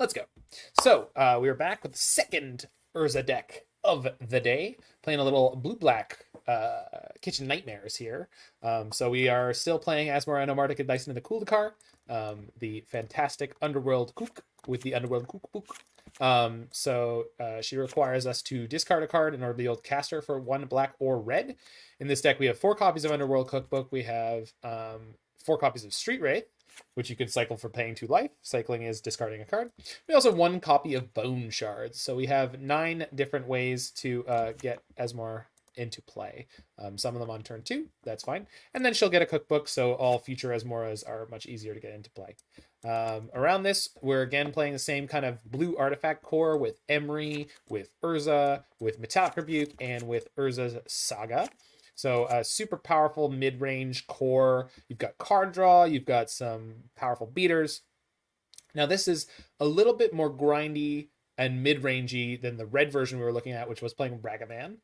Let's go. So we are back with the second Urza deck of the day, playing a little blue-black Kitchen Nightmares here. So we are still playing Asmoranomardicadaistinaculdacar, the fantastic Underworld Cook with the Underworld Cookbook. She requires us to discard a card in order to be able to cast her for 1 black or red. In this deck, we have 4 copies of Underworld Cookbook. We have 4 copies of Street Wraith, which you can cycle for paying 2 life. Cycling is discarding a card. We also have 1 copy of Bone Shards. So we have 9 different ways to get Asmora into play. Some of them on turn 2, that's fine. And then she'll get a cookbook, so all future Asmoras are much easier to get into play. Around this, we're again playing the same kind of blue artifact core with Emry, with Urza, with Metallic Rebuke, and with Urza's Saga. So a super powerful mid-range core. You've got card draw, you've got some powerful beaters. Now this is a little bit more grindy and mid-rangey than the red version we were looking at, which was playing Ragavan.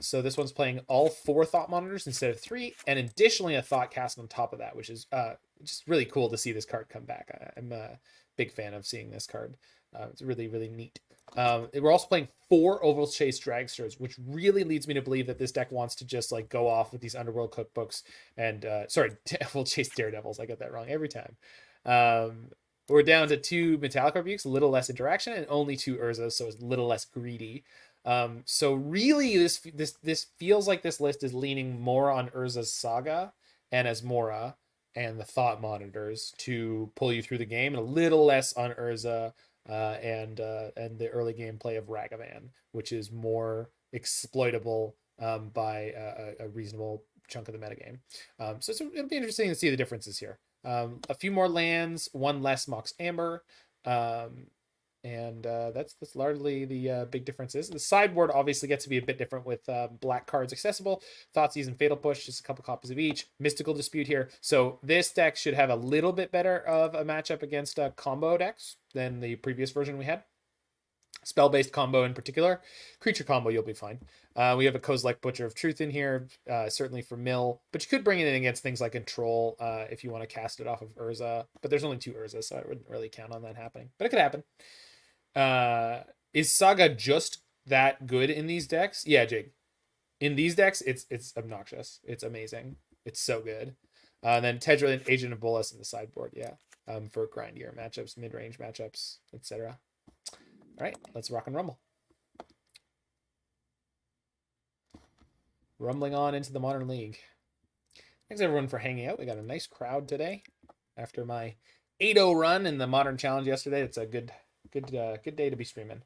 So this one's playing all 4 Thought Monitors instead of 3, and additionally a Thoughtcast on top of that, which is just really cool to see this card come back. I'm a big fan of seeing this card. It's really, really neat. We're also playing 4 Ovalchase Dragsters, which really leads me to believe that this deck wants to just like go off with these Underworld Cookbooks and Ovalchase Daredevils. I get that wrong every time. We're down to 2 Metallic Rebukes, a little less interaction, and only 2 Urzas, so it's a little less greedy. So really, this feels like this list is leaning more on Urza's Saga and Asmora and the Thought Monitors to pull you through the game, and a little less on Urza and the early game play of Ragavan, which is more exploitable by a reasonable chunk of the metagame. So it'll be interesting to see the differences here. A few more lands, 1 less Mox Amber, and that's largely the big differences. The sideboard obviously gets to be a bit different with black cards accessible. Thoughtseize and Fatal Push, just a couple copies of each. Mystical Dispute here. So this deck should have a little bit better of a matchup against combo decks than the previous version we had. Spell-based combo in particular. Creature combo, you'll be fine. We have a Kozilek Butcher of Truth in here, certainly for mill, but you could bring it in against things like Control if you want to cast it off of Urza, but there's only 2 Urzas, so I wouldn't really count on that happening, but it could happen. Is Saga just that good in these decks? Yeah, Jake. In these decks, it's obnoxious. It's amazing. It's so good. Then Tedra and Agent of Bolas in the sideboard, yeah, for grindier matchups, mid-range matchups, etc. All right, let's rock and rumble. Rumbling on into the Modern League. Thanks everyone for hanging out. We got a nice crowd today after my 8-0 run in the Modern Challenge yesterday. It's a good day to be streaming.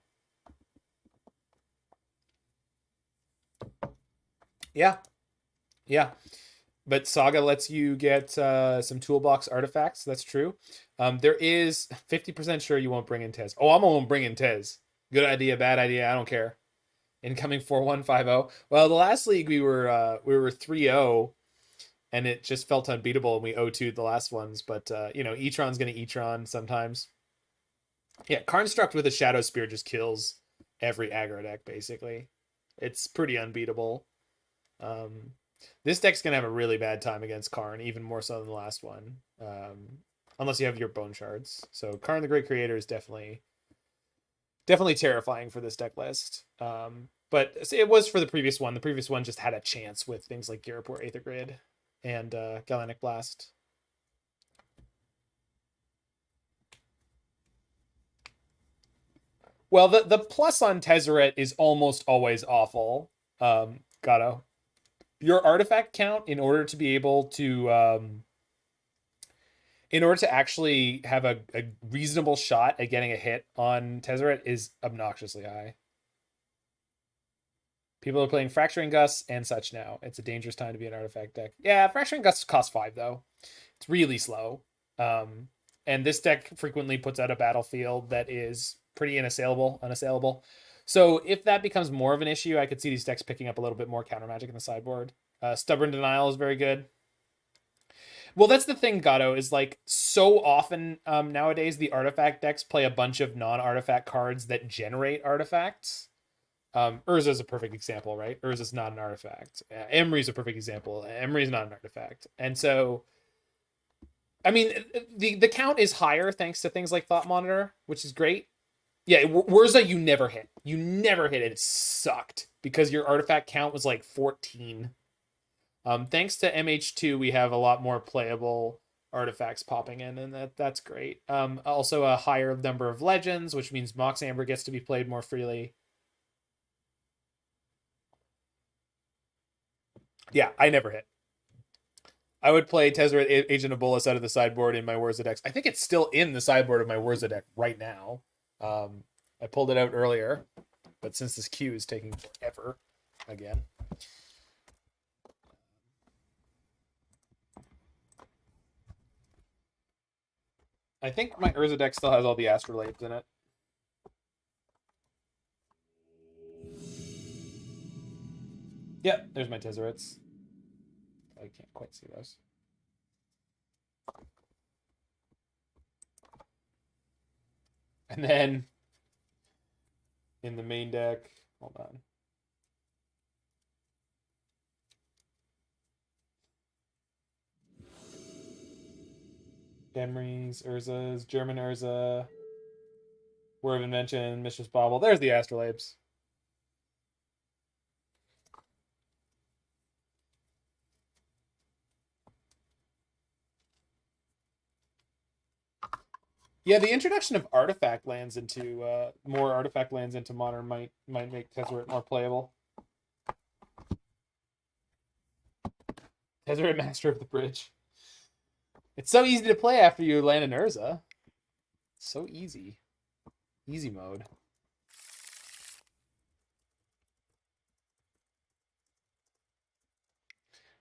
Yeah. But Saga lets you get some toolbox artifacts. That's true. There is 50% sure you won't bring in Tez. Oh, I'm gonna bring in Tez. Good idea, bad idea. I don't care. Incoming 4-1-5-0. Well, the last league we were 3-0, and it just felt unbeatable, and we 0-2'd the last ones. But Etron's gonna Etron sometimes. Yeah, Karnstruct with a Shadowspear just kills every aggro deck basically. It's pretty unbeatable. This deck's gonna have a really bad time against Karn, even more so than the last one, unless you have your Bone Shards. So Karn the Great Creator is definitely terrifying for this deck list. But it was for the previous one. The previous one just had a chance with things like Garapur Aether Grid and Galvanic Blast. Well, the plus on Tezzeret is almost always awful. Gato. Your artifact count in order to be able to in order to actually have a reasonable shot at getting a hit on Tezzeret is obnoxiously high. People are playing Fracturing Gusts and such now. It's a dangerous time to be an artifact deck. Yeah, Fracturing Gusts cost 5 though. It's really slow. And this deck frequently puts out a battlefield that is pretty unassailable. So if that becomes more of an issue, I could see these decks picking up a little bit more counter magic in the sideboard. Stubborn Denial is very good. Well, that's the thing, Gato, is like so often nowadays the artifact decks play a bunch of non-artifact cards that generate artifacts. Urza is a perfect example, right? Urza is not an artifact. Emry is a perfect example. Emry is not an artifact. And so I mean, the count is higher thanks to things like Thought Monitor, which is great. Yeah, Urza, you never hit. You never hit it. It sucked because your artifact count was like 14. Thanks to MH2, we have a lot more playable artifacts popping in, and that's great. Also a higher number of legends, which means Mox Amber gets to be played more freely. Yeah, I never hit. I would play Tezzeret Agent of Bolas out of the sideboard in my Urza decks. I think it's still in the sideboard of my Urza deck right now. I pulled it out earlier, but since this queue is taking forever again. I think my Urza deck still has all the Astrolabes in it. Yep, there's my Tezzerets. I can't quite see those. And then in the main deck, hold on. Emry's, Urza's, German Urza, Word of Invention, Mishra's Bauble. There's the Astrolabes. Yeah, the introduction of artifact lands into more artifact lands into Modern might make Tezzeret more playable. Tezzeret Master of the Bridge. It's so easy to play after you land an Urza. So easy. Easy mode.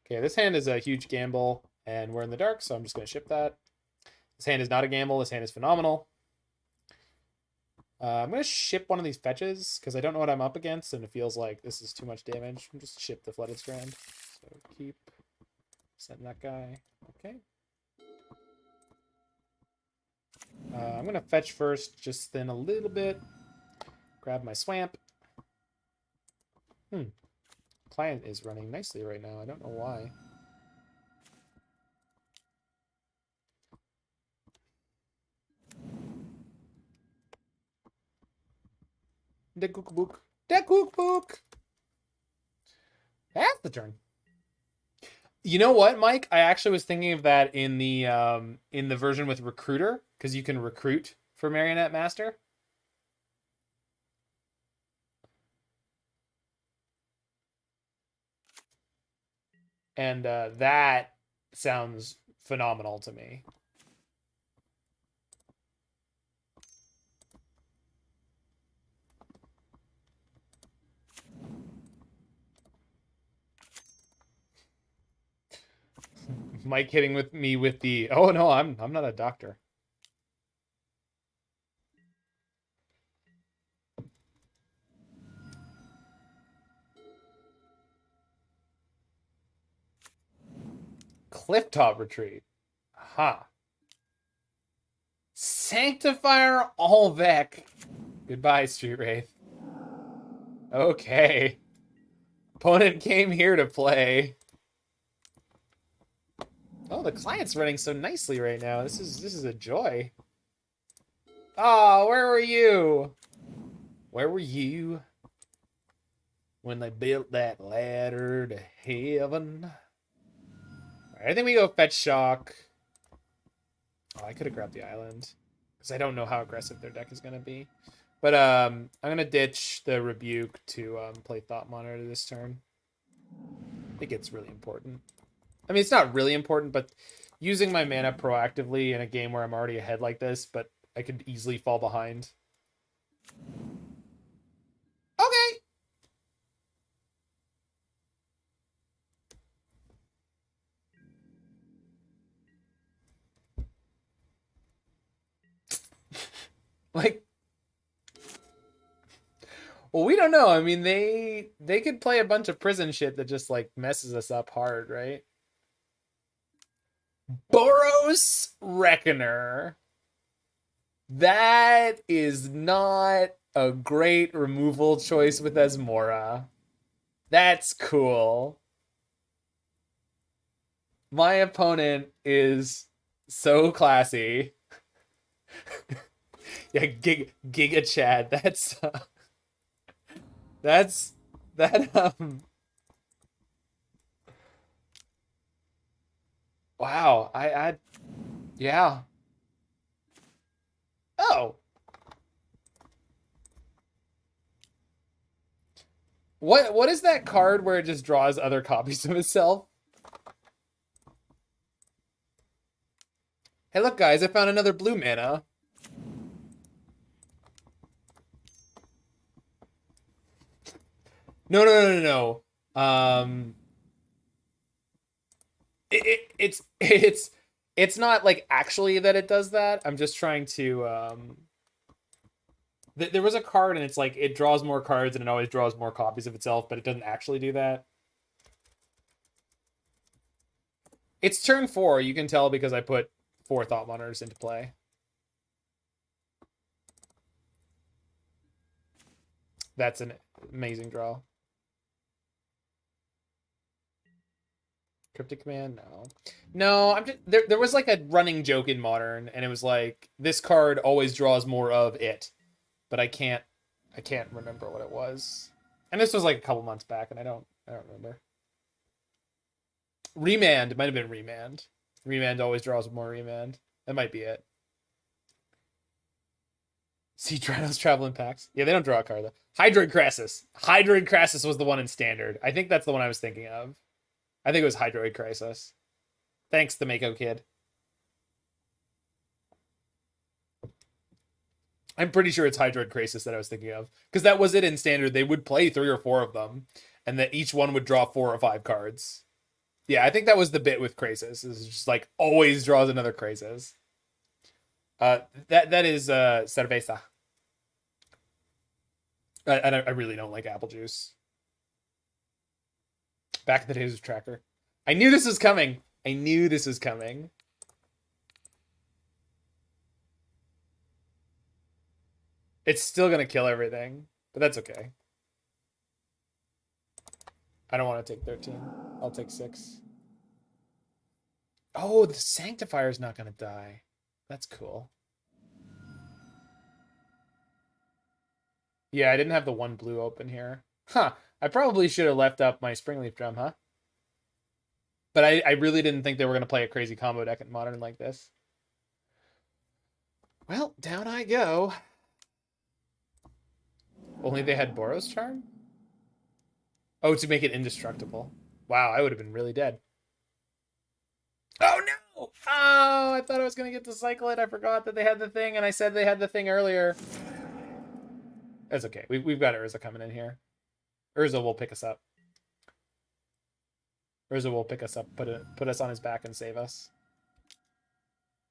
Okay, this hand is a huge gamble, and we're in the dark, so I'm just going to ship that. This hand is not a gamble. This hand is phenomenal. I'm going to ship one of these fetches, because I don't know what I'm up against, and it feels like this is too much damage. I'm just ship the Flooded Strand. So keep setting that guy. Okay. I'm going to fetch first, just thin a little bit. Grab my Swamp. Client is running nicely right now. I don't know why. The cookbook. The cookbook. That's the turn. You know what, Mike? I actually was thinking of that in the version with Recruiter, because you can recruit for Marionette Master. And that sounds phenomenal to me. Mike hitting with me with the, oh no, I'm not a doctor. Clifftop Retreat. Aha. Sanctifier Alvec. Goodbye, Street Wraith. Okay. Opponent came here to play. Oh, the client's running so nicely right now. This is a joy. Oh, where were you? Where were you when they built that ladder to heaven? Right, I think we go fetch shock. Oh, I could have grabbed the island because I don't know how aggressive their deck is going to be. But I'm going to ditch the Rebuke to play Thought Monitor this turn. I think it's really important. I mean, it's not really important, but using my mana proactively in a game where I'm already ahead like this, but I could easily fall behind. Okay. Like, well, we don't know. I mean, they could play a bunch of prison shit that just like messes us up hard, right? Boros Reckoner. That is not a great removal choice with Asmora. That's cool. My opponent is So classy. Yeah, Giga Chad. That's that wow. I yeah. Oh. What is that card where it just draws other copies of itself? Hey, look, guys, I found another blue mana. No. It's not like actually that it does that. I'm just trying to there was a card and it's like it draws more cards and it always draws more copies of itself, but it doesn't actually do that. It's turn 4. You can tell because I put 4 Thought Monitors into play. That's an amazing draw. Cryptic Command? No, I'm just there was like a running joke in Modern, and it was like this card always draws more of it, but I can't remember what it was. And this was like a couple months back, and I don't remember. Remand. It might have been Remand. Remand always draws more Remand. That might be it. Sea Trinos Traveling Packs. Yeah, they don't draw a card though. Hydroid Crassus. Hydroid Crassus was the one in Standard. I think that's the one I was thinking of. I think it was Hydroid Crisis. Thanks, the Mako kid. I'm pretty sure it's Hydroid Crisis that I was thinking of. Because that was it in Standard. They would play 3 or 4 of them. And that each one would draw 4 or 5 cards. Yeah, I think that was the bit with Crisis. It's just like always draws another Crisis. That is Cerveza. I really don't like apple juice. Back in the days of Tracker. I knew this was coming. I knew this was coming. It's still going to kill everything, but that's okay. I don't want to take 13. I'll take 6. Oh, the Sanctifier's not going to die. That's cool. Yeah, I didn't have the 1 blue open here. Huh. I probably should have left up my Springleaf Drum, huh? But I really didn't think they were going to play a crazy combo deck in Modern like this. Well, down I go. Only they had Boros Charm? Oh, to make it indestructible. Wow, I would have been really dead. Oh, no! Oh, I thought I was going to get to cycle it. I forgot that they had the thing, and I said they had the thing earlier. That's okay. We've got Urza coming in here. Urza will pick us up. Urza will pick us up, put us on his back and save us.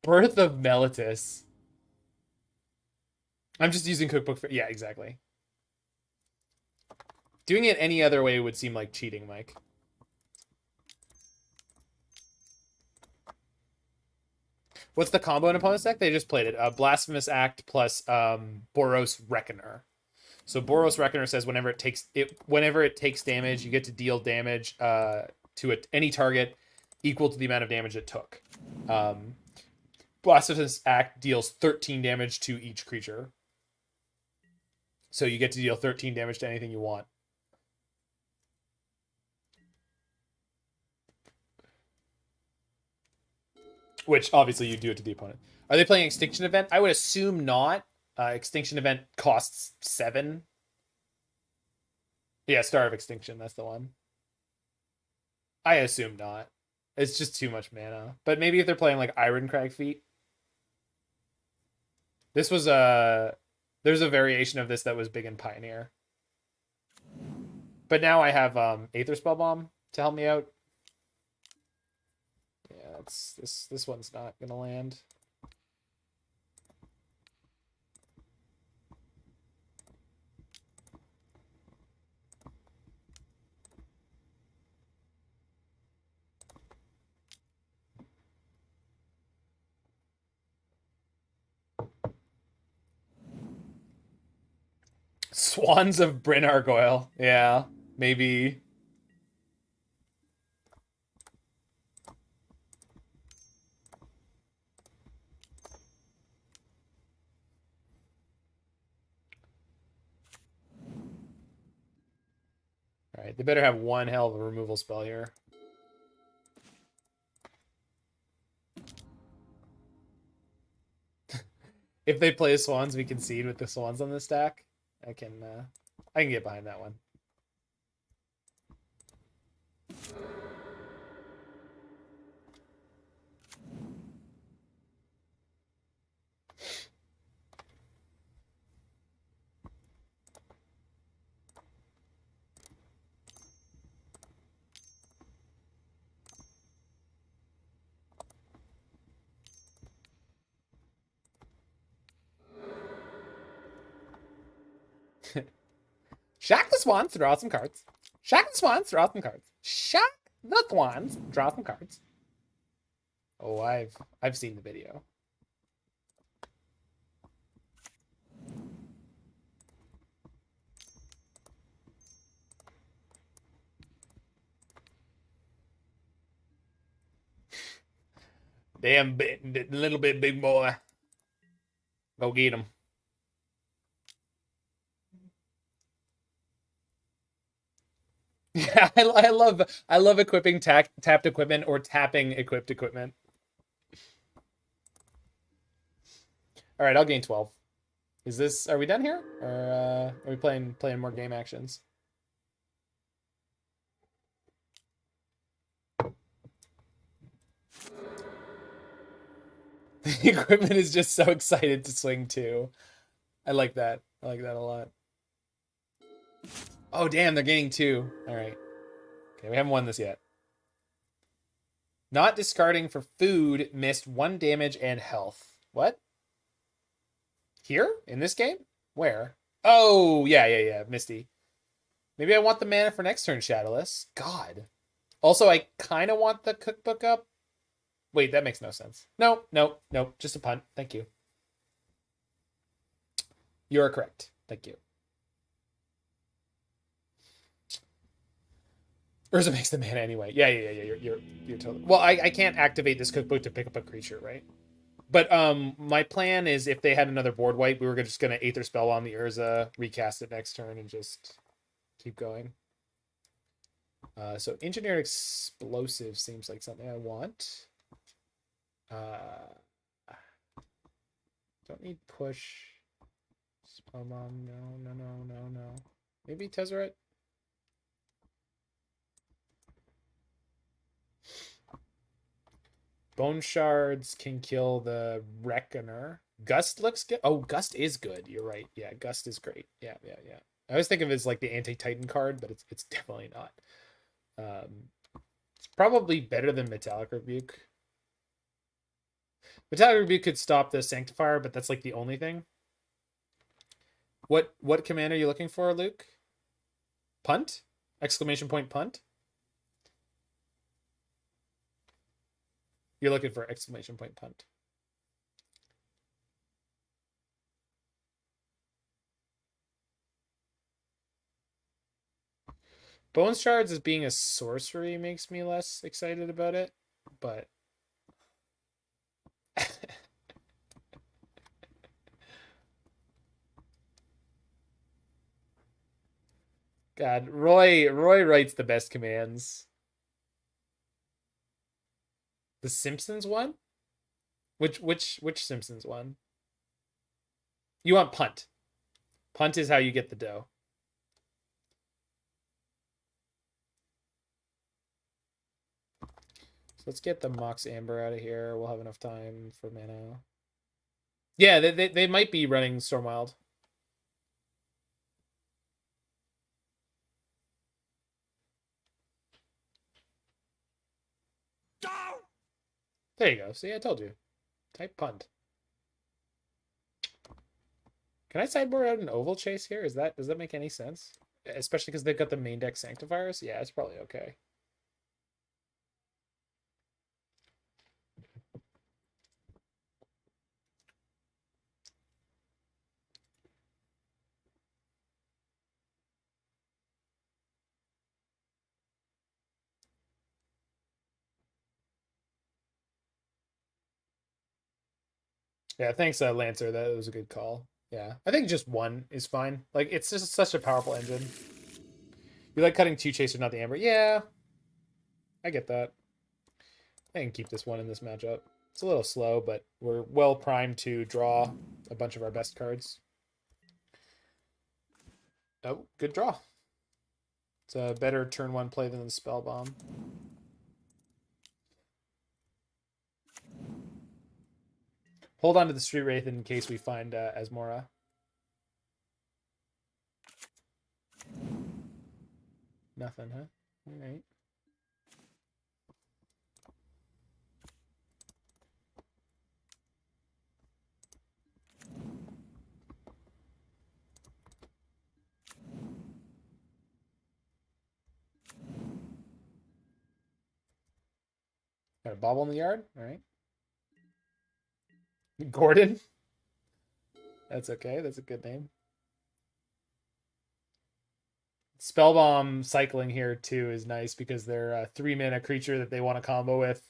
Birth of Melitus. I'm just using Cookbook for... Yeah, exactly. Doing it any other way would seem like cheating, Mike. What's the combo in opponent's deck? They just played it. Blasphemous Act plus Boros Reckoner. So Boros Reckoner says whenever it takes damage, you get to deal damage to any target equal to the amount of damage it took. Blasphemous Act deals 13 damage to each creature. So you get to deal 13 damage to anything you want. Which, obviously, you do it to the opponent. Are they playing Extinction Event? I would assume not. Extinction Event costs 7. Yeah, Star of Extinction, that's the one. I assume not. It's just too much mana. But maybe if they're playing, like, Ironcrag Feet. This was a... There's a variation of this that was big in Pioneer. But now I have Aether Spellbomb to help me out. Yeah, this one's not gonna land. Swans of Bryn Argoyle. Yeah, maybe. Alright, they better have one hell of a removal spell here. If they play Swans, we concede with the Swans on the stack. I can get behind that one. Shock the Swans, draw some cards. Shock the Swans, draw some cards. Shock the Swans, draw some cards. Oh, I've seen the video. Damn little bit big boy. Go get him. Yeah, I love equipping tapped equipment or tapping equipped equipment. All right, I'll gain 12. Are we done here? Or are we playing more game actions? The equipment is just so excited to swing too. I like that. I like that a lot. Oh, damn, they're gaining 2. All right. Okay, we haven't won this yet. Not discarding for food, missed 1 damage and health. What? Here? In this game? Where? Oh, yeah. Misty. Maybe I want the mana for next turn, Shadowless. God. Also, I kind of want the cookbook up. Wait, that makes no sense. No. Just a punt. Thank you. You are correct. Thank you. Urza makes the mana anyway. Yeah. You're totally. Well, I can't activate this cookbook to pick up a creature, right? But my plan is if they had another board wipe, we were just gonna Aether Spellbomb the Urza, recast it next turn, and just keep going. So Engineered Explosive seems like something I want. Don't need push. Spellbomb, no. Maybe Tezzeret? Bone Shards can kill the Reckoner. Gust looks good. Oh, Gust is good. You're right. Yeah, Gust is great. Yeah. I always think of it as like the anti-Titan card, but it's definitely not. It's probably better than Metallic Rebuke. Metallic Rebuke could stop the Sanctifier, but that's like the only thing. What command are you looking for, Luke? Punt? Exclamation point punt? You're looking for exclamation point punt. Bone Shards as being a sorcery makes me less excited about it, but God, Roy writes the best commands. The Simpsons one? Which Simpsons one? You want punt. Punt is how you get the dough. So let's get the Mox Amber out of here. We'll have enough time for mana. Yeah, they might be running Stormwild. There you go. See, I told you. Type punt. Can I sideboard out an Ovalchase here? Does that make any sense? Especially because they've got the main deck Sanctifiers? Yeah, it's probably okay. Yeah, thanks, Lancer. That was a good call. Yeah, I think just one is fine. Like, it's just such a powerful engine. You like cutting 2 chasers, not the Amber. Yeah, I get that. I can keep this one in this matchup. It's a little slow, but we're well primed to draw a bunch of our best cards. Oh, good draw. It's a better turn 1 play than the Spellbomb. Hold on to the Street Wraith in case we find Asmora. Nothing, huh? All right. Got a Bauble in the yard? All right. Gordon? That's okay. That's a good name. Spellbomb cycling here too is nice because they're a 3-mana creature that they want to combo with.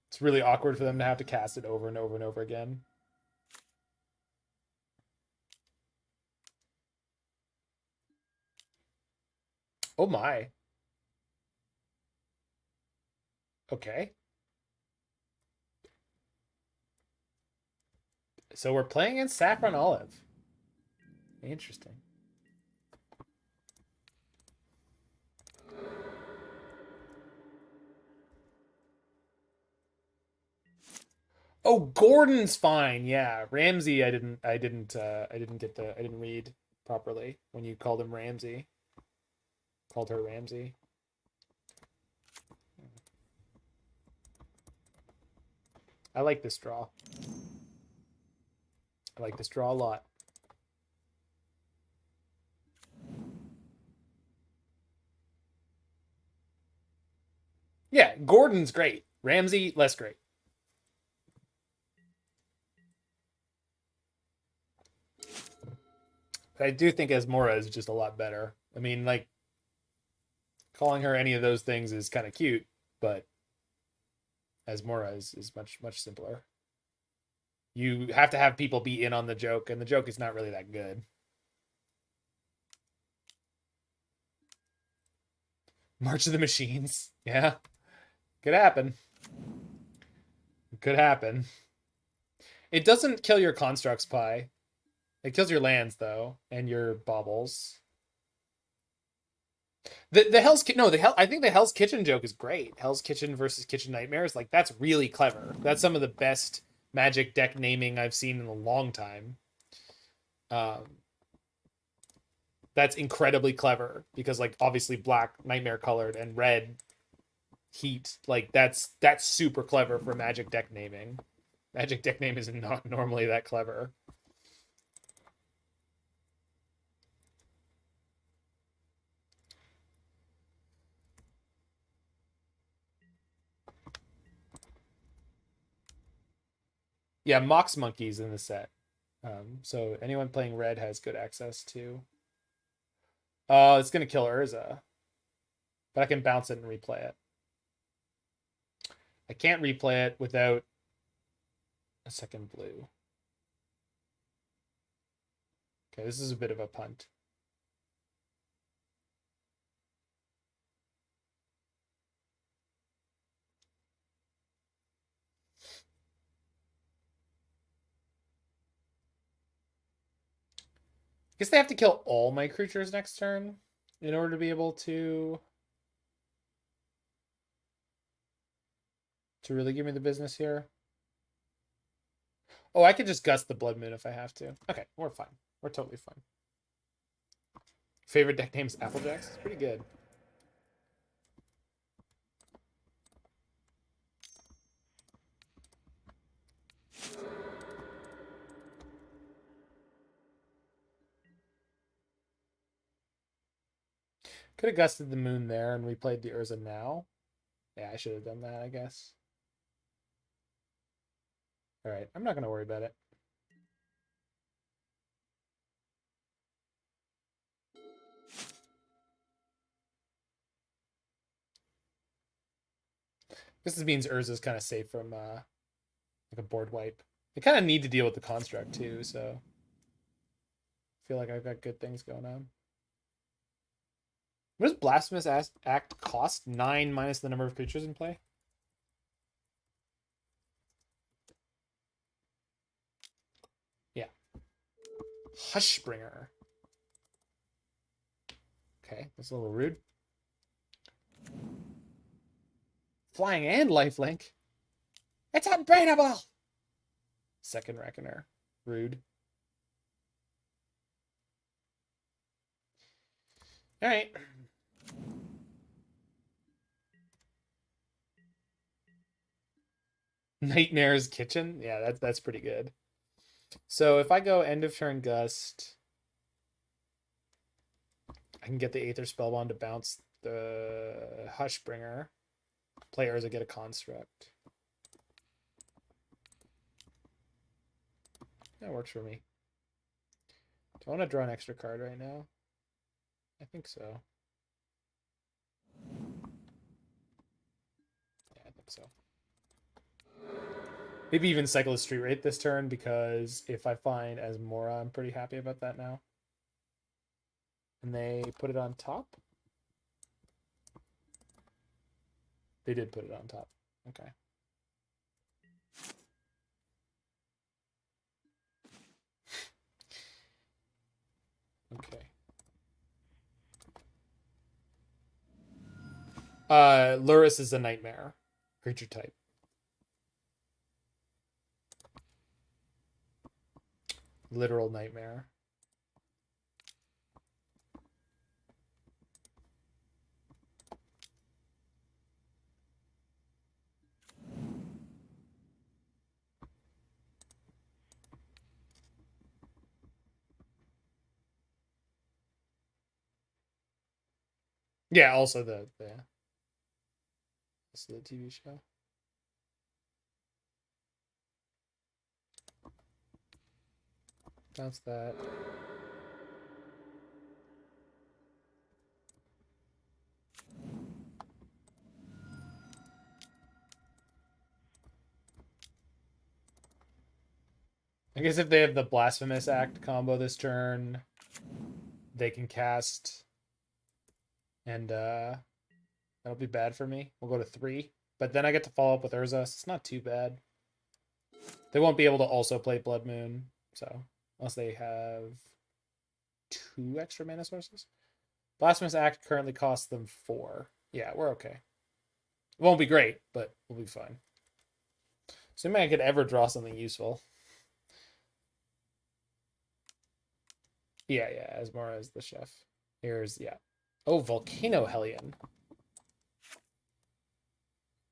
It's really awkward for them to have to cast it over and over and over again. Oh my. Okay. So we're playing in Saffron Olive. Interesting. Oh, Gordon's fine. Yeah, Ramsey. I didn't read properly when you called him Ramsey. Called her Ramsey. I like this draw. I like this draw a lot. Yeah, Gordon's great. Ramsey, less great. But I do think Asmora is just a lot better. I mean, like, calling her any of those things is kind of cute, but Asmora is much simpler. You have to have people be in on the joke, and the joke is not really that good. March of the Machines. Yeah. Could happen. Could happen. It doesn't kill your constructs, Pi. It kills your lands, though, and your baubles. The Hell's no, the Hell. I think the Hell's Kitchen joke is great. Hell's Kitchen versus Kitchen Nightmares, like that's really clever. That's some of the best Magic deck naming I've seen in a long time. That's incredibly clever because, like, obviously black nightmare colored and red heat. Like that's super clever for Magic deck naming. Magic deck name is not normally that clever. Yeah, Mox Monkey's in the set. So anyone playing red has good access to. It's gonna kill Urza, but I can bounce it and replay it. I can't replay it without a second blue. Okay, this is a bit of a punt. I guess they have to kill all my creatures next turn in order to be able to really give me the business here. Oh, I could just gust the Blood Moon if I have to. Okay, we're fine. We're totally fine. Favorite deck names Applejacks? It's pretty good. Could have gusted the moon there and replayed the Urza now. Yeah, I should have done that, I guess. All right, I'm not going to worry about it. This means Urza's kind of safe from like a board wipe. They kind of need to deal with the construct too, so I feel like I've got good things going on. What does Blasphemous Act cost? 9 minus the number of creatures in play? Yeah. Hushbringer. Okay, that's a little rude. Flying and lifelink. It's unbeatable! Second Reckoner. Rude. Alright. Nightmare's Kitchen? Yeah, that's pretty good. So if I go end of turn Gust, I can get the Aether Spellbomb to bounce the Hushbringer. Play Urza, get a Construct. That works for me. Do I want to draw an extra card right now? I think so. Yeah, I think so. Maybe even cycle a Street Wraith this turn, because if I find Asmora, I'm pretty happy about that now. And they put it on top? They did put it on top. Okay. Okay. Luris is a nightmare. Creature type. Literal nightmare. Yeah, also the TV show. Bounce that. I guess if they have the Blasphemous Act combo this turn, they can cast, and that'll be bad for me. We'll go to 3, but then I get to follow up with Urza, so it's not too bad. They won't be able to also play Blood Moon, so unless they have 2 extra mana sources. Blasphemous Act currently costs them 4. Yeah, we're okay. It won't be great, but we'll be fine. Assuming I could ever draw something useful. Yeah, Asmora is the chef. Here's, yeah. Oh, Volcano Hellion.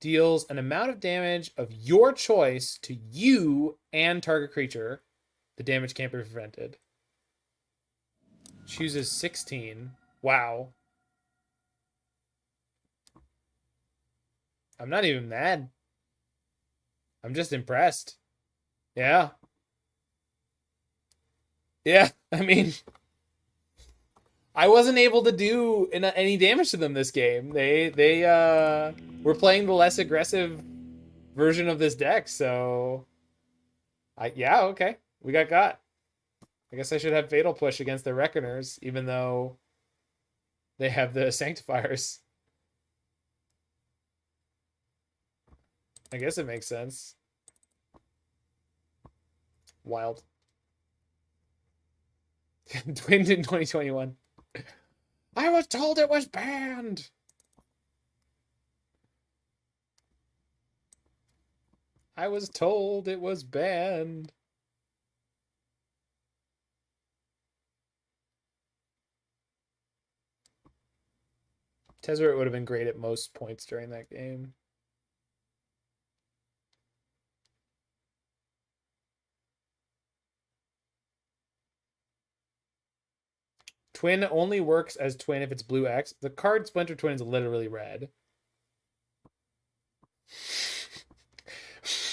Deals an amount of damage of your choice to you and target creature. The damage can't be prevented. Chooses 16. Wow. I'm not even mad. I'm just impressed. Yeah. Yeah, I mean, I wasn't able to do any damage to them this game. They were playing the less aggressive version of this deck, so yeah, okay. We got. I guess I should have Fatal Push against the Reckoners, even though they have the Sanctifiers. I guess it makes sense. Wild. Twinned in 2021. I was told it was banned. I was told it was banned. Tezzeret would have been great at most points during that game. Twin only works as twin if it's blue X. The card Splinter Twin is literally red.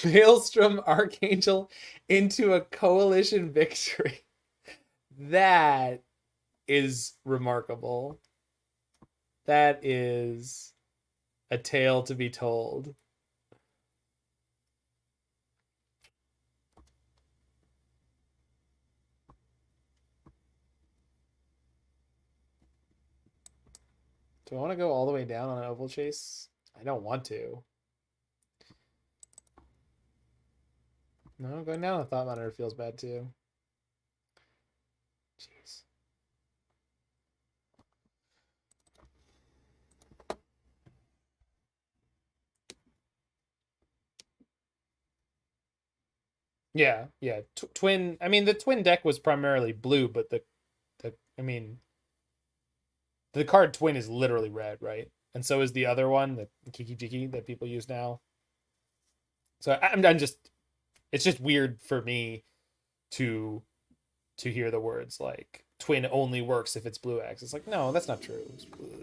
Maelstrom Archangel into a coalition victory. That is remarkable. That is a tale to be told. Do I want to go all the way down on an Ovalchase? I don't want to. No, going down on a Thought Monitor feels bad too. Jeez. Yeah, yeah. Twin. I mean, the twin deck was primarily blue, but I mean, the card twin is literally red, right? And so is the other one, the Kiki Jiki that people use now. So I'm just, it's just weird for me to hear the words like twin only works if it's blue X. It's like, no, that's not true.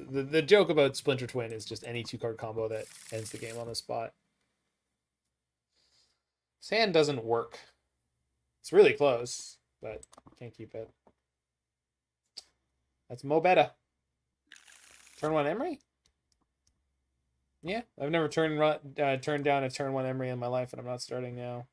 The joke about Splinter Twin is just any 2-card combo that ends the game on the spot. Sand doesn't work. It's really close, but can't keep it. That's Mo Beta. Turn 1 Emry? Yeah, I've never turned down a turn 1 Emry in my life, and I'm not starting now.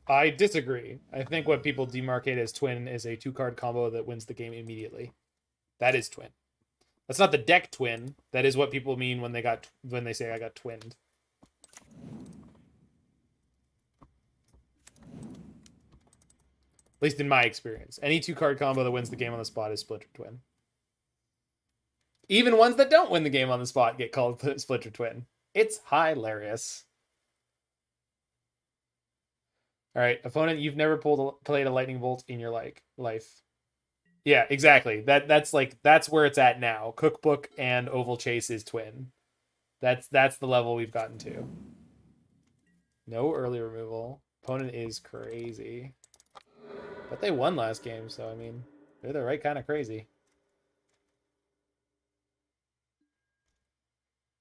I disagree. I think what people demarcate as twin is a 2-card combo that wins the game immediately. That is twin. That's not the deck twin. That is what people mean when they say I got twinned. At least in my experience. Any 2-card combo that wins the game on the spot is Splinter Twin. Even ones that don't win the game on the spot get called Splinter Twin. It's hilarious. All right, opponent, you've never played a lightning bolt in your life. Yeah, exactly. That's where it's at now. Cookbook and Ovalchase is twin. That's the level we've gotten to. No early removal. Opponent is crazy. But they won last game, so I mean, they're the right kind of crazy.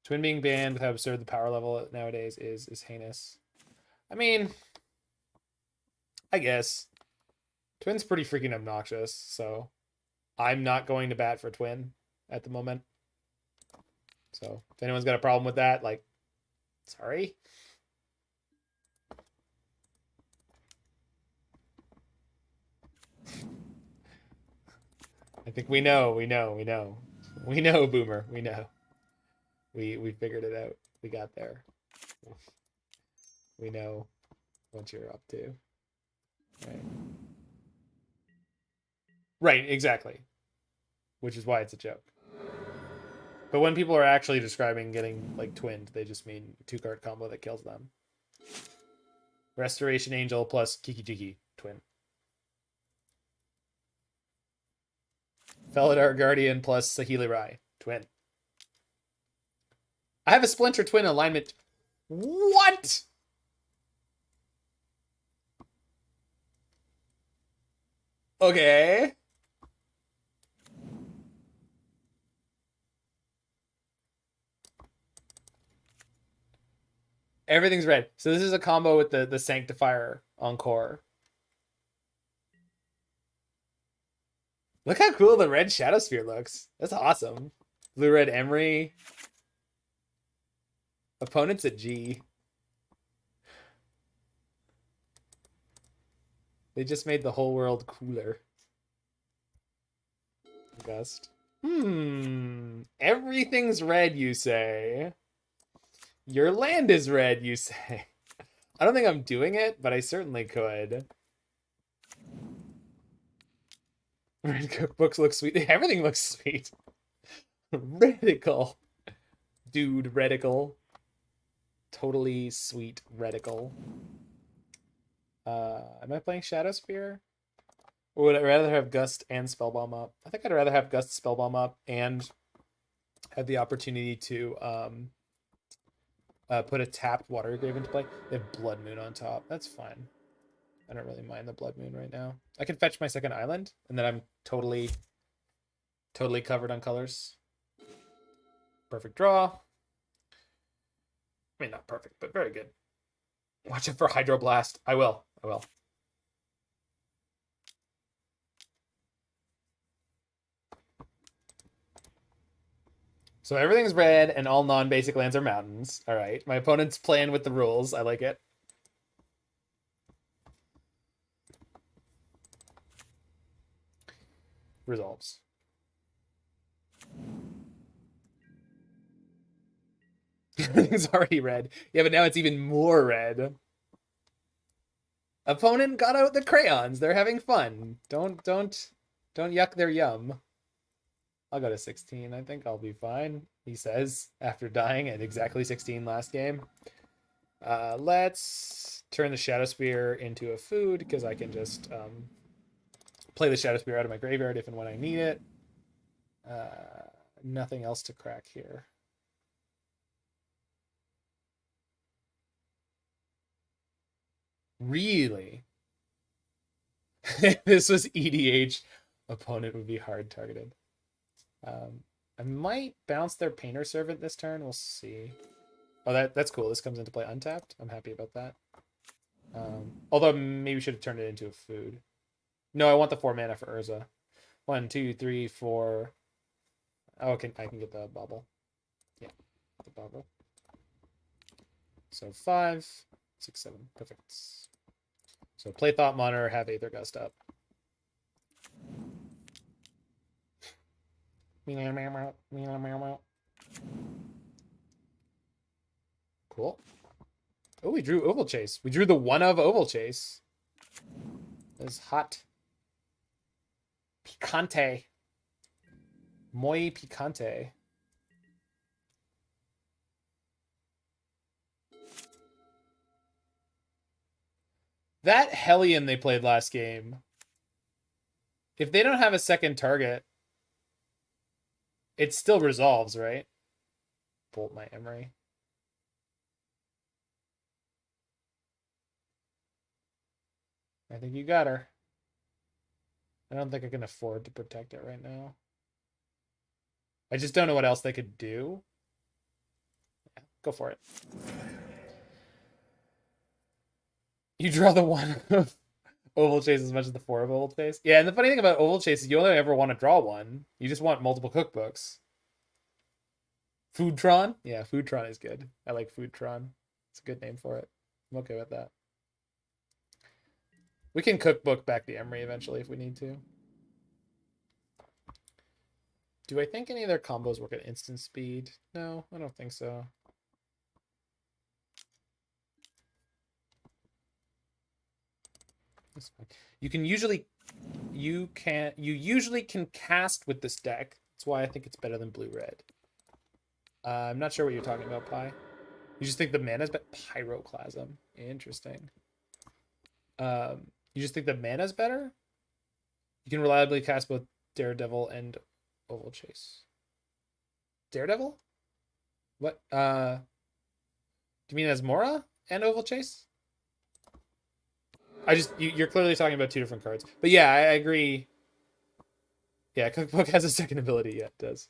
Twin being banned with how absurd the power level nowadays is heinous. I mean, I guess. Twin's pretty freaking obnoxious, so I'm not going to bat for Twin at the moment. So if anyone's got a problem with that, like, sorry. I think we know, Boomer. We know. We figured it out. We got there. We know what you're up to. Right, exactly. Which is why it's a joke. But when people are actually describing getting like twinned, they just mean 2-card combo that kills them. Restoration Angel plus Kiki Jiki twin. Felidar Guardian plus Saheeli Rai twin. I have a Splinter Twin alignment. What? Okay. Everything's red. So this is a combo with the Sanctifier Encore. Look how cool the red Shadowspear looks. That's awesome. Blue-red Emry. Opponent's at G. They just made the whole world cooler. Gust. Everything's red, you say. Your land is red, you say. I don't think I'm doing it, but I certainly could. Red cookbooks look sweet. Everything looks sweet. Radical. Dude, radical. Totally sweet radical. Am I playing Shadowspear? Or would I rather have Gust and Spellbomb up? I think I'd rather have Gust, Spellbomb up, and have the opportunity to put a tapped Watery Grave into play. They have Blood Moon on top. That's fine. I don't really mind the Blood Moon right now. I can fetch my second island, and then I'm totally covered on colors. Perfect draw. I mean, not perfect, but very good. Watch out for Hydroblast. I will. So everything's red and all non-basic lands are mountains. All right. My opponent's playing with the rules. I like it. Resolves. Everything's already red. Yeah, but now it's even more red. Opponent got out the crayons. They're having fun. Don't yuck their yum. I'll go to 16. I think I'll be fine, he says, after dying at exactly 16 last game. Let's turn the Shadowspear into a food, because I can just play the Shadowspear out of my graveyard if and when I need it. Nothing else to crack here. Really? If this was EDH, opponent would be hard targeted. I might bounce their Painter Servant this turn. We'll see. Oh, that's cool. This comes into play untapped. I'm happy about that. Although maybe we should have turned it into a food. No, I want the 4 mana for Urza. 1, 2, 3, 4. Oh, I can get the Bauble. Yeah, the Bauble. So 5, 6, 7. Perfect. So play Thought Monitor, have Aether Gust up. Cool. Oh, we drew Ovalchase. We drew the one of Ovalchase. That's hot. Picante. Muy picante. That Hellion they played last game. If they don't have a second target, it still resolves, right? Bolt my Emry. I think you got her. I don't think I can afford to protect it right now. I just don't know what else they could do. Yeah, go for it. You draw the one of Ovalchase as much as the 4 of Ovalchase. Yeah, and the funny thing about Ovalchase is you only ever want to draw one. You just want multiple cookbooks. Foodtron? Yeah, Foodtron is good. I like Foodtron. It's a good name for it. I'm okay with that. We can cookbook back the Emry eventually if we need to. Do I think any of their combos work at instant speed? No, I don't think so. That's fine. You usually can cast with this deck. That's why I think it's better than blue-red. I'm not sure what you're talking about, Pi. You just think the mana's better? Pyroclasm. Interesting. You just think the mana's better? You can reliably cast both Daredevil and Ovalchase. Daredevil? What? Do you mean Asmora and Ovalchase? You're clearly talking about 2 different cards. But yeah, I agree. Yeah, Cookbook has a second ability. Yeah, it does.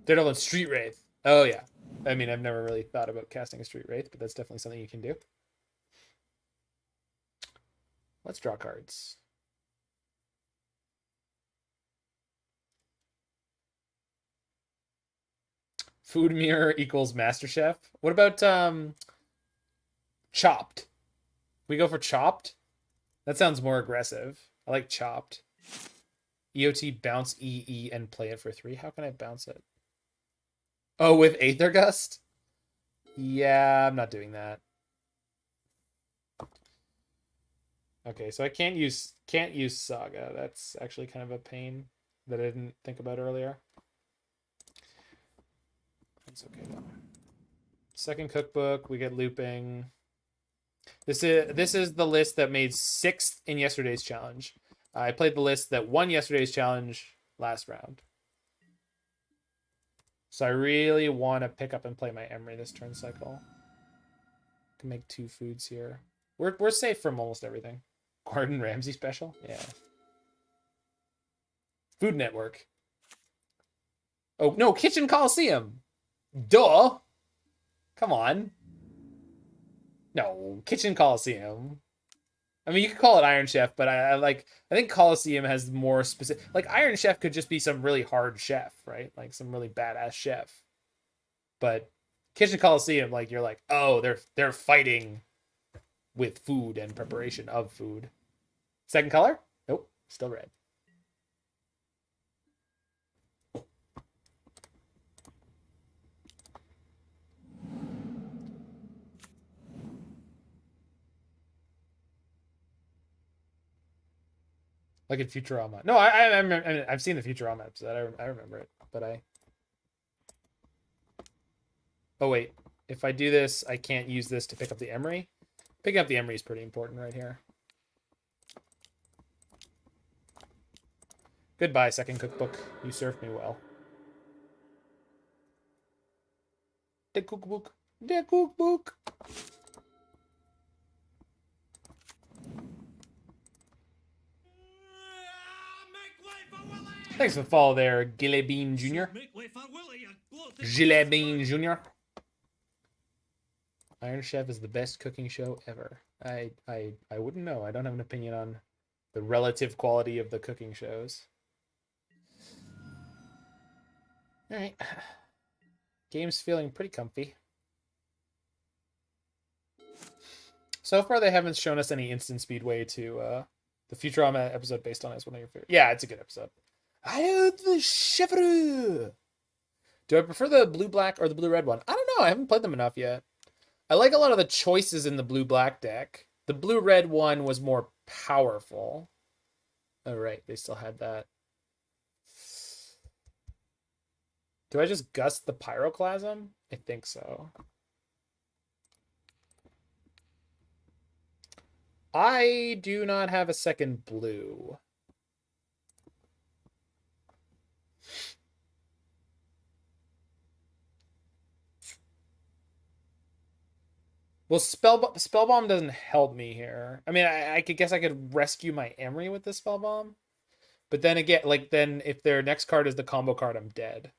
Daredevil and Street Wraith. Oh, yeah. I mean, I've never really thought about casting a Street Wraith, but that's definitely something you can do. Let's draw cards. Food mirror equals Master Chef. What about Chopped? We go for Chopped? That sounds more aggressive. I like Chopped. EOT bounce EE and play it for 3. How can I bounce it? Oh, with Aether Gust? Yeah, I'm not doing that. Okay, so I can't use Saga. That's actually kind of a pain that I didn't think about earlier. That's okay though. Second cookbook, we get looping. This is the list that made 6th in yesterday's challenge. I played the list that won yesterday's challenge last round. So I really want to pick up and play my Emry this turn cycle. Can make 2 foods here. We're safe from almost everything. Gordon Ramsay special? Yeah. Food Network. Oh, no, Kitchen Coliseum. Duh. Come on. No, Kitchen Coliseum. I mean, you could call it Iron Chef, but I think Colosseum has more specific. Like Iron Chef could just be some really hard chef, right? Like some really badass chef. But Kitchen Colosseum, like you're like, oh, they're fighting with food and preparation of food. Second color? Nope, still red. Like in Futurama. No, I've seen the Futurama episode. I remember it, but I. Oh wait, if I do this, I can't use this to pick up the Emry. Picking up the Emry is pretty important right here. Goodbye, second cookbook. You served me well. The cookbook. The cookbook. Thanks for the follow there, Gillebean Jr. Gillebean Jr. Iron Chef is the best cooking show ever. I wouldn't know. I don't have an opinion on the relative quality of the cooking shows. All right. Game's feeling pretty comfy. So far, they haven't shown us any instant speedway to the Futurama episode based on it. Is one of your favorite. Yeah, it's a good episode. The chef. Do I prefer the blue-black or the blue-red one? I don't know. I haven't played them enough yet. I like a lot of the choices in the blue-black deck. The blue-red one was more powerful. Oh, right. They still had that. Do I just gust the Pyroclasm? I think so. I do not have a second blue. Well, Spellbomb doesn't help me here. I mean, I could guess I could rescue my Emry with the Spellbomb. But then again, like, then if their next card is the combo card, I'm dead.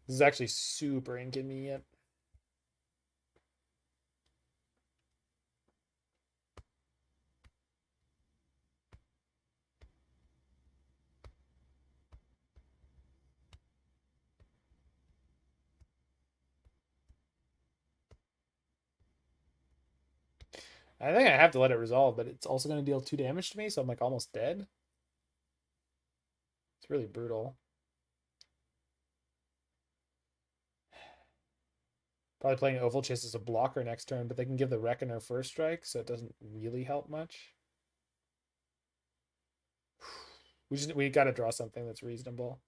This is actually super inconvenient. I think I have to let it resolve, but it's also going to deal 2 damage to me, so I'm like almost dead. It's really brutal. Probably playing Ovalchase as a blocker next turn, but they can give the Reckoner first strike, so it doesn't really help much. We got to draw something that's reasonable.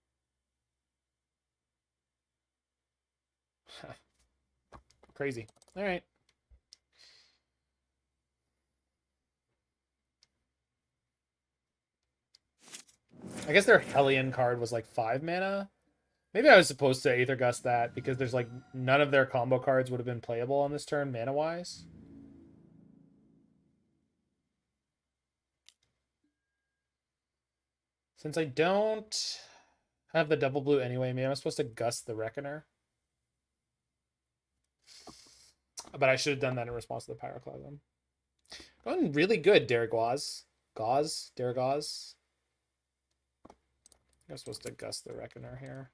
Crazy. All right. I guess their Hellion card was like 5 mana. Maybe I was supposed to Aether Gust that because there's like none of their combo cards would have been playable on this turn mana wise. Since I don't have the double blue anyway, maybe I'm supposed to Gust the Reckoner. But I should have done that in response to the Pyroclasm. Going really good, Daragaz. Daragaz. I'm supposed to Gust the Reckoner here.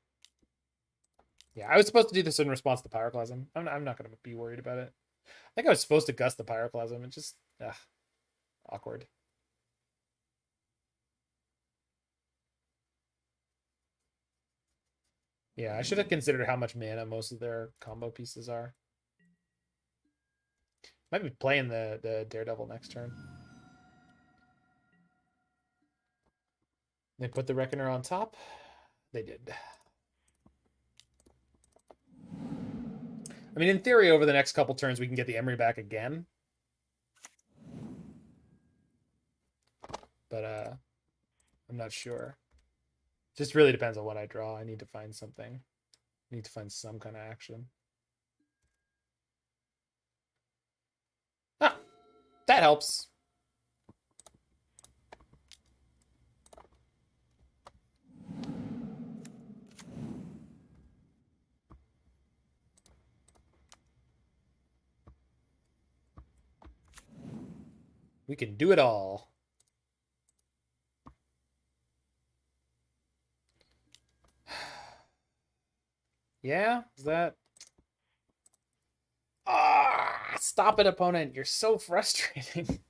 Yeah, I was supposed to do this in response to the Pyroclasm. I'm not going to be worried about it. I think I was supposed to Gust the Pyroclasm. It's just awkward. Yeah, I should have considered how much mana most of their combo pieces are. Might be playing the Daredevil next turn. They put the Reckoner on top. They did. I mean, in theory, over the next couple turns, we can get the Emry back again. But I'm not sure. Just really depends on what I draw. I need to find something. I need to find some kind of action. Ah, that helps. We can do it all. Yeah, is that... Ah, stop it, opponent. You're so frustrating.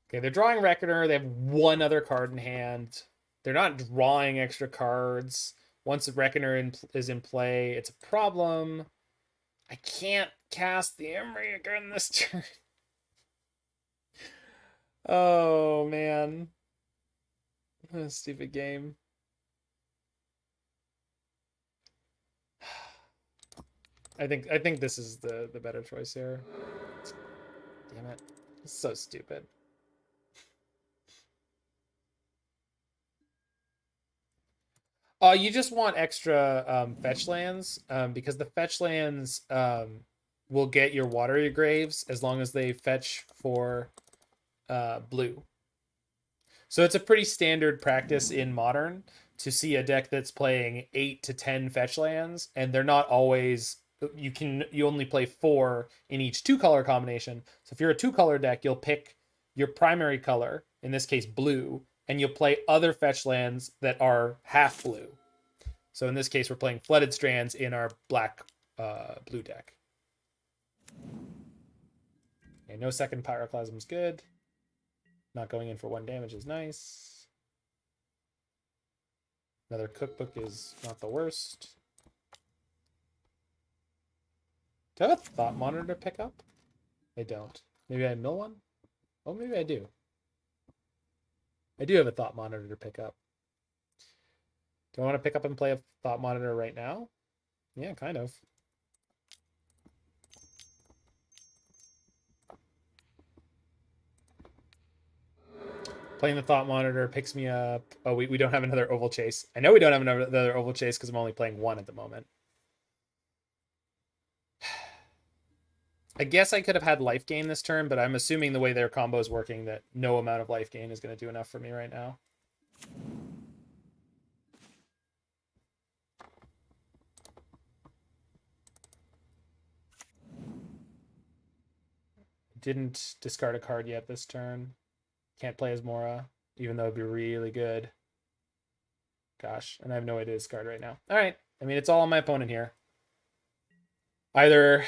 Okay, they're drawing Reckoner. They have one other card in hand. They're not drawing extra cards. Once the Reckoner is in play, it's a problem. I can't cast the Emry again this turn. Oh, man. What a stupid game. I think this is the better choice here. Damn it. It's so stupid. You just want extra fetch lands because the fetch lands will get your Watery Graves as long as they fetch for blue. So it's a pretty standard practice in Modern to see a deck that's playing 8 to 10 fetch lands, and they're not always... You only play 4 in each 2-color combination. So if you're a 2-color deck, you'll pick your primary color, in this case blue, and you'll play other fetch lands that are half blue. So in this case, we're playing Flooded Strands in our black blue deck. Okay, no second Pyroclasm is good. Not going in for 1 damage is nice. Another Cookbook is not the worst. Do I have a Thought Monitor to pick up? I don't. Maybe I mill one? Oh, maybe I do. I do have a Thought Monitor to pick up. Do I want to pick up and play a Thought Monitor right now? Yeah, kind of. Playing the Thought Monitor picks me up. Oh, we don't have another Ovalchase. I know we don't have another Ovalchase because I'm only playing 1 at the moment. I guess I could have had life gain this turn, but I'm assuming the way their combo is working that no amount of life gain is going to do enough for me right now. Didn't discard a card yet this turn. Can't play Asmora, even though it'd be really good. Gosh, and I have no way to discard right now. All right. I mean, it's all on my opponent here. Either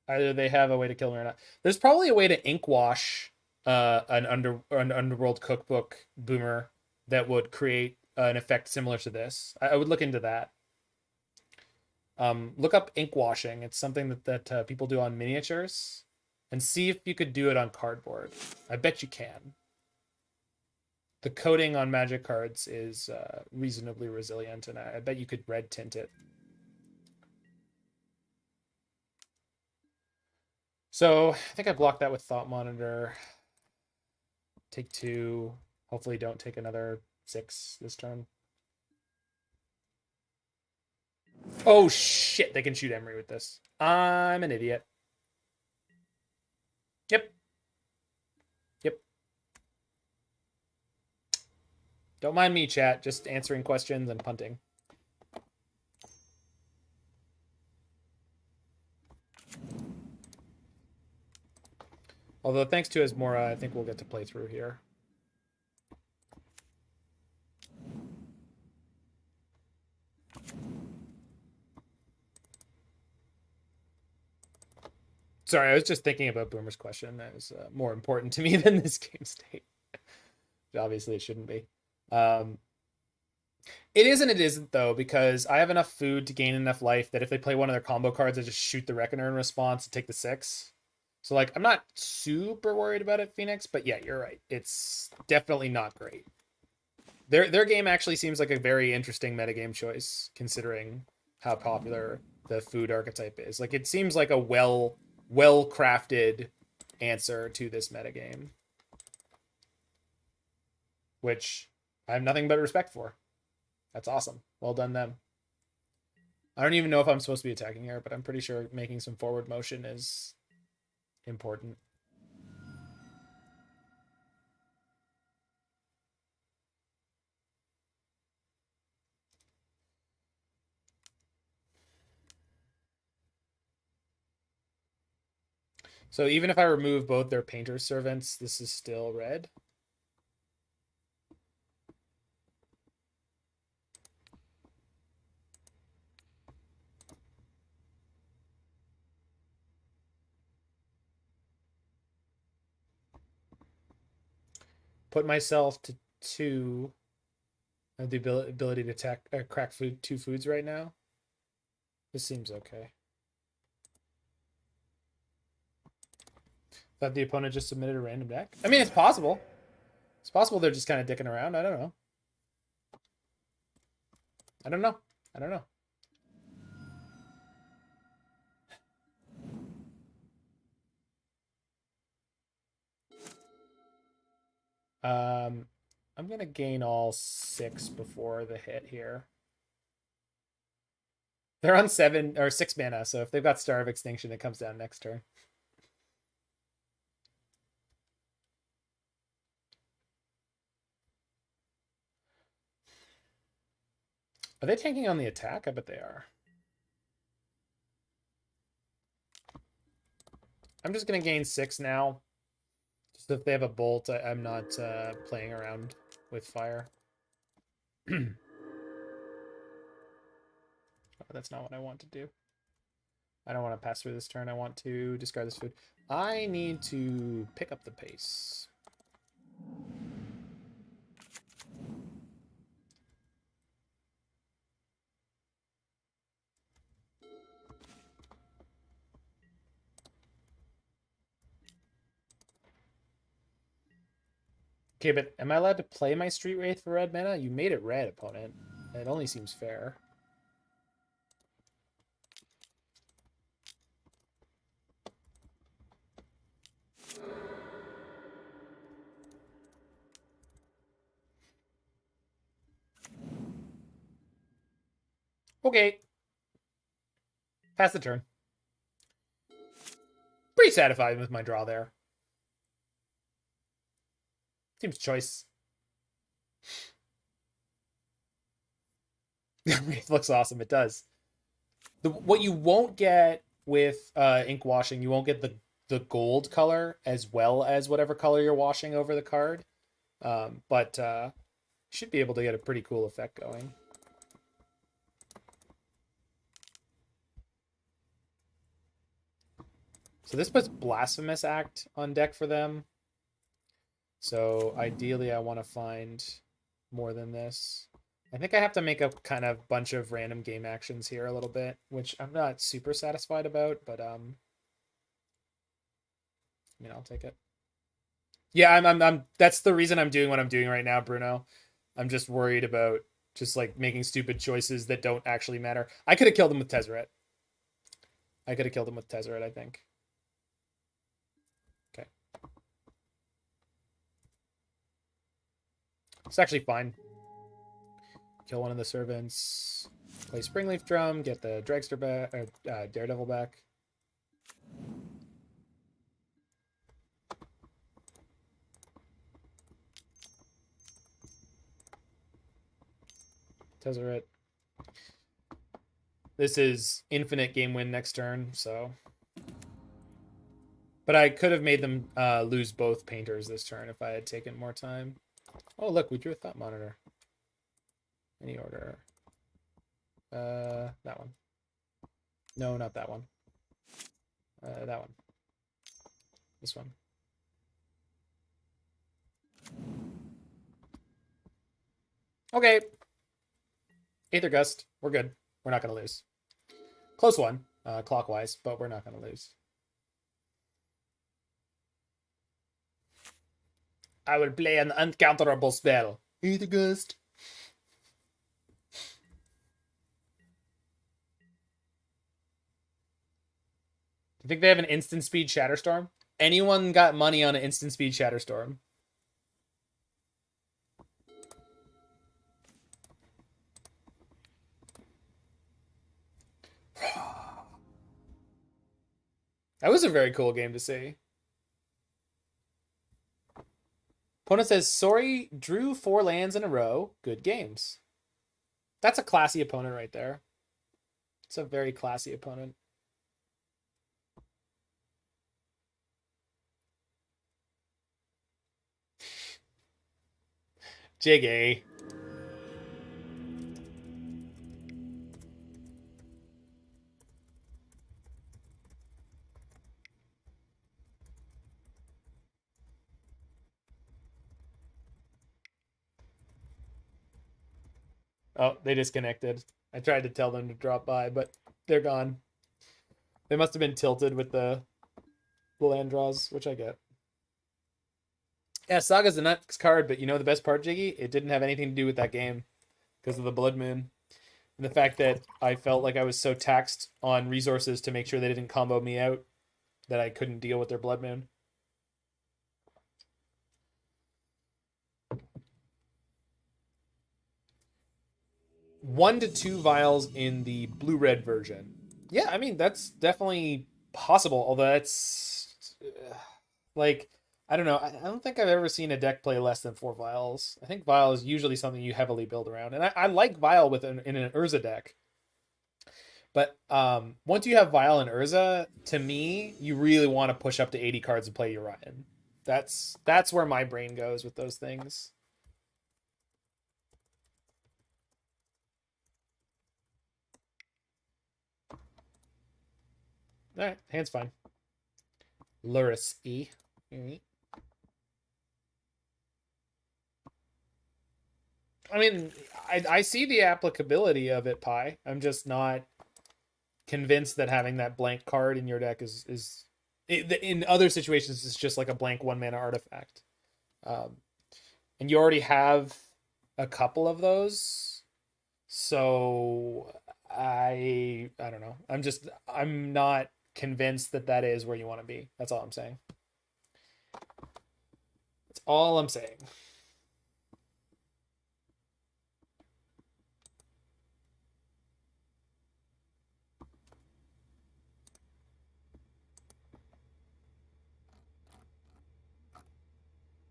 they have a way to kill me or not. There's probably a way to ink wash an Underworld Cookbook boomer that would create an effect similar to this. I would look into that. Look up ink washing. It's something that people do on miniatures, and see if you could do it on cardboard. I bet you can. The coating on Magic cards is reasonably resilient, and I bet you could red tint it. So I think I blocked that with Thought Monitor. Take 2. Hopefully don't take another 6 this turn. Oh shit, they can shoot Emry with this. I'm an idiot. Yep. Yep. Don't mind me, chat. Just answering questions and punting. Although thanks to Asmora, I think we'll get to play through here. Sorry, I was just thinking about Boomer's question. That was more important to me than this game state. Obviously, it shouldn't be. It is and it isn't, though, because I have enough food to gain enough life that if they play one of their combo cards, I just shoot the Reckoner in response and take the 6. So, like, I'm not super worried about it, Phoenix, but yeah, you're right. It's definitely not great. Their game actually seems like a very interesting metagame choice, considering how popular the food archetype is. Like, it seems like a well-crafted answer to this metagame, which I have nothing but respect for. That's awesome. Well done, them. I don't even know if I'm supposed to be attacking here, but I'm pretty sure making some forward motion is important. So even if I remove both their Painter's Servants, this is still red. Put myself to 2. I have the ability to crack 2 foods right now. This seems okay. Thought the opponent just submitted a random deck. I mean, it's possible. It's possible they're just kind of dicking around. I don't know. I don't know. I don't know. I'm gonna gain all 6 before the hit here. They're on 7 or 6 mana, so if they've got Star of Extinction, it comes down next turn. Are they tanking on the attack? I bet they are. I'm just gonna gain 6 now. Just if they have a bolt, I'm not playing around with fire. Oh, that's not what I want to do. I don't want to pass through this turn. I want to discard this food. I need to pick up the pace. Okay, but am I allowed to play my Street Wraith for red mana? You made it red, opponent. It only seems fair. Okay. Pass the turn. Pretty satisfied with my draw there. Seems choice. It looks awesome. It does. What you won't get with ink washing, you won't get the gold color as well as whatever color you're washing over the card. But should be able to get a pretty cool effect going. So this puts Blasphemous Act on deck for them. So ideally I want to find more than this. I think I have to make a kind of bunch of random game actions here a little bit, which I'm not super satisfied about, but I mean, I'll take it. Yeah, I'm that's the reason I'm doing what I'm doing right now, Bruno. I'm just worried about just like making stupid choices that don't actually matter. I could have killed him with Tezzeret. I think. Okay. It's actually fine. Kill one of the servants. Play Springleaf Drum. Get the Dragster back, or Daredevil back. Tezzeret. This is infinite game win next turn, so. But I could have made them lose both painters this turn if I had taken more time. Oh, look, we drew a Thought Monitor. Any order. That one. No, not that one. That one. This one. Okay. Aether Gust. We're good. We're not going to lose. Close one, clockwise, but we're not going to lose. I will play an uncounterable spell. Aether Gust. Do you think they have an instant speed Shatterstorm? Anyone got money on an instant speed Shatterstorm? That was a very cool game to see. Opponent says, sorry, drew 4 lands in a row. Good games. That's a classy opponent right there. It's a very classy opponent. Jiggy. Oh, they disconnected. I tried to tell them to drop by, but they're gone. They must have been tilted with the land draws, which I get. Yeah, Saga's the next card, but you know the best part, Jiggy? It didn't have anything to do with that game because of the Blood Moon. And the fact that I felt like I was so taxed on resources to make sure they didn't combo me out that I couldn't deal with their Blood Moon. One to two vials in the blue-red version. Yeah, I mean, that's definitely possible, although that's... like, I don't know. I don't think I've ever seen a deck play less than 4 vials. I think vial is usually something you heavily build around. And I like vial in an Urza deck. But once you have vial and Urza, to me, you really want to push up to 80 cards and play Urian. That's where my brain goes with those things. All right, hand's fine. Luris E. All right. I mean, I see the applicability of it, Pi. I'm just not convinced that having that blank card in your deck is in other situations it's just like a blank 1-mana artifact. And you already have a couple of those. So I don't know. I'm not convinced that is where you want to be. That's all I'm saying. That's all I'm saying.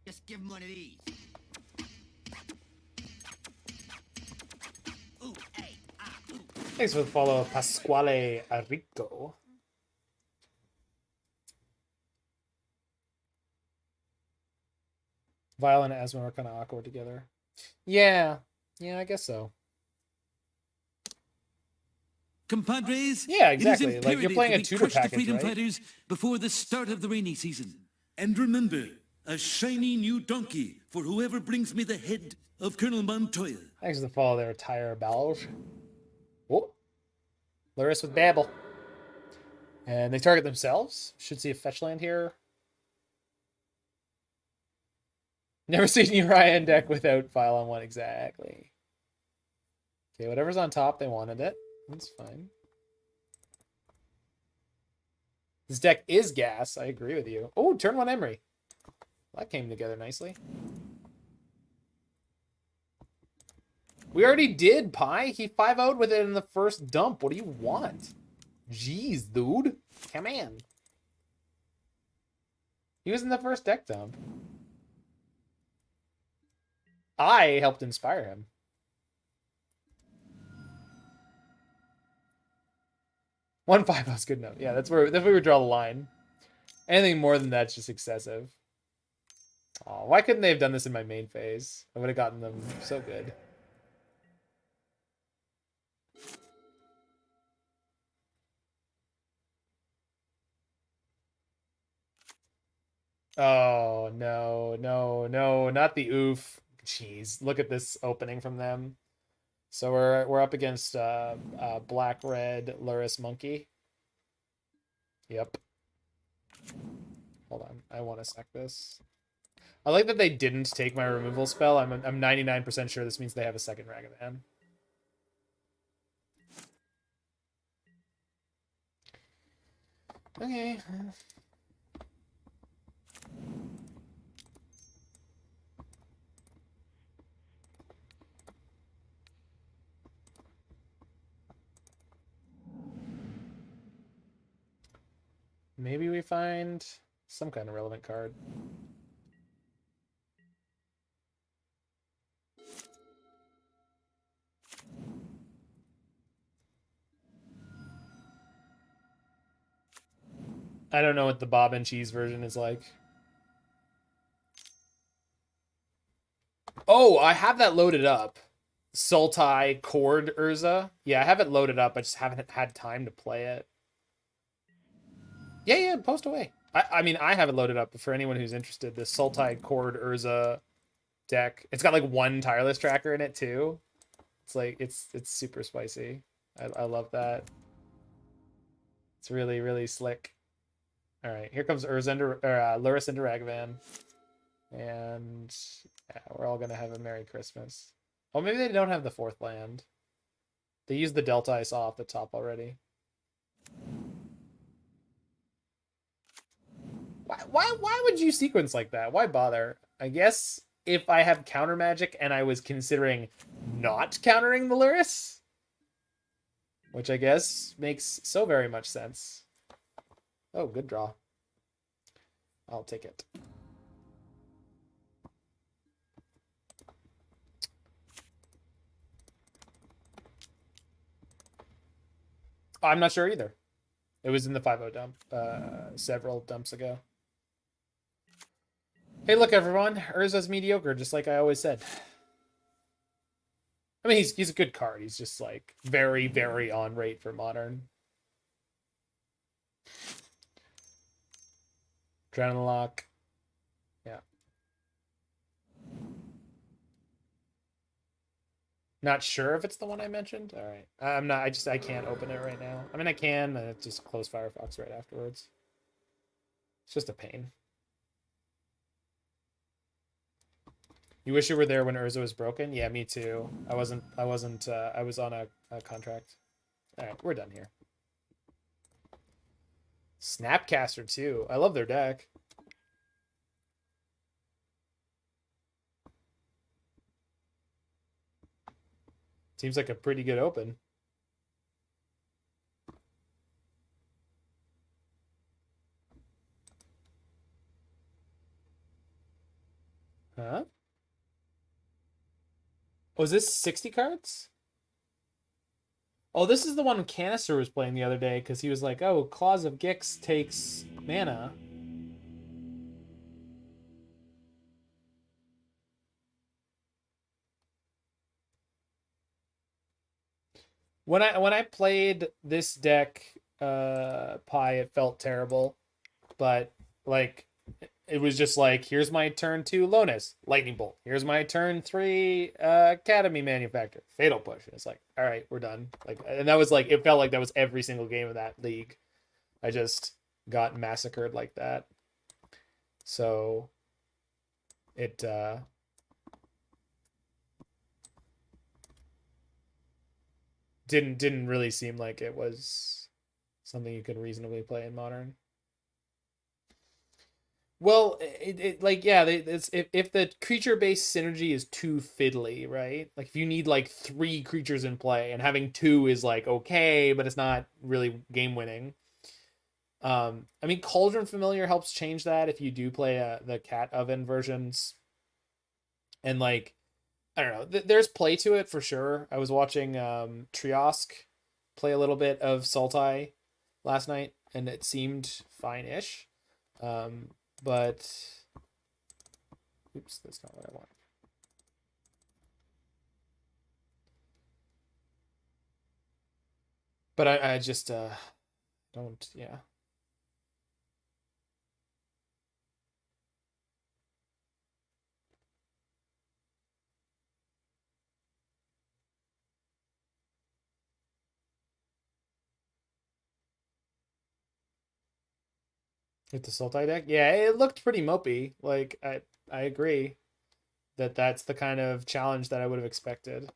Just give him one of these. Ooh, hey, ooh. Thanks for the follow, Pasquale Arrico. Vial and Asmo are kind of awkward together. Yeah, I guess so. Compadres, yeah, exactly. Like you're playing a tutor package, the freedom right? fighters before the start of the rainy season. And remember, a shiny new donkey for whoever brings me the head of Colonel Montoya. Thanks for the follow there, Tyre Bauble. Oh, Luris with Bauble. And they target themselves. Should see a fetch land here. Never seen Urian deck without file on one, exactly. Okay, whatever's on top, they wanted it. That's fine. This deck is gas. I agree with you. Oh, turn 1 Emry. That came together nicely. We already did, Pi. He 5-0'd with it in the first dump. What do you want? Jeez, dude. Come on. He was in the first deck dump. I helped inspire him. 1-5 was good enough. Yeah, that's where we draw the line. Anything more than that's just excessive. Oh, why couldn't they have done this in my main phase? I would have gotten them so good. Oh, no, not the oof. Jeez, look at this opening from them. So we're up against black-red Luris Monkey. Yep. Hold on, I want to sack this. I like that they didn't take my removal spell. I'm 99% sure this means they have a second Ragavan. Okay. Maybe we find some kind of relevant card. I don't know what the Bob and Cheese version is like. Oh, I have that loaded up. Sultai Chord Urza. Yeah, I have it loaded up. I just haven't had time to play it. Yeah, post away. I mean, I have it loaded up, but for anyone who's interested, the Sultai Chord Urza deck. It's got like one tireless tracker in it too. It's like it's super spicy. I love that. It's really, really slick. All right, here comes Urza into, Lurrus into Ragavan. And yeah, we're all gonna have a Merry Christmas. Oh, maybe they don't have the fourth land. They used the Delta I saw off the top already. Why would you sequence like that? Why bother? I guess if I have counter magic and I was considering not countering the Lurrus, which I guess makes so very much sense. Oh, good draw. I'll take it. I'm not sure either. It was in the 5-0 dump several dumps ago. Hey, look, everyone. Urza's mediocre, just like I always said. I mean, he's a good card. He's just, like, very, very on rate for Modern. Adrenaline Lock. Yeah. Not sure if it's the one I mentioned. All right. I'm not. I can't open it right now. I mean, I can. And just close Firefox right afterwards. It's just a pain. You wish you were there when Urza was broken? Yeah, me too. I was on a contract. All right, we're done here. Snapcaster too. I love their deck. Seems like a pretty good open. Huh? Oh, is this 60 cards? Oh, this is the one Canister was playing the other day because he was like, oh, Claws of Gix takes mana. When I played this deck, it felt terrible. But like it was just like, here's my turn 2 Lonis, Lightning Bolt. Here's my turn 3 Academy Manufacturer, Fatal Push. And it's like, all right, we're done. Like, and that was like, it felt like that was every single game of that league. I just got massacred like that. So it didn't really seem like it was something you could reasonably play in Modern. Well, it like, yeah, it's if the creature based synergy is too fiddly, right? Like if you need like 3 creatures in play and having 2 is like okay, but it's not really game winning. I mean, Cauldron Familiar helps change that if you do play the Cat Oven versions, and like I don't know, there's play to it for sure. I was watching Triosk play a little bit of Sultai last night, and it seemed fine-ish. But oops, that's not what I want. But I just don't, yeah. With the Sultai deck? Yeah, it looked pretty mopey. Like I agree that that's the kind of challenge that I would have expected.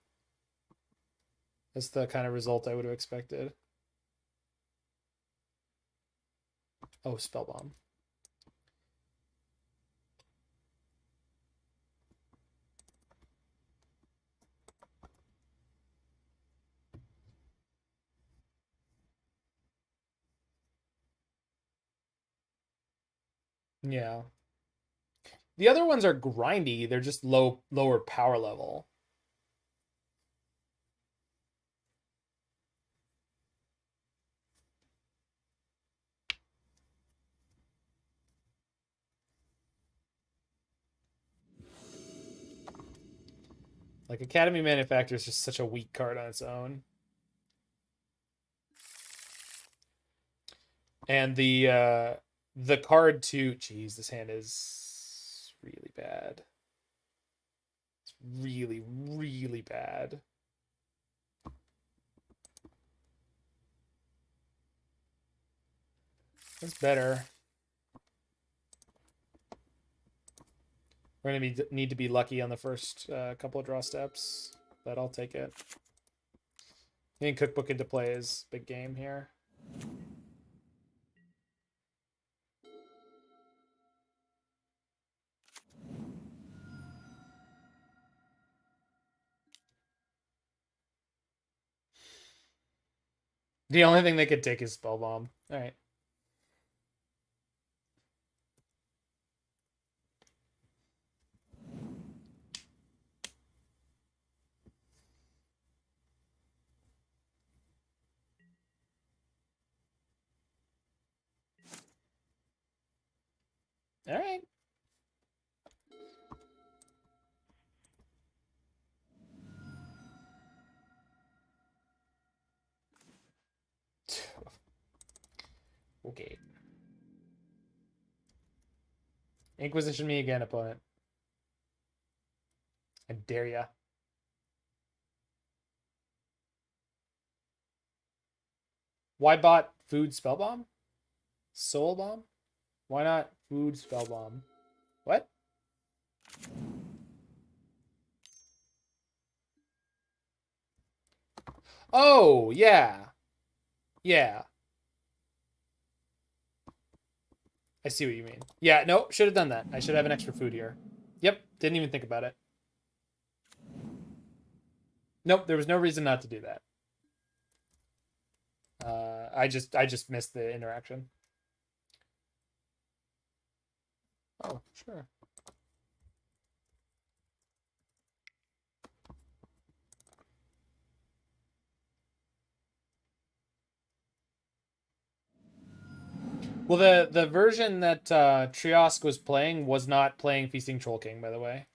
That's the kind of result I would have expected. Oh, Spellbomb. Yeah. The other ones are grindy. They're just lower power level. Like, Academy Manufacturer is just such a weak card on its own. And the card to... Jeez, this hand is really bad. It's really, really bad. That's better. We're going to need to be lucky on the first couple of draw steps, but I'll take it. Getting Cookbook into play is big game here. The only thing they could take is Spellbomb. All right. All right. Okay. Inquisition me again, opponent. I dare ya. Why bot Food Spellbomb? Soul Bomb? Why not Food Spellbomb? What? Oh, yeah. Yeah. I see what you mean. Yeah, no, should have done that. I should have an extra food here. Yep, didn't even think about it. Nope, there was no reason not to do that. I just missed the interaction. Oh, sure. Well, the version that Triosk was playing was not playing Feasting Troll King, by the way.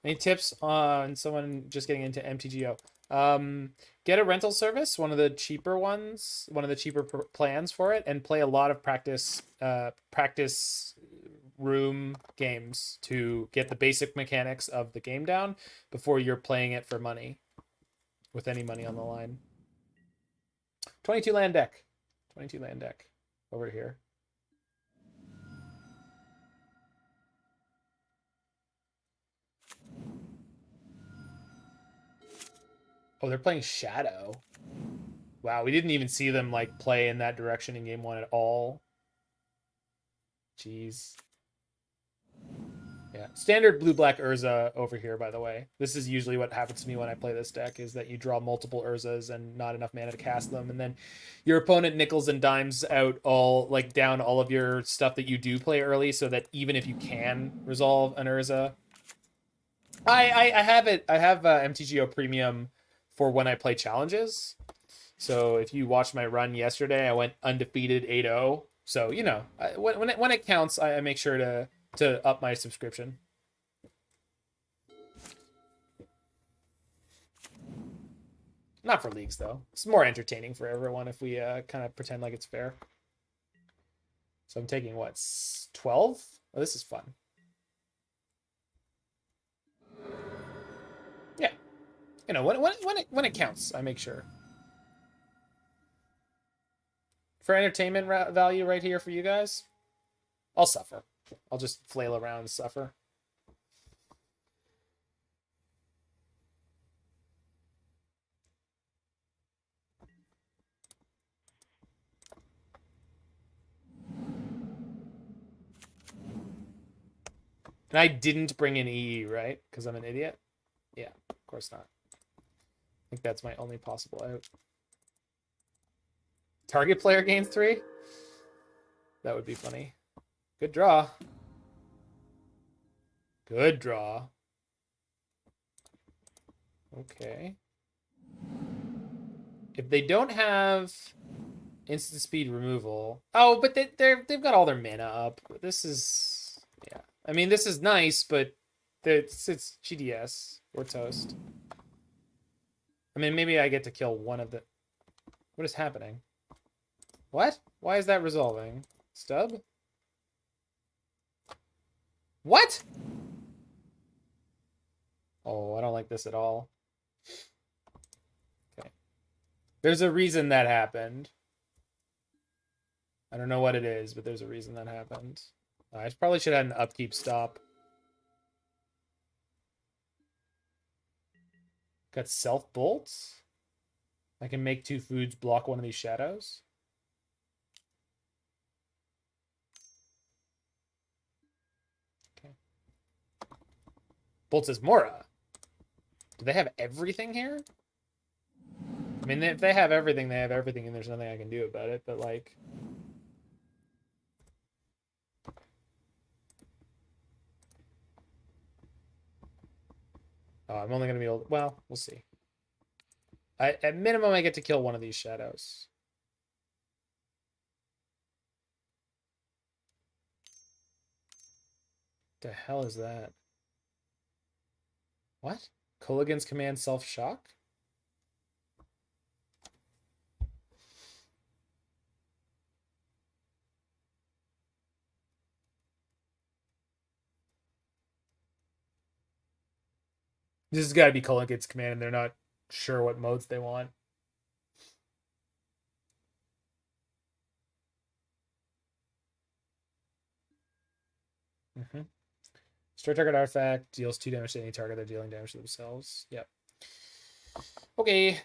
Any tips on someone just getting into MTGO? Get a rental service, one of the cheaper ones, one of the cheaper plans for it, and play a lot of practice room games to get the basic mechanics of the game down before you're playing it for money, with any money on the line. 22 land deck. 22 land deck over here. Oh, they're playing Shadow. Wow, we didn't even see them like play in that direction in game one at all. Jeez. Yeah, standard blue-black Urza over here, by the way. This is usually what happens to me when I play this deck, is that you draw multiple Urzas and not enough mana to cast them, and then your opponent nickels and dimes out all, like, down all of your stuff that you do play early, so that even if you can resolve an Urza... I have it. I have MTGO Premium for when I play challenges. So if you watched my run yesterday, I went undefeated 8-0. So, you know, when it counts, I make sure to up my subscription. Not for leagues, though. It's more entertaining for everyone if we kind of pretend like it's fair. So I'm taking, what, 12? Oh, this is fun. Yeah. You know, when it counts, I make sure. For entertainment value right here for you guys, I'll suffer. I'll just flail around and suffer. And I didn't bring in EE, right? Because I'm an idiot? Yeah, of course not. I think that's my only possible out. Target player gains 3? That would be funny. Good draw. Good draw. Okay. If they don't have instant speed removal... Oh, but they've got all their mana up. This is... Yeah. I mean, this is nice, but it's GDS. We're toast. I mean, maybe I get to kill one of the... What is happening? What? Why is that resolving? Stub? What? Oh, I don't like this at all. Okay. There's a reason that happened. I don't know what it is, but there's a reason that happened. I probably should have had an upkeep stop. Got self bolts. I can make 2 foods block one of these shadows. Okay. Bolts Asmora. Do they have everything here? I mean, if they have everything, they have everything, and there's nothing I can do about it, but like... Oh, I'm only going to be able to... Well, we'll see. At minimum, I get to kill one of these shadows. The hell is that? What? Kolaghan's command self-shock? This has got to be Kolaghan's command, and they're not sure what modes they want. Start target artifact deals 2 damage to any target. They're dealing damage to themselves. Yep. Okay.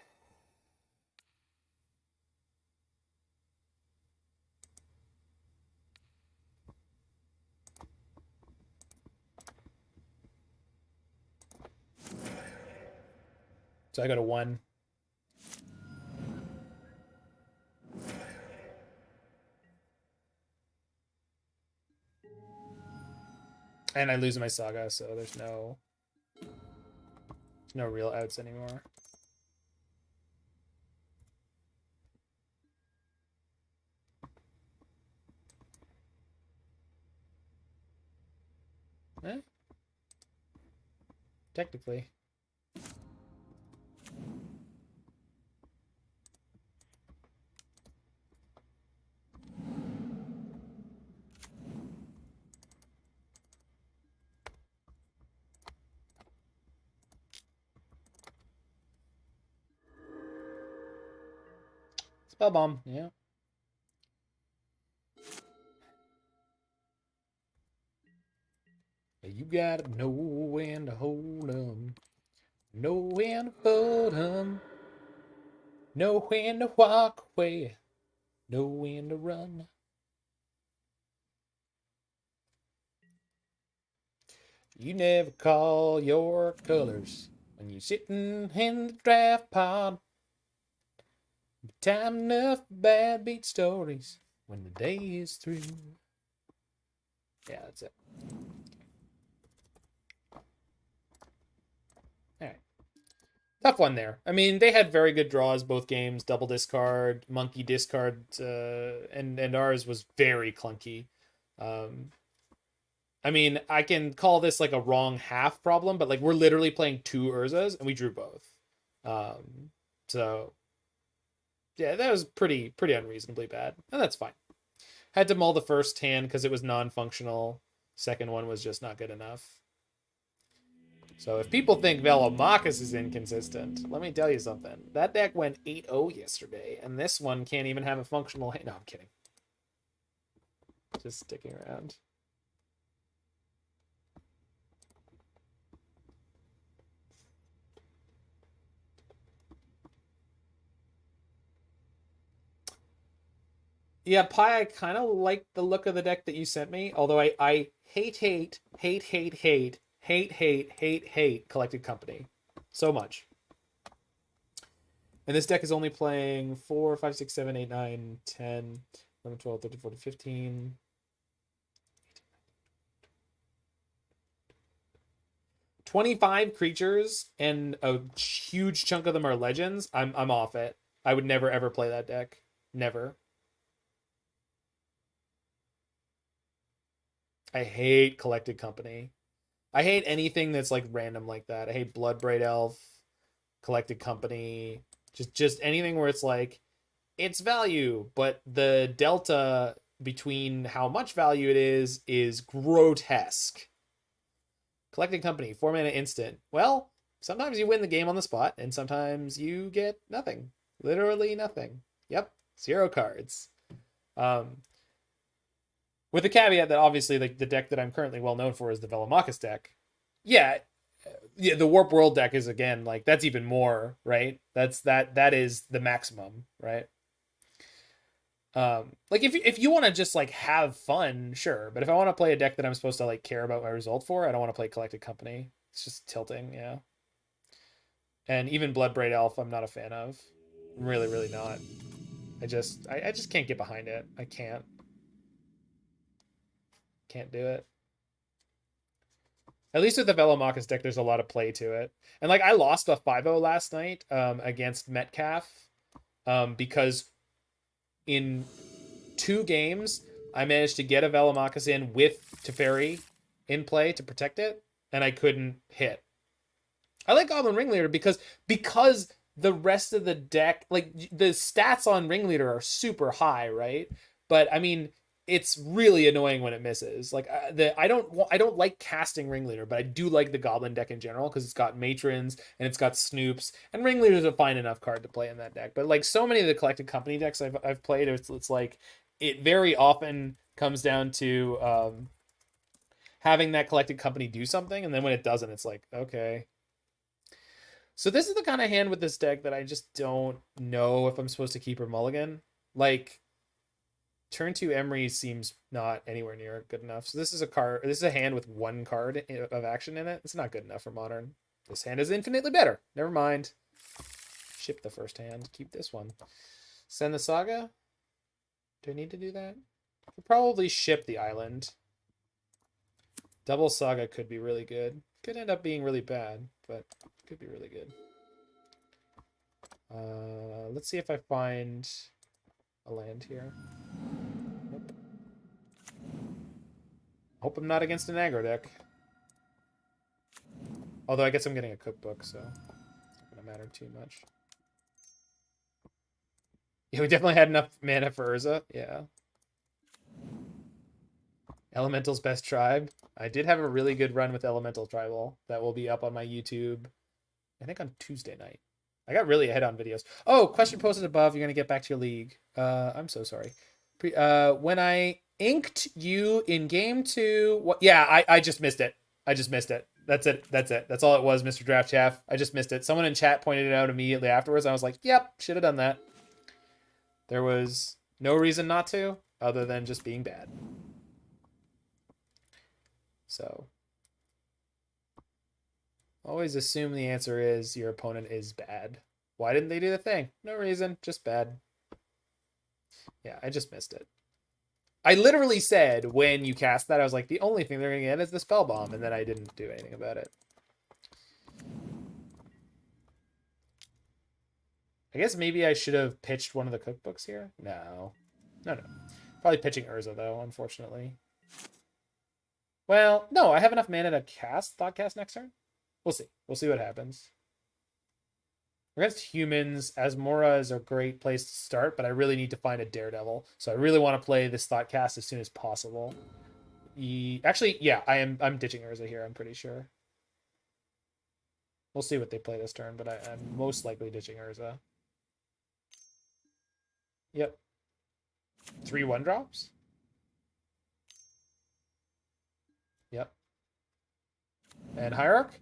So I got a 1. And I lose my Saga, so there's no real outs anymore. Eh? Technically. Spellbomb, yeah. You gotta know when to hold 'em, know when to fold 'em, know when to walk away, know when to run. You never call your colors when you're sitting in the draft pod. Time enough for bad beat stories when the day is through. Yeah, that's it. Alright. Tough one there. I mean, they had very good draws both games. Double discard, monkey discard, and ours was very clunky. I mean, I can call this like a wrong half problem, but like we're literally playing 2 Urzas and we drew both. So yeah, that was pretty unreasonably bad, and that's fine. Had to mull the first hand because it was non-functional. Second one was just not good enough. So if people think Velomachus is inconsistent, let me tell you something. That deck went 8-0 yesterday, and this one can't even have a functional hand. No, I'm kidding. Just sticking around. Yeah, Pi, I kind of like the look of the deck that you sent me, although I hate Collected Company so much. And this deck is only playing 4, 5, 6, 7, 8, 9, 10, 11, 12, 13, 14, 15. 25 creatures, and a huge chunk of them are legends. I'm off it. I would never ever play that deck. Never. I hate Collected Company. I hate anything that's like random like that. I hate Bloodbraid Elf, Collected Company, just anything where it's like it's value, but the delta between how much value it is grotesque. Collected Company, 4 mana instant. Well, sometimes you win the game on the spot, and sometimes you get nothing. Literally nothing. Yep, 0 cards. With the caveat that obviously like the deck that I'm currently well known for is the Velomachus deck. Yeah, the Warp World deck is again like that's even more, right? That is the maximum, right? Like if you want to just like have fun, sure, but if I want to play a deck that I'm supposed to like care about my result for, I don't want to play Collected Company. It's just tilting, yeah. And even Bloodbraid Elf, I'm not a fan of. I'm really not. I just can't get behind it. I can't do it. At least with the Velomachus deck, there's a lot of play to it. And like I lost a 5-0 last night against Metcalf because in 2 games I managed to get a Velomachus in with Teferi in play to protect it, and I couldn't hit. I like Goblin Ringleader because the rest of the deck, like the stats on Ringleader are super high, right? But I mean, it's really annoying when it misses. Like I don't like casting Ringleader, but I do like the Goblin deck in general because it's got Matrons and it's got Snoops, and Ringleader's a fine enough card to play in that deck. But like so many of the Collected Company decks I've played, it's like it very often comes down to having that Collected Company do something, and then when it doesn't, it's like okay. So this is the kind of hand with this deck that I just don't know if I'm supposed to keep or mulligan. Like turn 2 Emry seems not anywhere near good enough. So this is a hand with 1 card of action in it. It's not good enough for modern. This hand is infinitely better. Never mind. Ship the first hand. Keep this one. Send the Saga. Do I need to do that? I could probably ship the island. Double Saga could be really good. Could end up being really bad, but could be really good. Let's see if I find a land here. Nope. Hope I'm not against an aggro deck. Although I guess I'm getting a cookbook, so it's not gonna matter too much. Yeah, we definitely had enough mana for Urza. Yeah. Elemental's Best Tribe. I did have a really good run with Elemental Tribal that will be up on my YouTube, I think on Tuesday night. I got really ahead on videos. Oh, question posted above. You're going to get back to your league. I'm so sorry. When I inked you in game 2... What? Yeah, I just missed it. I just missed it. That's it. That's all it was, Mr. Draft Chaff. I just missed it. Someone in chat pointed it out immediately afterwards. I was like, yep, should have done that. There was no reason not to, other than just being bad. So always assume the answer is your opponent is bad. Why didn't they do the thing? No reason, just bad. Yeah, I just missed it. I literally said when you cast that, I was like, the only thing they're going to get is the Spellbomb, and then I didn't do anything about it. I guess maybe I should have pitched one of the cookbooks here. No. Probably pitching Urza, though, unfortunately. Well, no, I have enough mana to cast Thoughtcast next turn. We'll see. We'll see what happens. Against humans, Asmora is a great place to start, but I really need to find a Daredevil. So I really want to play this Thoughtcast as soon as possible. Actually, yeah, I'm ditching Urza here, I'm pretty sure. We'll see what they play this turn, but I'm most likely ditching Urza. Yep. 3 1-drops? Yep. And Hierarch?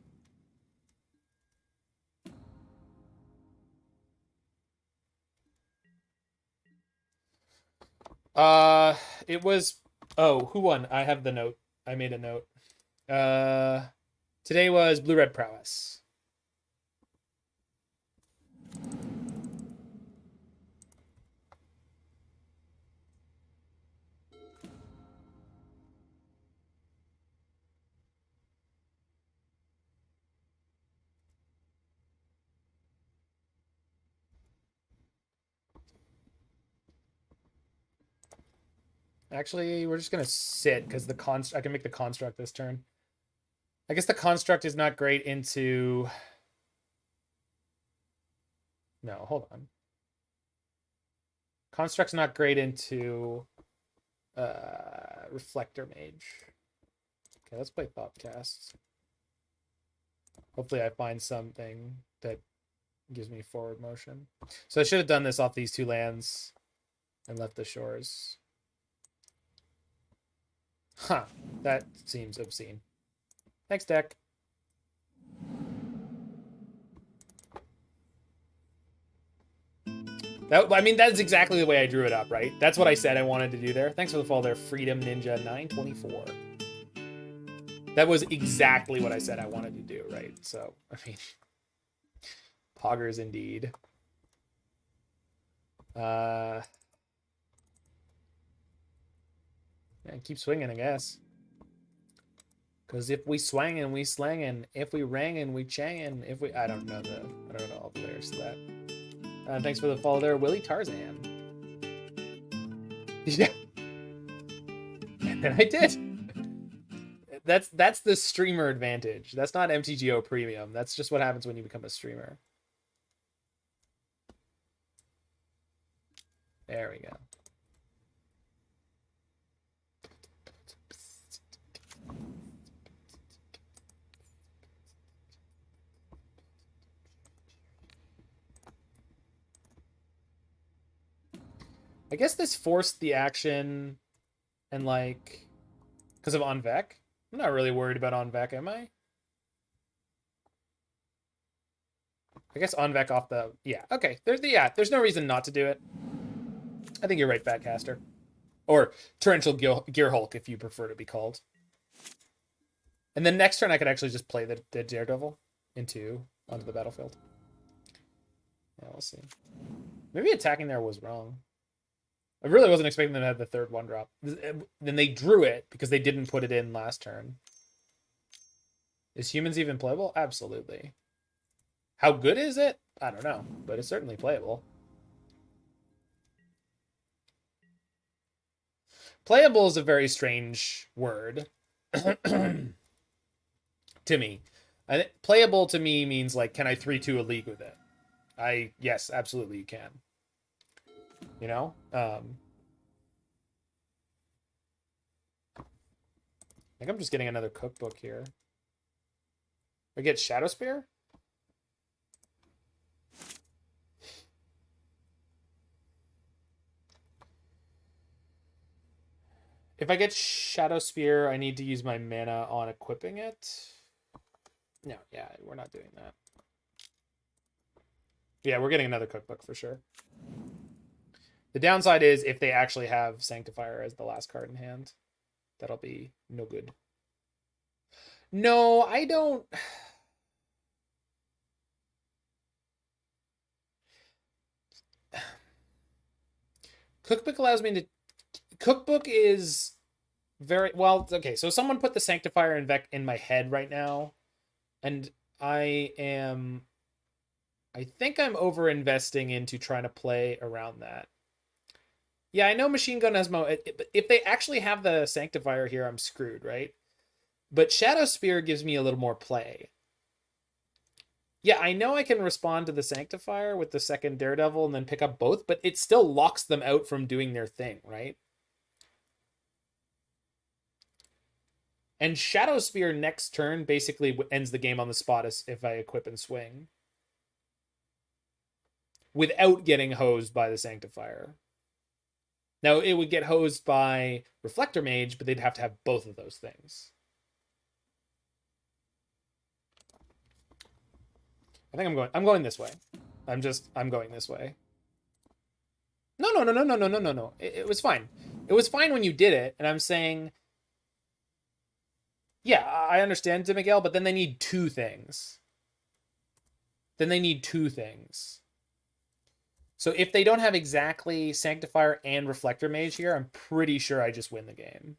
It was... Oh, who won? I have the note. I made a note. Today was Blue-Red Prowess. Actually, we're just gonna sit because I can make the construct this turn. I guess the construct is not great into... No, hold on. Construct's not great into Reflector Mage. Okay, let's play Thoughtcast. Hopefully I find something that gives me forward motion. So I should have done this off these 2 lands and left the shores. Huh, that seems obscene. Next deck. I mean, that's exactly the way I drew it up, right? That's what I said I wanted to do there. Thanks for the follow there, Freedom Ninja 924. That was exactly what I said I wanted to do, right? So, I mean, poggers indeed. Yeah, keep swinging, I guess. Because if we swangin', we slangin'. If we rangin', we changin'. If we... I don't know all the lyrics to that. Thanks for the follow there, Willie Tarzan. Yeah. And I did. That's the streamer advantage. That's not MTGO premium. That's just what happens when you become a streamer. There we go. I guess this forced the action and like because of Onvec. I'm not really worried about Onvec, am I? I guess Onvec off the... Yeah, okay. There's no reason not to do it. I think you're right, Batcaster. Or Torrential Gear Hulk, if you prefer to be called. And then next turn, I could actually just play the Daredevil onto the battlefield. Yeah, we'll see. Maybe attacking there was wrong. I really wasn't expecting them to have the third 1-drop. Then they drew it because they didn't put it in last turn. Is Humans even playable? Absolutely. How good is it? I don't know, but it's certainly playable. Playable is a very strange word to me. Playable to me means like, can I 3-2 a league with it? Yes, absolutely you can. You know? I think I'm just getting another cookbook here. I get Shadowspear? If I get Shadowspear, I need to use my mana on equipping it. No, yeah, we're not doing that. Yeah, we're getting another cookbook for sure. The downside is if they actually have Sanctifier as the last card in hand, that'll be no good. No, I don't... Cookbook allows me to... Cookbook is very... Well, okay, so someone put the Sanctifier in my head right now, and I think I'm over-investing into trying to play around that. Yeah, I know Machine Gun Asmo. If they actually have the Sanctifier here, I'm screwed, right? But Shadowspear gives me a little more play. Yeah, I know I can respond to the Sanctifier with the second Daredevil and then pick up both, but it still locks them out from doing their thing, right? And Shadowspear next turn basically ends the game on the spot if I equip and swing. Without getting hosed by the Sanctifier. Now, it would get hosed by Reflector Mage, but they'd have to have both of those things. I think I'm going this way. I'm going this way. No. It was fine. It was fine when you did it, and I'm saying, yeah, I understand, Miguel, but then they need 2 things. So if they don't have exactly Sanctifier and Reflector Mage here, I'm pretty sure I just win the game.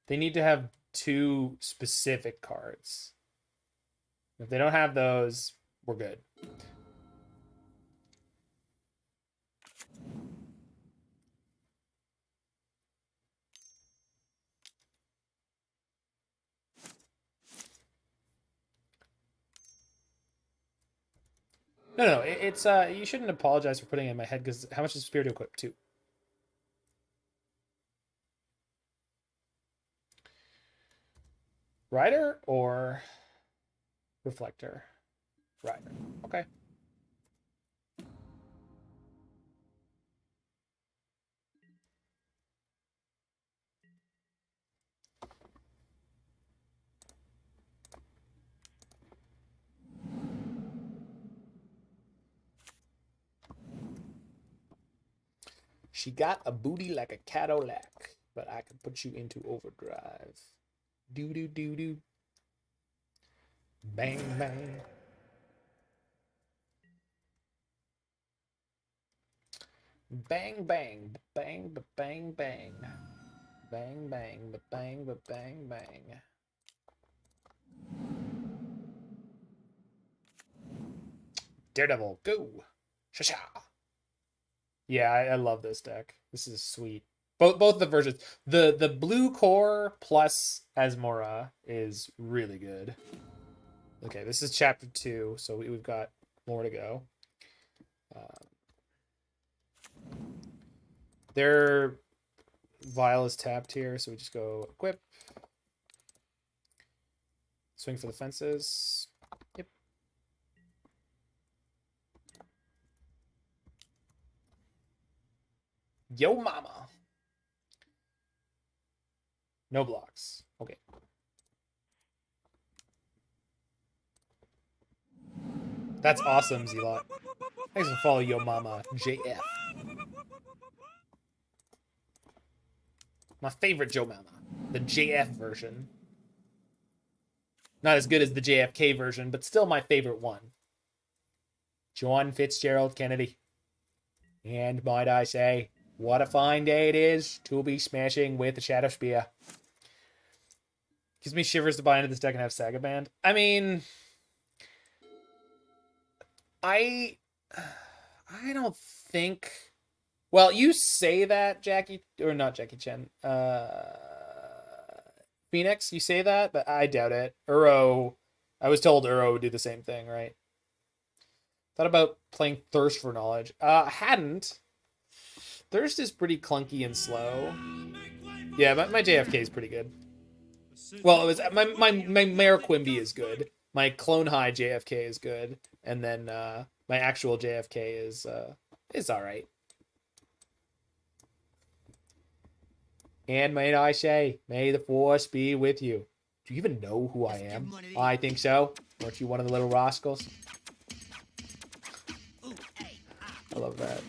They need to have 2 specific cards. If they don't have those, we're good. No, it's you shouldn't apologize for putting it in my head, because how much is Spear to equip too? Rider or Reflector? Rider. Okay. She got a booty like a Cadillac, but I can put you into overdrive. Do do do do. Bang bang. Bang bang bang bang bang. Bang bang bang bang bang. Daredevil, go! Shasha! Yeah, I love this deck. This is sweet. Both the versions. The blue core plus Asmora is really good. Okay, this is chapter 2, so we've got more to go. Their vial is tapped here, so we just go equip. Swing for the fences. Yep. Yo mama. No blocks. Okay. That's awesome, Zelot. Thanks for follow Yo Mama JF. My favorite Joe Mama. The JF version. Not as good as the JFK version, but still my favorite one. John Fitzgerald Kennedy. And might I say, what a fine day it is to be smashing with the Shadowspear. Gives me shivers to buy into this deck and have Saga banned. I mean, I don't think. Well, you say that, Jackie, or not Jackie Chen. Phoenix, you say that, but I doubt it. Uro, I was told Uro would do the same thing, right? Thought about playing Thirst for Knowledge. Hadn't. Thirst is pretty clunky and slow. Yeah, my JFK is pretty good. Well, it was my Mare Quimby is good. My Clone High JFK is good, and then my actual JFK is all right. And may I say, may the force be with you. Do you even know who I am? I think so. Weren't you one of the little rascals? I love that.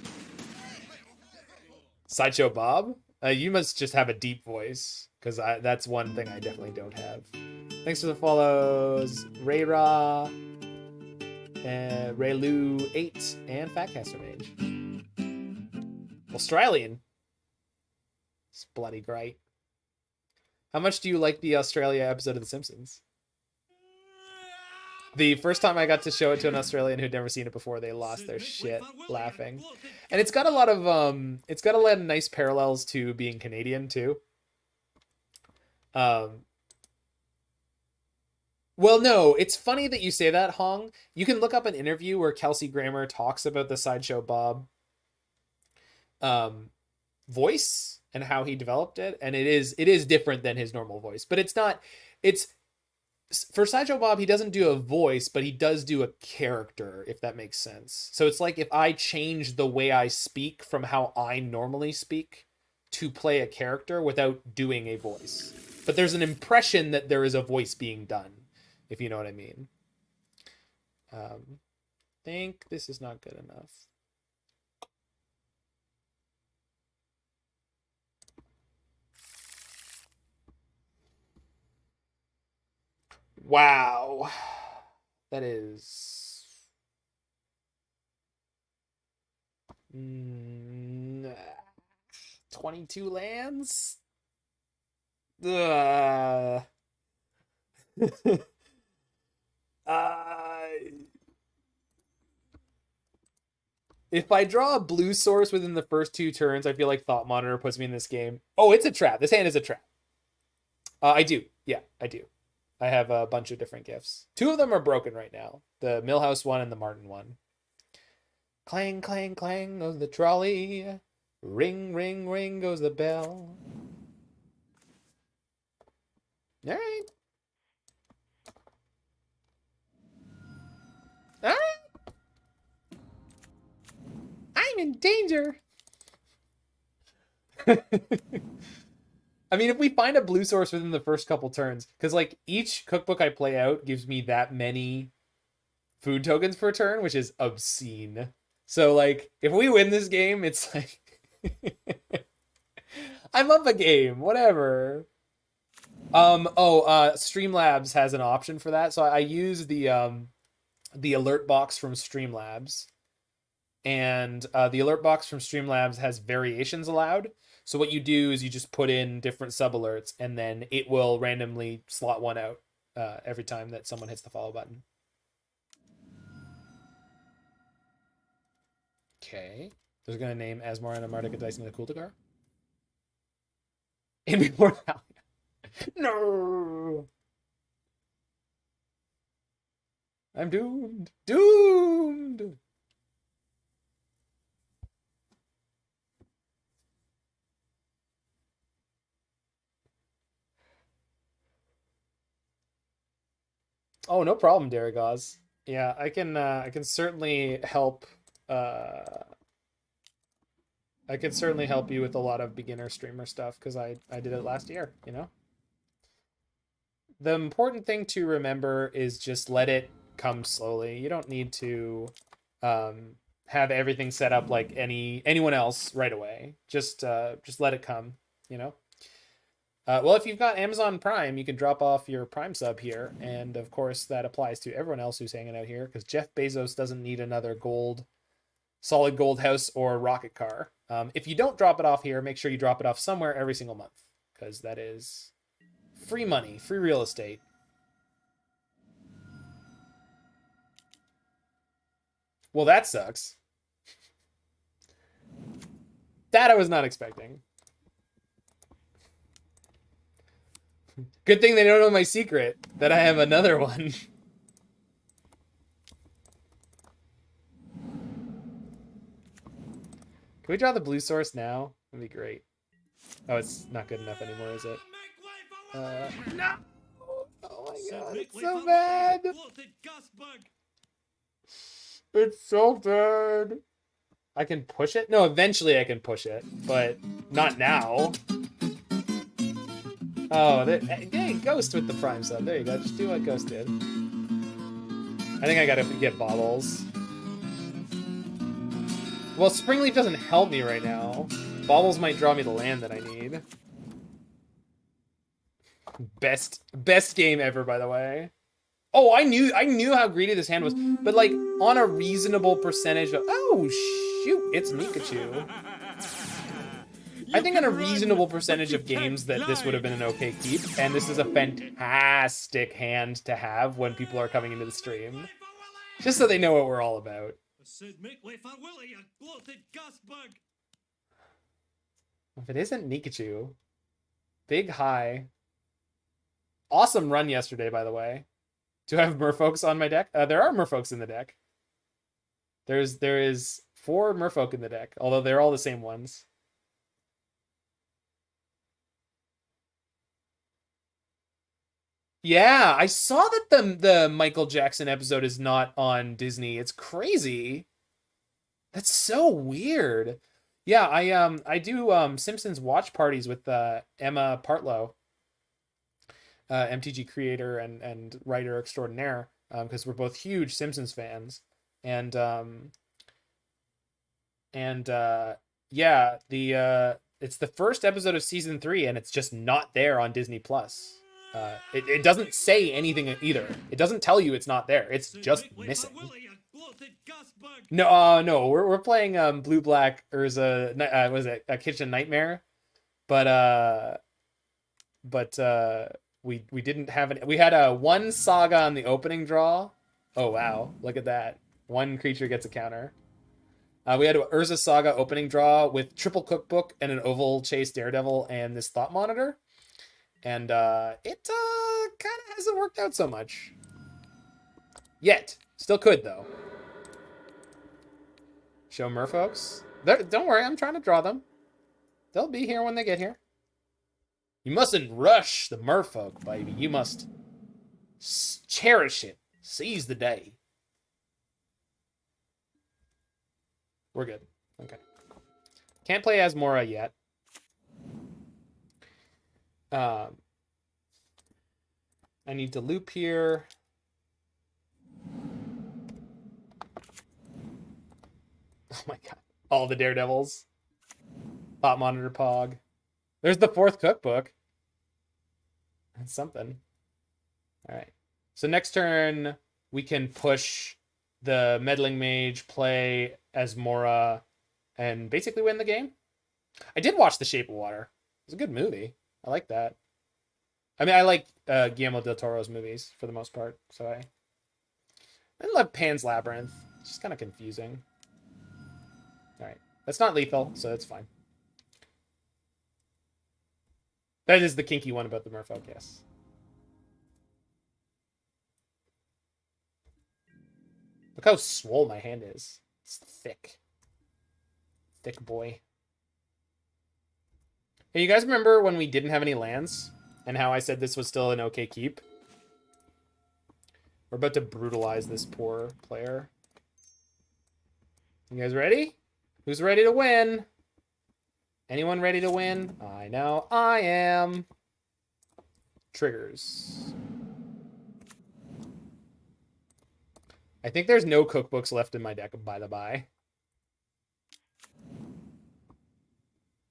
Sideshow Bob? You must just have a deep voice, because that's one thing I definitely don't have. Thanks for the follows, Rayra, Raylu8, and Fatcaster Mage. Australian. It's bloody great. How much do you like the Australia episode of The Simpsons? The first time I got to show it to an Australian who'd never seen it before, they lost their shit laughing. And it's got a lot of nice parallels to being Canadian too. Well, no, it's funny that you say that, Hong. You can look up an interview where Kelsey Grammer talks about the Sideshow Bob voice and how he developed it, and it is different than his normal voice, but it's for Sideshow Bob, he doesn't do a voice, but he does do a character, if that makes sense. So it's like if I change the way I speak from how I normally speak to play a character without doing a voice. But there's an impression that there is a voice being done, if you know what I mean. Think this is not good enough. Wow. That is 22 lands? If I draw a blue source within the first 2 turns, I feel like Thought Monitor puts me in this game. Oh, it's a trap. This hand is a trap. I do. Yeah, I do. I have a bunch of different gifts. 2 of them are broken right now. The Millhouse one and the Martin one. Clang, clang, clang goes the trolley. Ring, ring, ring goes the bell. All right. All right. I'm in danger. I mean, if we find a blue source within the first couple turns, because like each cookbook I play out gives me that many food tokens per turn, which is obscene. So like, if we win this game, it's like I'm up a game, whatever. Streamlabs has an option for that, so I use the alert box from Streamlabs, and the alert box from Streamlabs has variations allowed. So what you do is you just put in different sub alerts, and then it will randomly slot one out every time that someone hits the follow button. Okay, they're gonna name Asmoranomardicadaistinaculdacar. Immortality. No. I'm doomed. Doomed. Oh, no problem, Daragaz. Yeah, I can certainly help I could certainly help you with a lot of beginner streamer stuff because I did it last year, you know? The important thing to remember is just let it come slowly. You don't need to have everything set up like anyone else right away. Just let it come, you know? Well, if you've got Amazon Prime, you can drop off your Prime sub here. And of course, that applies to everyone else who's hanging out here because Jeff Bezos doesn't need another solid gold house or rocket car. If you don't drop it off here, make sure you drop it off somewhere every single month because that is free money, free real estate. Well, that sucks. That I was not expecting. Good thing they don't know my secret, that I have another one. Can we draw the blue source now? That'd be great. Oh, it's not good enough anymore, is it? No! Oh my god, it's so bad! It's so bad! I can push it? No, eventually I can push it, but not now. Oh, hey, Ghost with the Prime sub. There you go. Just do what Ghost did. I think I gotta get Baubles. Well, Springleaf doesn't help me right now. Baubles might draw me the land that I need. Best game ever, by the way. Oh, I knew how greedy this hand was, but like on a reasonable percentage of. Oh shoot! It's Pikachu. I think on a reasonable percentage of games that this would have been an okay keep, and this is a fantastic hand to have when people are coming into the stream. Just so they know what we're all about. If it isn't Pikachu, big high. Awesome run yesterday, by the way. Do I have Merfolks on my deck? There are Merfolks in the deck. There is 4 Merfolk in the deck, although they're all the same ones. Yeah, I saw that the Michael Jackson episode is not on Disney. It's crazy. That's so weird. Yeah, I do Simpsons watch parties with Emma Partlow, MTG creator and writer extraordinaire, because we're both huge Simpsons fans, and yeah, it's the first episode of season 3, and it's just not there on Disney Plus. It doesn't say anything either. It doesn't tell you it's not there. It's just missing. No, we're playing blue black Urza. Was it a Kitchen Nightmare? But we didn't have it. We had a 1 Saga on the opening draw. Oh wow, look at that! 1 creature gets a counter. We had an Urza Saga opening draw with triple cookbook and an Ovalchase Daredevil and this Thought Monitor. And it kind of hasn't worked out so much. Yet. Still could, though. Show merfolks. Don't worry, I'm trying to draw them. They'll be here when they get here. You mustn't rush the merfolk, baby. You must cherish it. Seize the day. We're good. Okay. Can't play Asmora yet. I need to loop here. Oh my god. All the Daredevils. Thought Monitor Pog. There's the 4th cookbook. That's something. Alright. So next turn, we can push the Meddling Mage, play Asmora, and basically win the game. I did watch The Shape of Water. It was a good movie. I like that. I mean, I like Guillermo del Toro's movies for the most part. So I love Pan's Labyrinth. It's just kind of confusing. All right. That's not lethal, so that's fine. That is the kinky one about the merfolk, yes. Look how swole my hand is. It's thick. Thick boy. Hey, you guys remember when we didn't have any lands? And how I said this was still an okay keep? We're about to brutalize this poor player. You guys ready? Who's ready to win? Anyone ready to win? I know I am. Triggers. I think there's no cookbooks left in my deck, by the by.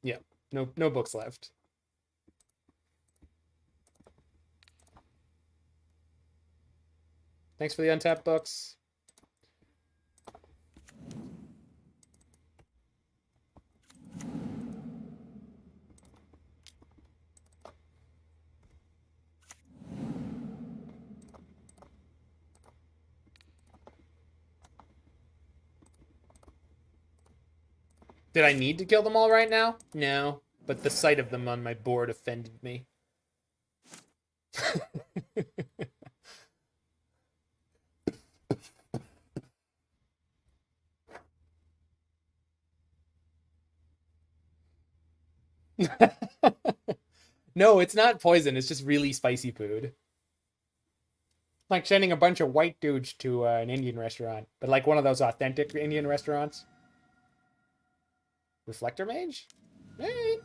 Yeah, no books left. Thanks for the untapped books. Did I need to kill them all right now? No, but the sight of them on my board offended me. No, it's not poison. It's just really spicy food. Like sending a bunch of white dudes to an Indian restaurant, but like one of those authentic Indian restaurants. Reflector Mage? All right.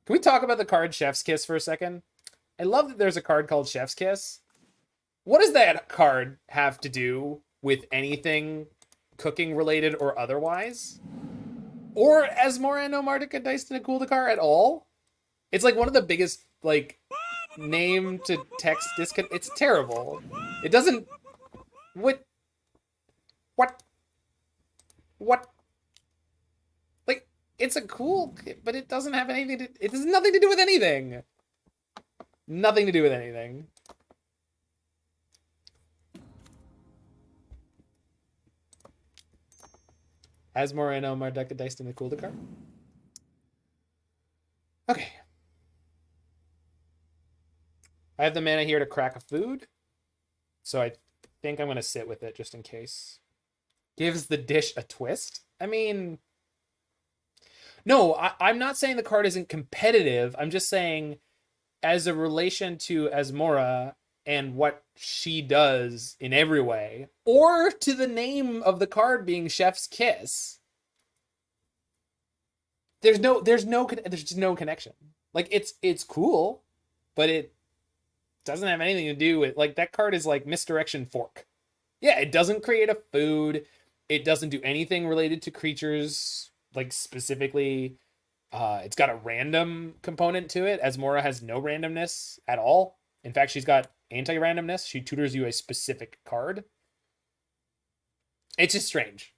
Can we talk about the card Chef's Kiss for a second? I love that there's a card called Chef's Kiss. What does that card have to do with anything cooking related or otherwise? Or Asmoranomardicadaistinaculdacar at all? It's like one of the biggest, like, name to text disconnect. It's terrible. It doesn't... What? Like, it's a cool, but it doesn't have anything to... It has nothing to do with anything. Nothing to do with anything. Asmoranomardicadaistinaculdacar. Okay. I have the mana here to crack a food. So I think I'm going to sit with it just in case. Gives the dish a twist. I mean... No, I'm not saying the card isn't competitive. I'm just saying as a relation to Asmora and what she does in every way, or to the name of the card being Chef's Kiss, there's just no connection. Like it's cool, but it doesn't have anything to do with, like, that card is like Misdirection Fork. Yeah, it doesn't create a food. It doesn't do anything related to creatures, like specifically. It's got a random component to it. Asmora has no randomness at all. In fact, she's got anti-randomness. She tutors you a specific card. It's just strange.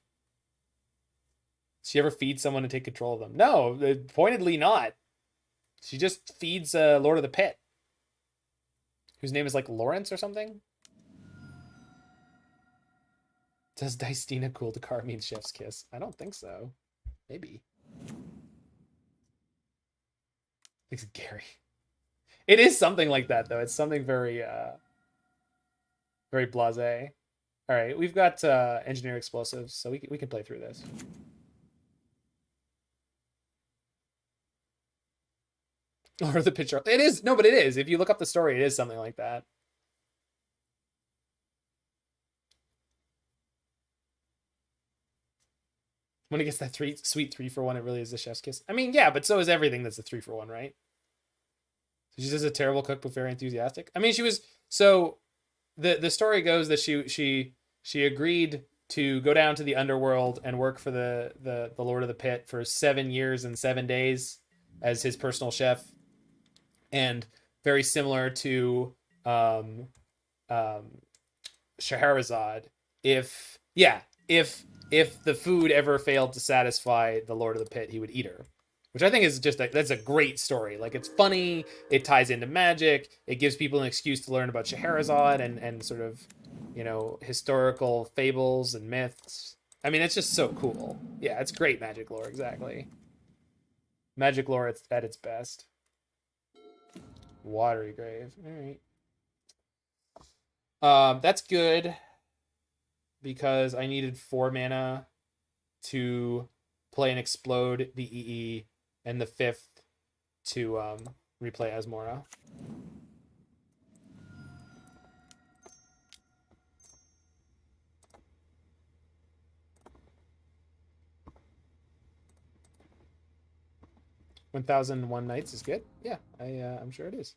Does she ever feed someone to take control of them? No, pointedly not. She just feeds Lord of the Pit, whose name is like Lawrence or something. Does Daistinaculdacar mean Chef's Kiss? I don't think so. Maybe. Thanks, Gary. It is something like that, though. It's something very, very blasé. All right, we've got engineer explosives, so we can play through this. Or the picture. It is no, but it is. If you look up the story, it is something like that. When it gets that sweet 3-for-1, it really is the chef's kiss. I mean, yeah, but so is everything that's a 3-for-1, right? So she's just a terrible cook, but very enthusiastic. I mean, she was so. The story goes that she agreed to go down to the underworld and work for the Lord of the Pit for 7 years and 7 days as his personal chef, and very similar to Scheherazade. If the food ever failed to satisfy the Lord of the Pit, he would eat her. Which I think is just that's a great story. Like, it's funny, it ties into magic, it gives people an excuse to learn about Scheherazade and sort of, you know, historical fables and myths. I mean, it's just so cool. Yeah, it's great magic lore, exactly. Magic lore at its best. Watery Grave. Alright. That's good because I needed 4 mana to play and explode the EE, and the 5th to replay Asmora. $1,001 nights is good. Yeah, I'm sure it is.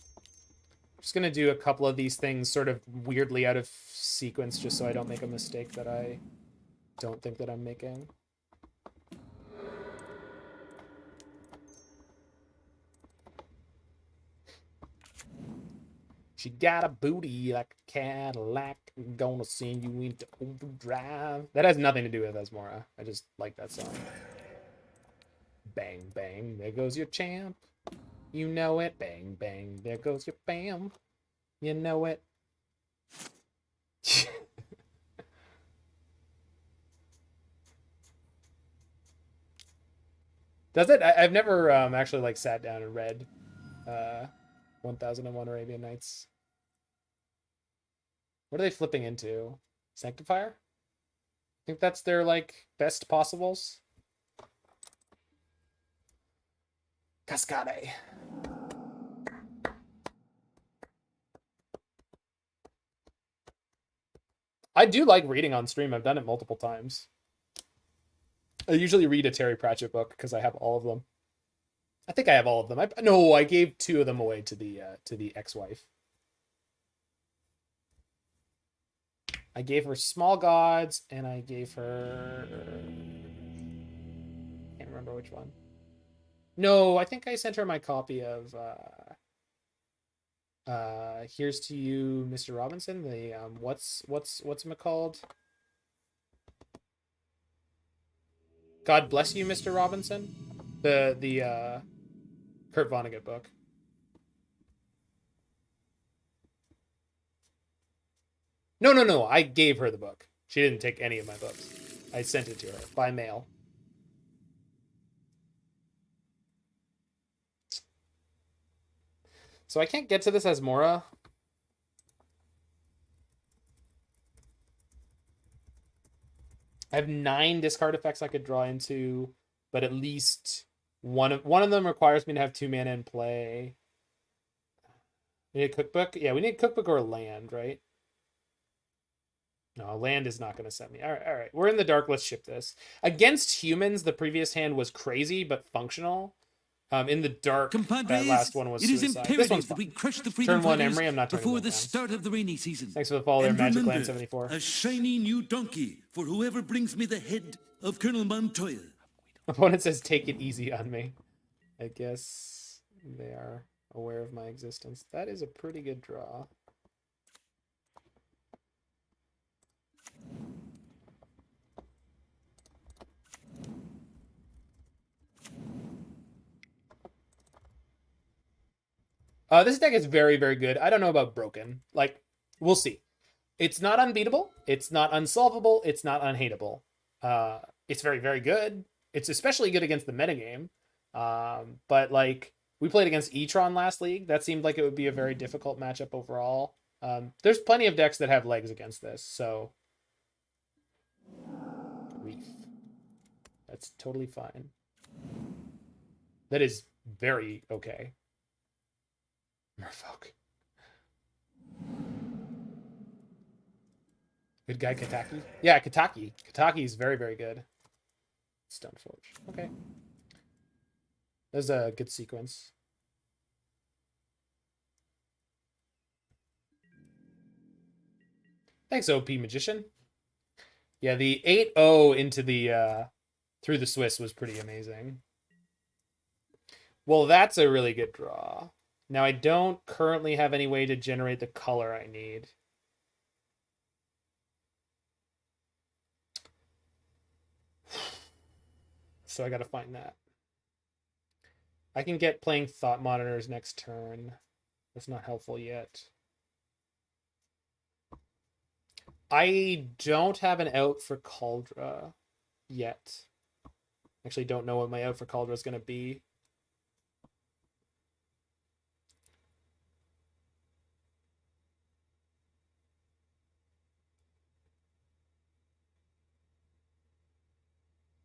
I'm just gonna do a couple of these things sort of weirdly out of sequence, just so I don't make a mistake that I don't think that I'm making. She got a booty like a Cadillac. I'm gonna send you into overdrive. That has nothing to do with Asmora. I just like that song. Bang, bang, there goes your champ. You know it. Bang, bang, there goes your bam. You know it. Does it? I've never actually like sat down and read 1001 Arabian Nights. What are they flipping into? Sanctifier? I think that's their like best possibles. Cascade. I do like reading on stream. I've done it multiple times. I usually read a Terry Pratchett book because I have all of them. I think I have all of them. No, I gave 2 of them away to the ex-wife. I gave her Small Gods, and I gave her... Can't remember which one. No, I think I sent her my copy of Here's to You, Mr. Robinson. The what's it called? God Bless You, Mr. Robinson. The Kurt Vonnegut book. No. I gave her the book. She didn't take any of my books. I sent it to her by mail. So I can't get to this Asmora. I have 9 discard effects I could draw into, but at least one of them requires me to have 2 mana in play. We need a cookbook? Yeah, we need a cookbook or a land, right? No, land is not going to set me. All right. We're in the dark. Let's ship this. Against humans, the previous hand was crazy, but functional. In the dark, that last one was suicide. This one's fun. Turn 1 Emry, I'm not turning before that the down. start of the rainy season. Thanks for the follow there, And Magic remember, Land 74. a shiny new donkey for whoever brings me the head of Colonel Montoya. Opponent says, take it easy on me. I guess they are aware of my existence. That is a pretty good draw. This deck is very, very good. I don't know about broken. Like, we'll see. It's not unbeatable. It's not unsolvable. It's not unhateable. It's very, very good. It's especially good against the metagame. But, like, we played against E-Tron last league. That seemed like it would be a very difficult matchup overall. There's plenty of decks that have legs against this, so Reef. That's totally fine. That is very okay. Merfolk. Good guy, Kataki. Yeah, Kataki. Kataki is very, very good. Stoneforge. Okay. That's a good sequence. Thanks, OP Magician. Yeah, the 8-0 into the through the Swiss was pretty amazing. Well, that's a really good draw. Now, I don't currently have any way to generate the color I need. So I got to find that. I can get playing Thought Monitors next turn. That's not helpful yet. I don't have an out for Kaldra yet. Actually, don't know what my out for Kaldra is going to be.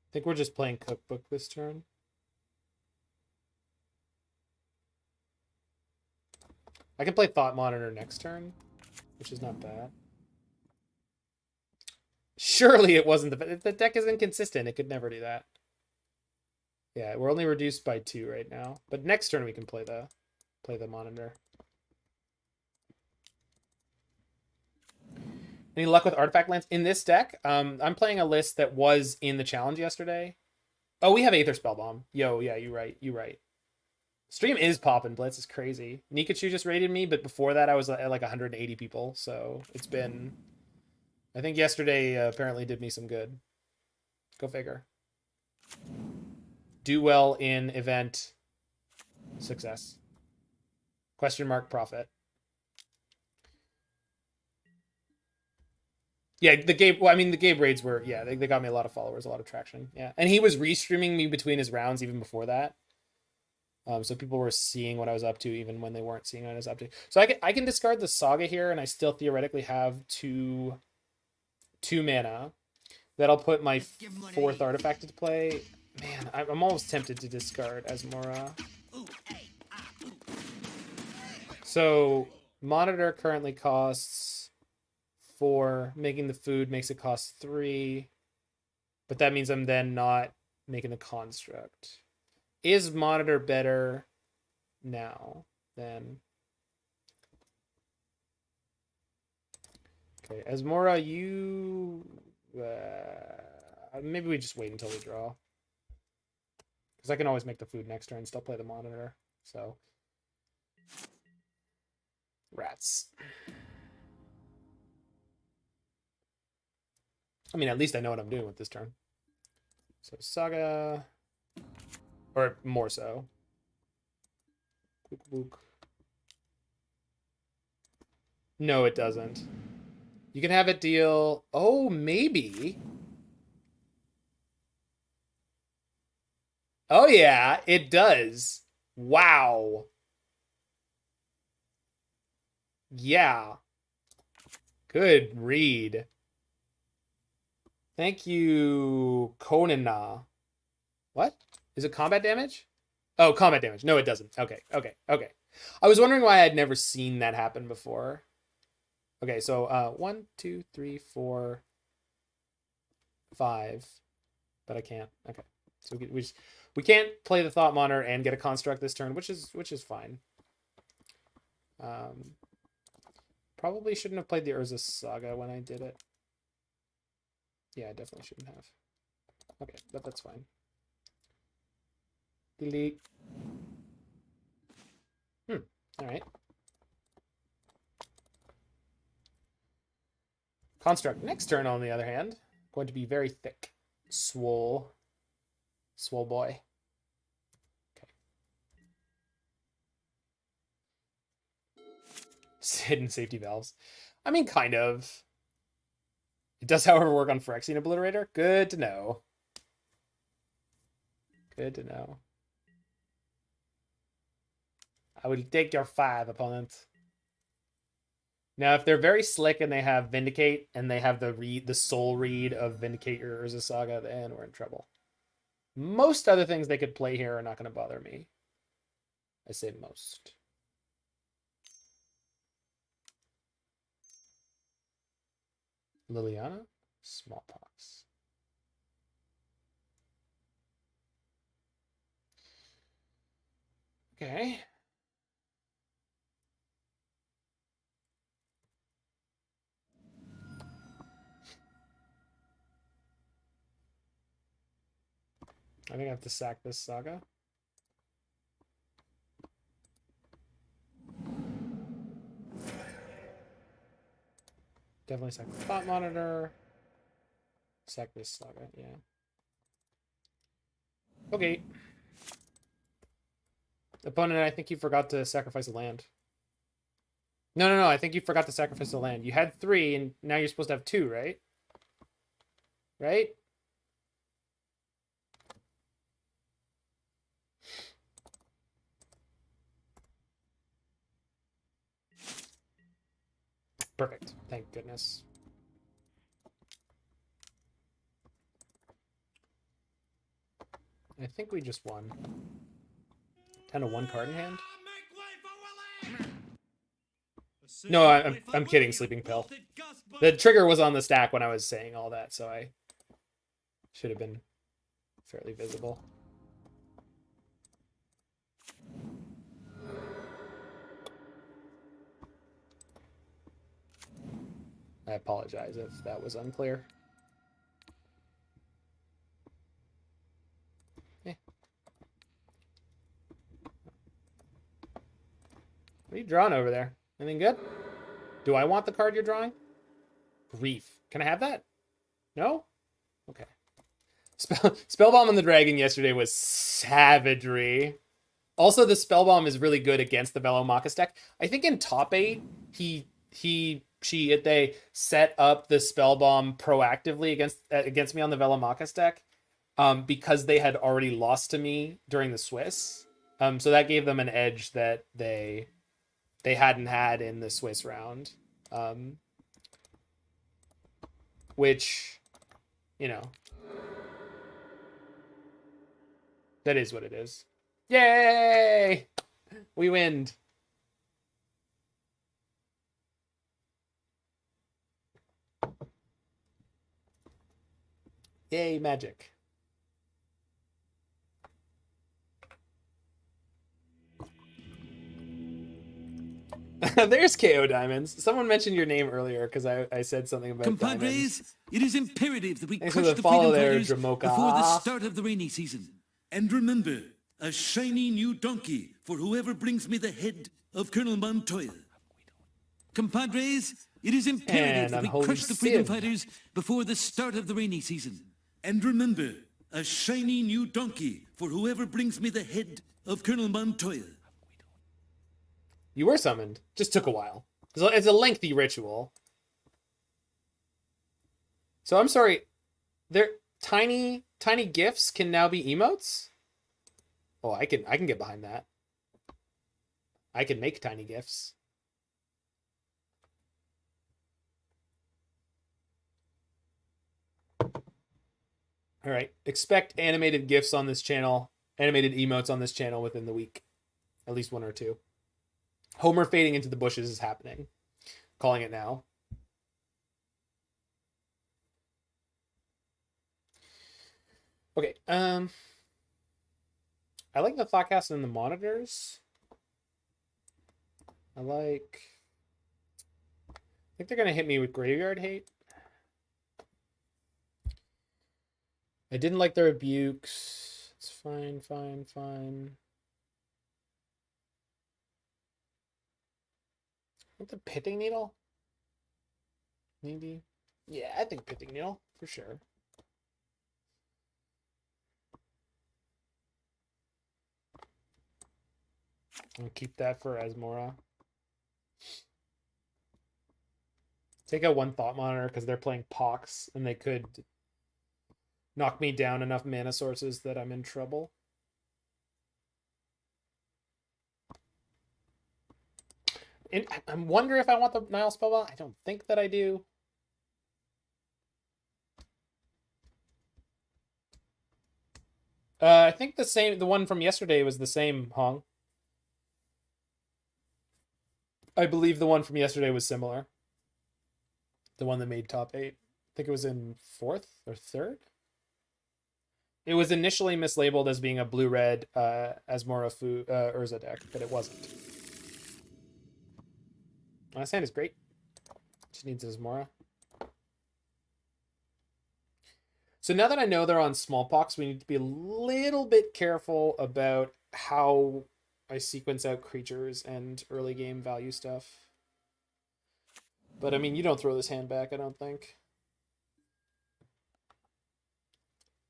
I think we're just playing Cookbook this turn. I can play Thought Monitor next turn, which is not bad. Surely it wasn't the deck is inconsistent. It could never do that. Yeah, we're only reduced by 2 right now. But next turn we can play the monitor. Any luck with artifact lands in this deck? I'm playing a list that was in the challenge yesterday. Oh, we have Aether Spellbomb. Yo, yeah, you're right. You're right. Stream is popping. Blitz is crazy. Nikachu just raided me, but before that I was at like 180 people. So it's been... I think yesterday apparently did me some good. Go figure. Do well in event. Success. Question mark profit. Yeah, the Gabe. Well, I mean, the Gabe raids were. Yeah, they got me a lot of followers, a lot of traction. Yeah, and he was restreaming me between his rounds even before that. So people were seeing what I was up to even when they weren't seeing what I was up to. So I can discard the Saga here, and I still theoretically have two mana. That'll put my 4th artifact into play. Man, I'm almost tempted to discard Asmora. So monitor currently costs 4. Making the food makes it cost 3. But that means I'm then not making the construct. Is monitor better now than... Okay, Asmora, you... maybe we just wait until we draw. Because I can always make the food next turn and still play the monitor. So... Rats. I mean, at least I know what I'm doing with this turn. So Saga... Or more so. No, it doesn't. You can have it deal... Oh, maybe. Oh, yeah, it does. Wow. Yeah. Good read. Thank you, Konana. What? Is it combat damage? Oh, combat damage. No, it doesn't. Okay. I was wondering why I'd never seen that happen before. Okay, so 1, 2, 3, 4, 5. But I can't. Okay. So we can't play the Thought Monitor and get a construct this turn, which is fine. Probably shouldn't have played the Urza Saga when I did it. Yeah, I definitely shouldn't have. Okay, but that's fine. Delete. All right. Construct next turn, on the other hand, going to be very thick. Swole boy. Okay. Hidden safety valves. I mean, kind of. It does, however, work on Phyrexian Obliterator. Good to know. Good to know. I will take your 5, opponent. Now, if they're very slick and they have Vindicate and they have the soul read of Vindicate your Urza Saga, then we're in trouble. Most other things they could play here are not going to bother me. I say most. Liliana, Smallpox. Okay. I think I have to sack this Saga. Definitely sack the Thought Monitor. Sack this Saga, yeah. Okay. Opponent, I think you forgot to sacrifice a land. No, I think you forgot to sacrifice a land. You had 3, and now you're supposed to have 2, right? Right? Perfect. Thank goodness. I think we just won. Kind of 1 card in hand. No, I'm kidding, Sleeping Pill. The trigger was on the stack when I was saying all that, so I should have been fairly visible. I apologize if that was unclear. Okay. What are you drawing over there? Anything good? Do I want the card you're drawing? Grief. Can I have that? No? Okay. Spellbomb on the Dragon yesterday was savagery. Also, the Spellbomb is really good against the Velomachus deck. I think in top 8, they set up the Spellbomb proactively against me on the Velomachus deck because they had already lost to me during the Swiss. So that gave them an edge that they hadn't had in the Swiss round. Which, you know, that is what it is. Yay! We win. Yay, magic. There's KO Diamonds. Someone mentioned your name earlier because I said something about Compadres, diamonds. it is imperative that we Thanks crush for the the follow freedom there, fighters Jamoka. before the start of the rainy season. And remember, a shiny new donkey for whoever brings me the head of Colonel Montoya. Compadres, it is imperative And that we Unholy crush the freedom Civ. fighters before the start of the rainy season. And remember, a shiny new donkey for whoever brings me the head of Colonel Montoya. You were summoned. Just took a while. It's a lengthy ritual. So I'm sorry. There tiny gifts can now be emotes? Oh, I can get behind that. I can make tiny gifts. All right. Expect animated gifs on this channel, animated emotes on this channel within the week. At least 1 or 2. Homer fading into the bushes is happening. Calling it now. Okay. I like the Thoughtcast and the monitors. I think they're gonna hit me with Graveyard Hate. I didn't like the rebukes. It's fine. What, the Pitting Needle? Maybe. Yeah, I think Pitting Needle for sure. I'll keep that for Asmora. Take out 1 Thought Monitor because they're playing Pox and they could knock me down enough mana sources that I'm in trouble. I'm wondering if I want the Nile Spellbomb. I don't think that I do. I think the one from yesterday was the same, Hong. I believe the one from yesterday was similar. The one that made top 8. I think it was in 4th or 3rd. It was initially mislabeled as being a blue-red Asmora Urza deck, but it wasn't. Last hand is great. Just needs Asmora. So now that I know they're on smallpox, we need to be a little bit careful about how I sequence out creatures and early game value stuff. But I mean, you don't throw this hand back, I don't think.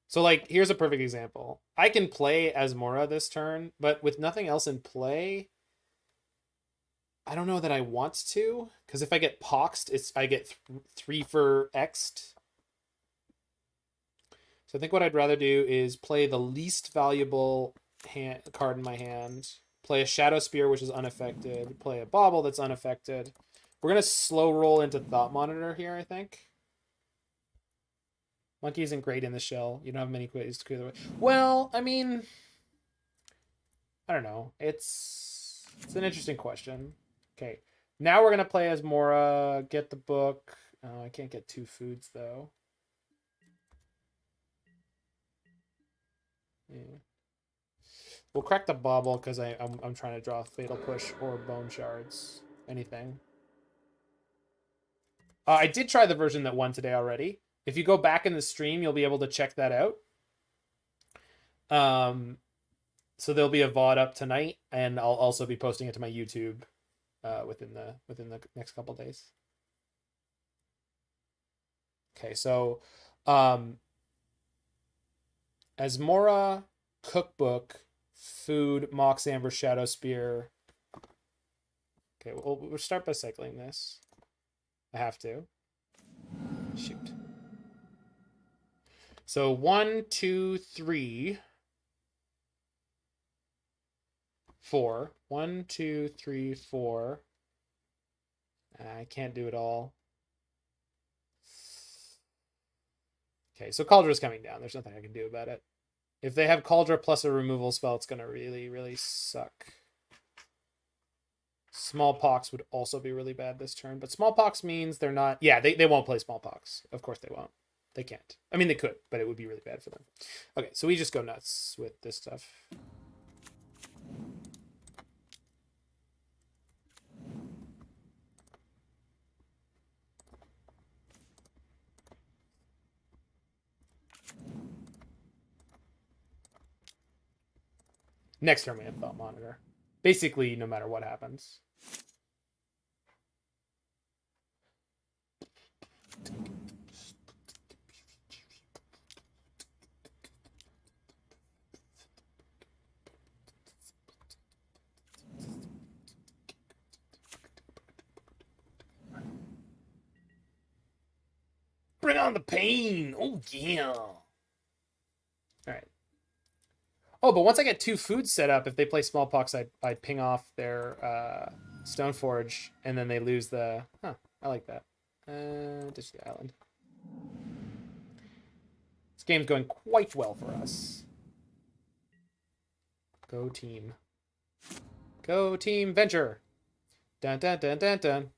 So like, here's a perfect example. I can play Asmora this turn, but with nothing else in play, I don't know that I want to, because if I get poxed, I get 3 for X'd. So I think what I'd rather do is play the least valuable card in my hand, play a Shadowspear, which is unaffected, play a Bauble that's unaffected. We're going to slow roll into Thought Monitor here, I think. Monkey isn't great in the shell. You don't have many ways to clear the way. Well, I mean, I don't know. It's an interesting question. Okay, now we're going to play Asmora, get the book. I can't get 2 foods, though. Yeah. We'll crack the Bauble because I'm trying to draw Fatal Push or Bone Shards. Anything. I did try the version that won today already. If you go back in the stream, you'll be able to check that out. So there'll be a VOD up tonight, and I'll also be posting it to my YouTube within the next couple days. Okay, so Asmora, Cookbook, Food, Mox Amber, Shadowspear. Okay, we'll start by cycling this. I have to. Shoot. So 1, 2, 3, 4. 1, 2, 3, 4. I can't do it all. Okay, so Caldra's coming down. There's nothing I can do about it. If they have Cauldra plus a removal spell, it's going to really, really suck. Smallpox would also be really bad this turn, but Smallpox means they're not... Yeah, they won't play Smallpox. Of course they won't. They can't. I mean, they could, but it would be really bad for them. Okay, so we just go nuts with this stuff. Next turn we have Thought Monitor. Basically, no matter what happens. Bring on the pain! Oh, yeah! Alright. Oh, but once I get 2 foods set up, if they play Smallpox, I'd ping off their Stoneforge, and then they lose the... Huh, I like that. Ditch the island. This game's going quite well for us. Go team. Go team venture! Dun dun dun dun dun.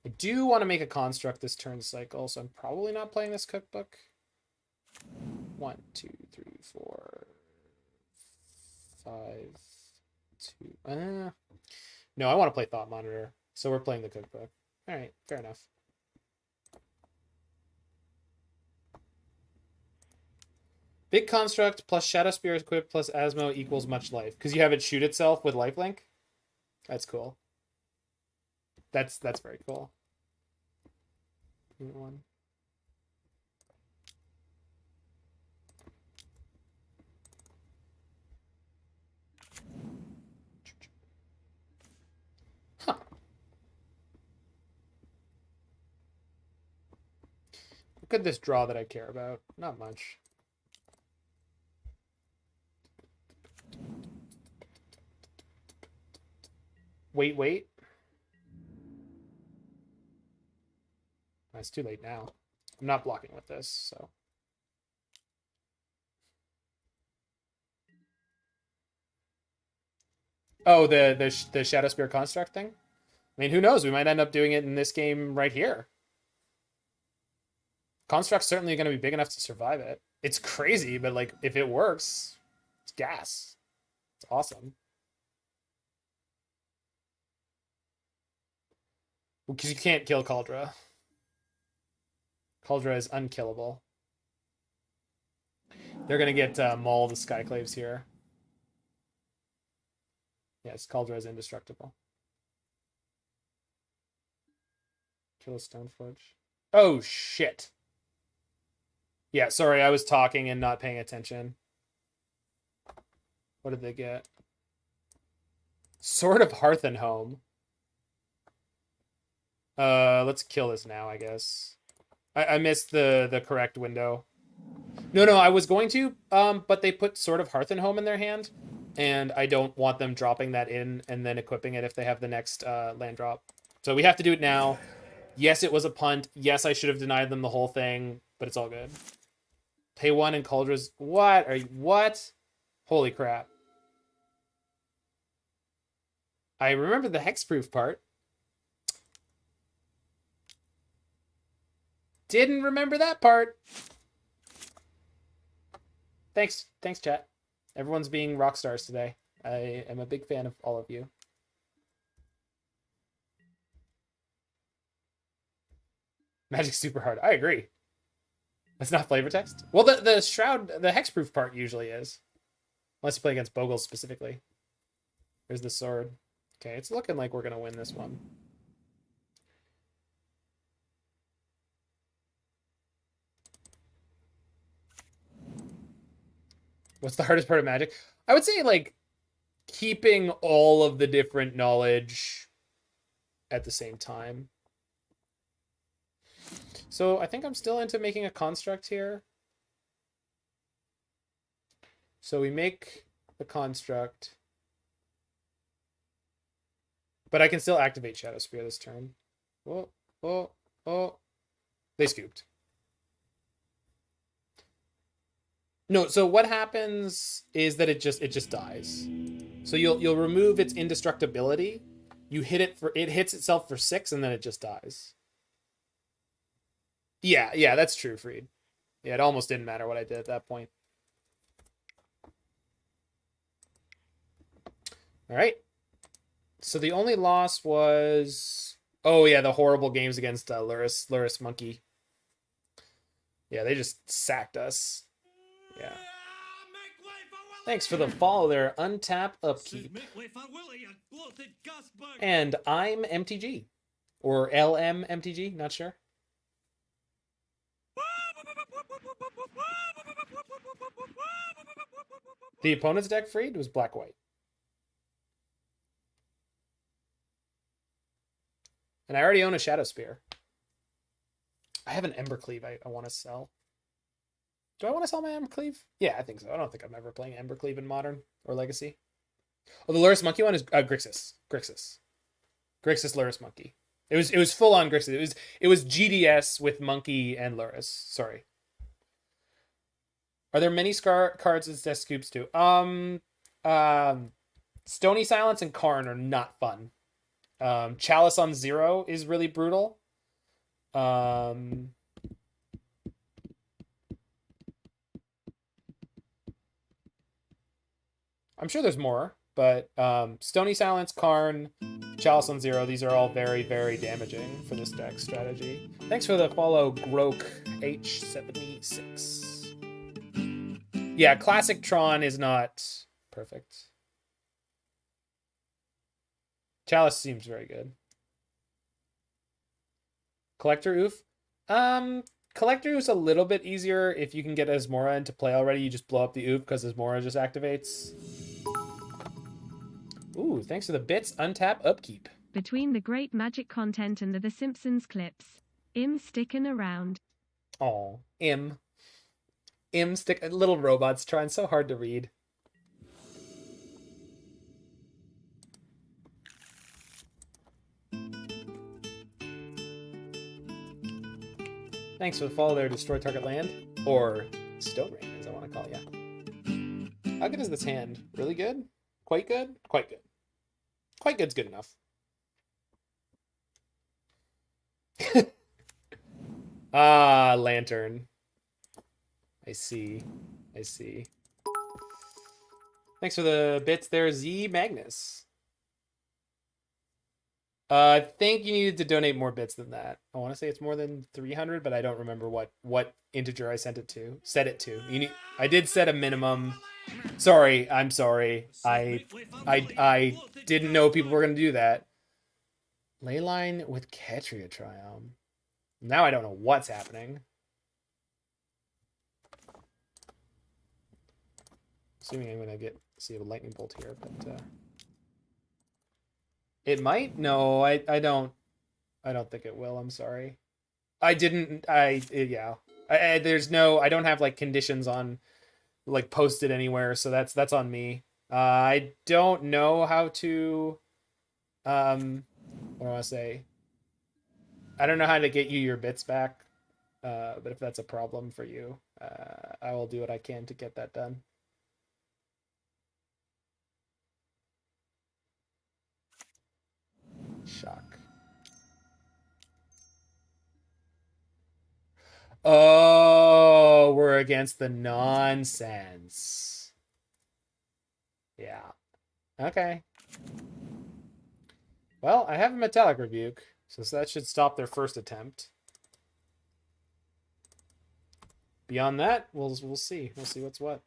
I do want to make a construct this turn cycle, so I'm probably not playing this cookbook. 1, 2, 3, 4, 5, 2. No, I want to play Thought Monitor, so we're playing the cookbook. All right, fair enough. Big construct plus Shadowspear equipped plus Asmo equals much life because you have it shoot itself with lifelink. That's cool. That's very cool. One. Huh. Look at this draw that I care about. Not much. Wait. It's too late now. I'm not blocking with this, so. Oh, the Shadowspear construct thing? I mean, who knows? We might end up doing it in this game right here. Construct's certainly going to be big enough to survive it. It's crazy, but like if it works, it's gas. It's awesome. Because you can't kill Kaldra. Kaldra is unkillable. They're going to get Maul the Skyclaves here. Yes, Kaldra is indestructible. Kill a Stoneforge. Oh, shit. Yeah, sorry, I was talking and not paying attention. What did they get? Sword of Hearth and Home. Let's kill this now, I guess. I missed the correct window. No, I was going to, but they put Sword of Hearth and Home in their hand, and I don't want them dropping that in and then equipping it if they have the next land drop. So we have to do it now. Yes, it was a punt. Yes, I should have denied them the whole thing, but it's all good. Pay 1 and Kaldra's... What? Holy crap. I remember the hexproof part. Didn't remember that part. Thanks, chat. Everyone's being rock stars today. I am a big fan of all of you. Magic's super hard. I agree. It's not flavor text? Well, the Shroud, the hexproof part usually is. Unless you play against Bogles specifically. There's the sword. Okay, it's looking like we're going to win this one. What's the hardest part of Magic? I would say, like, keeping all of the different knowledge at the same time. So I think I'm still into making a construct here. So we make the construct. But I can still activate Shadowspear this turn. Oh. They scooped. No, so what happens is that it just dies. So you'll remove its indestructibility. You hit it it hits itself for 6 and then it just dies. Yeah, that's true, Freed. Yeah, it almost didn't matter what I did at that point. All right. So the only loss was... Oh, yeah, the horrible games against Lurus Monkey. Yeah, they just sacked us. Yeah. Thanks for the follow there. Untap Upkeep. And I'm MTG. Or LMMTG, not sure. The opponent's deck, Freed, was black-white. And I already own a Shadowspear. I have an Embercleave I want to sell. Do I want to sell my Embercleave? Yeah, I think so. I don't think I'm ever playing Embercleave in Modern or Legacy. Oh, the Lurus Monkey one is Grixis. Grixis Lurus Monkey. It was full on Grixis. It was GDS with Monkey and Lurus. Sorry. Are there many cards as death scoops too? Stony Silence and Karn are not fun. Chalice on 0 is really brutal. I'm sure there's more, but Stony Silence, Karn, Chalice on 0, these are all very, very damaging for this deck strategy. Thanks for the follow, Grok H76. Yeah, Classic Tron is not perfect. Chalice seems very good. Collector Oof? Collector Oof's a little bit easier if you can get Asmora into play already. You just blow up the Oof because Asmora just activates. Ooh, thanks for the bits. Untap Upkeep. Between the great Magic content and the Simpsons clips, sticking around. Oh, stick. Little robots trying so hard to read. Thanks for the follow there, Destroy Target Land. Or Stone Rain, as I want to call you. How good is this hand? Really good? Quite good? Quite good. Quite good's good enough. Ah, Lantern. I see. I see. Thanks for the bits there, Z Magnus. I think you needed to donate more bits than that. I want to say it's more than 300, but I don't remember what integer I sent it to. Set it to. I did set a minimum. Sorry, I'm sorry. I didn't know people were gonna do that. Leyline with Ketria Triumph. Now I don't know what's happening. Assuming I'm gonna see a lightning bolt here, but it might. No, I don't think it will. I'm sorry. Yeah. There's no. I don't have like conditions on like posted anywhere, so that's on me. I don't know how to. What do I want to say? I don't know how to get you your bits back, but if that's a problem for you, I will do what I can to get that done. Shock. Oh, we're against the nonsense. Yeah. Okay. Well, I have a Metallic Rebuke, so that should stop their first attempt. Beyond that, we'll see. We'll see what's what.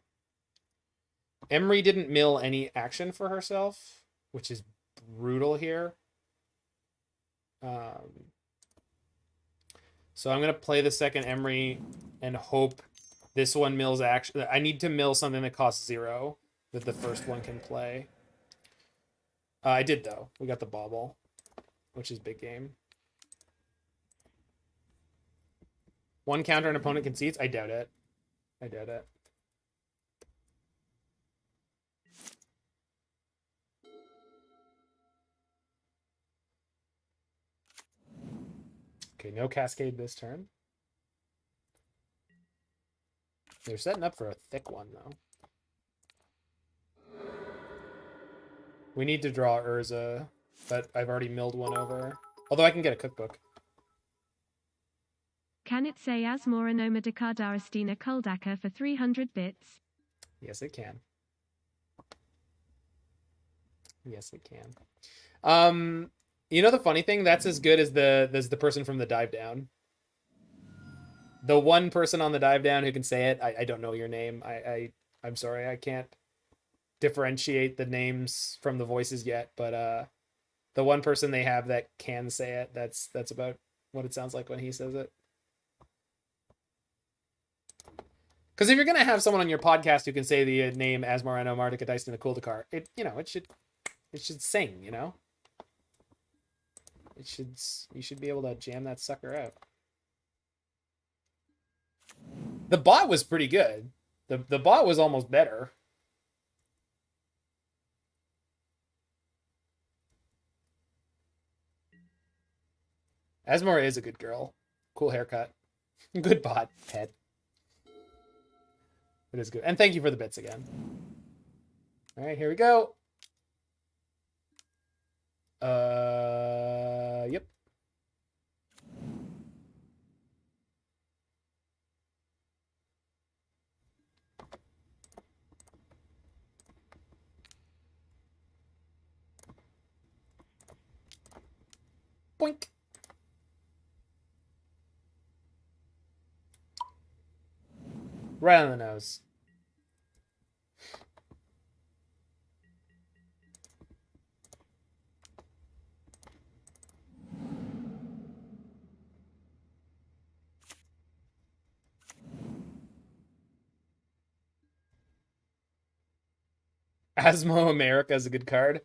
Emry didn't mill any action for herself, which is brutal here. So I'm going to play the second Emry and hope this one mills action. I need to mill something that costs 0 that the first one can play. I did, though. We got the Bauble, which is big game. One counter an opponent concedes? I doubt it. I doubt it. Okay, no Cascade this turn. They're setting up for a thick one, though. We need to draw Urza, but I've already milled one over. Although I can get a cookbook. Can it say Asmoranomardicadaistinaculdacar for 300 bits? Yes, it can. Yes, it can. You know the funny thing? That's as good as the person from the dive down. The one person on the dive down who can say it. I don't know your name. I'm sorry, I can't differentiate the names from the voices yet, but the one person they have that can say it, that's about what it sounds like when he says it. Because if you're gonna have someone on your podcast who can say the name Asmoranomardicadaistinaculdacar, it should sing, you know. You should be able to jam that sucker out. The bot was pretty good. The bot was almost better. Asmora is a good girl. Cool haircut. Good bot head. It is good. And thank you for the bits again. All right, here we go. Yep. Boink. Right on the nose. Asmo America is a good card.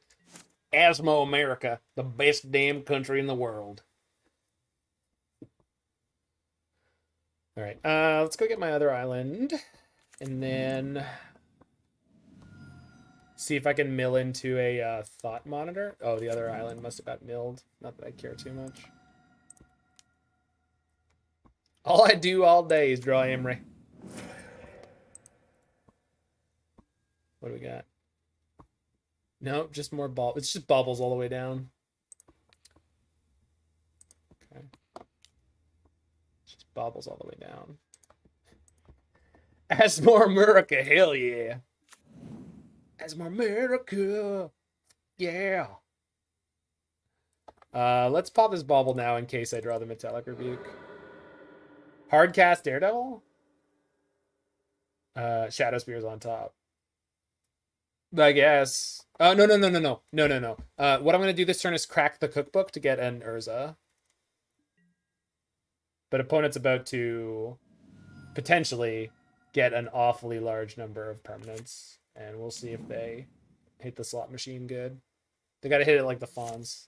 Asmo America, the best damn country in the world. All right, let's go get my other island, and then see if I can mill into a thought monitor. Oh, the other island must have got milled. Not that I care too much. All I do all day is draw Emry. What do we got? Nope, just more ball. It's just baubles all the way down. Okay. Just baubles all the way down. Asmoranomardicadaistinaculdacar, hell yeah. Asmoranomardicadaistinaculdacar, yeah. Let's pop this bauble now in case I draw the Metallic Rebuke. Hardcast Daredevil? Shadowspear is on top. I guess. No. What I'm going to do this turn is crack the cookbook to get an Urza. But opponent's about to potentially get an awfully large number of permanents. And we'll see if they hit the slot machine good. They got to hit it like the Fawns.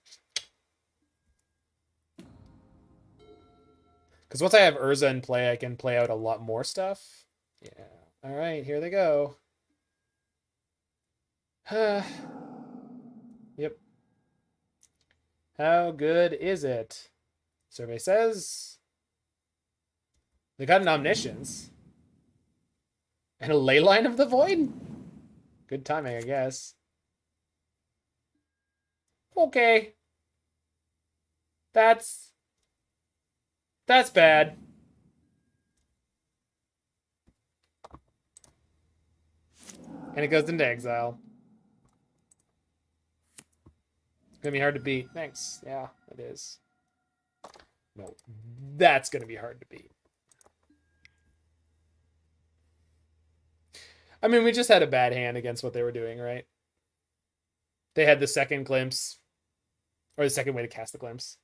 Because once I have Urza in play, I can play out a lot more stuff. Yeah. All right, here they go. Yep. How good is it? Survey says they got an Omniscience and a Leyline of the Void. Good timing, I guess. Okay. That's bad. And it goes into exile. It's gonna be hard to beat. Thanks. Yeah, it is. No, that's gonna be hard to beat. I mean, we just had a bad hand against what they were doing, right? They had the second glimpse, or the second way to cast the glimpse.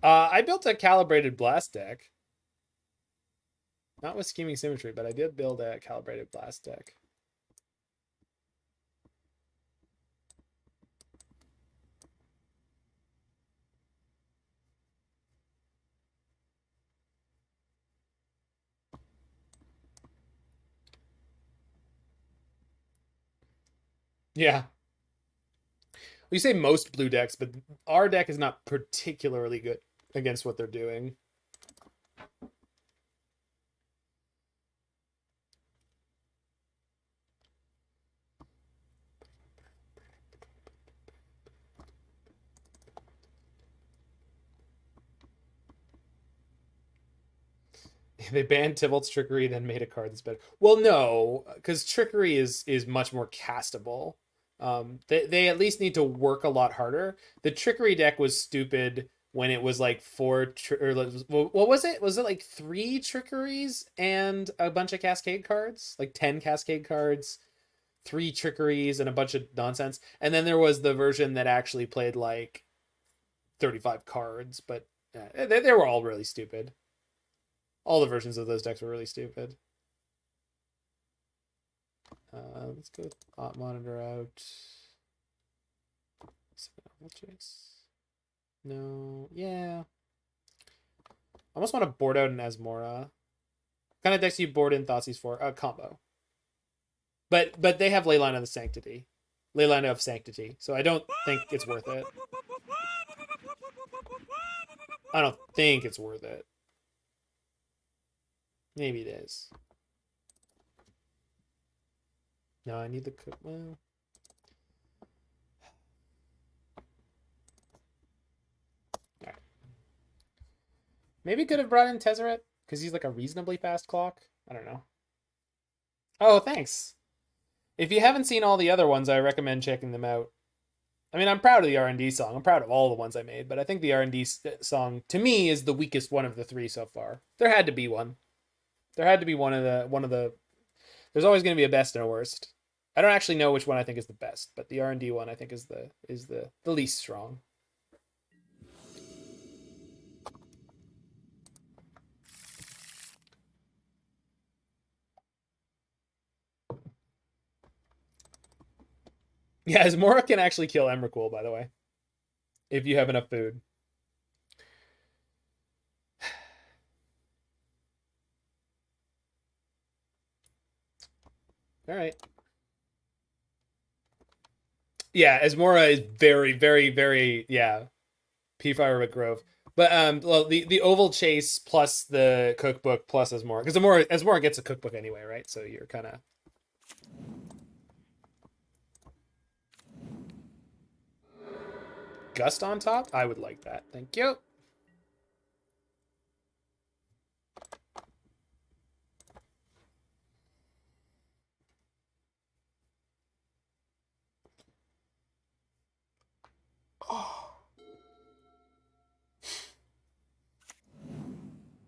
I built a calibrated blast deck. Not with Scheming Symmetry, but I did build a calibrated blast deck. Yeah. We say most blue decks, but our deck is not particularly good against what they're doing. They banned Tybalt's Trickery, then made a card that's better. Well, no, because Trickery is much more castable. They at least need to work a lot harder. The Trickery deck was stupid when it was like what was it? Was it like 3 Trickeries and a bunch of Cascade cards? Like 10 Cascade cards, 3 Trickeries, and a bunch of nonsense. And then there was the version that actually played like 35 cards, but they were all really stupid. All the versions of those decks were really stupid. Let's go with Op Monitor out. No, yeah. I almost want to board out an Asmora. What kind of decks do you board in Thoughtseize for? Combo. But they have Leyline of the Sanctity. Leyline of Sanctity. So I don't think it's worth it. I don't think it's worth it. Maybe it is. No, I need the cook. Well, all right. Maybe could have brought in Tezzeret because he's like a reasonably fast clock. I don't know. Oh, thanks. If you haven't seen all the other ones, I recommend checking them out. I mean, I'm proud of the R&D song. I'm proud of all the ones I made, but I think the R&D song to me is the weakest one of the 3 so far. There had to be one. There had to be one of the. There's always going to be a best and a worst. I don't actually know which one I think is the best, but the R&D one I think is the least strong. Yeah, Asmora can actually kill Emrakul, by the way, if you have enough food. All right. Yeah, Asmora is very, very, very, yeah. P-Fire Grove. But well, the Ovalchase plus the cookbook plus Asmora. Because Asmora gets a cookbook anyway, right? So you're kind of... Gust on top? I would like that. Thank you. Oh.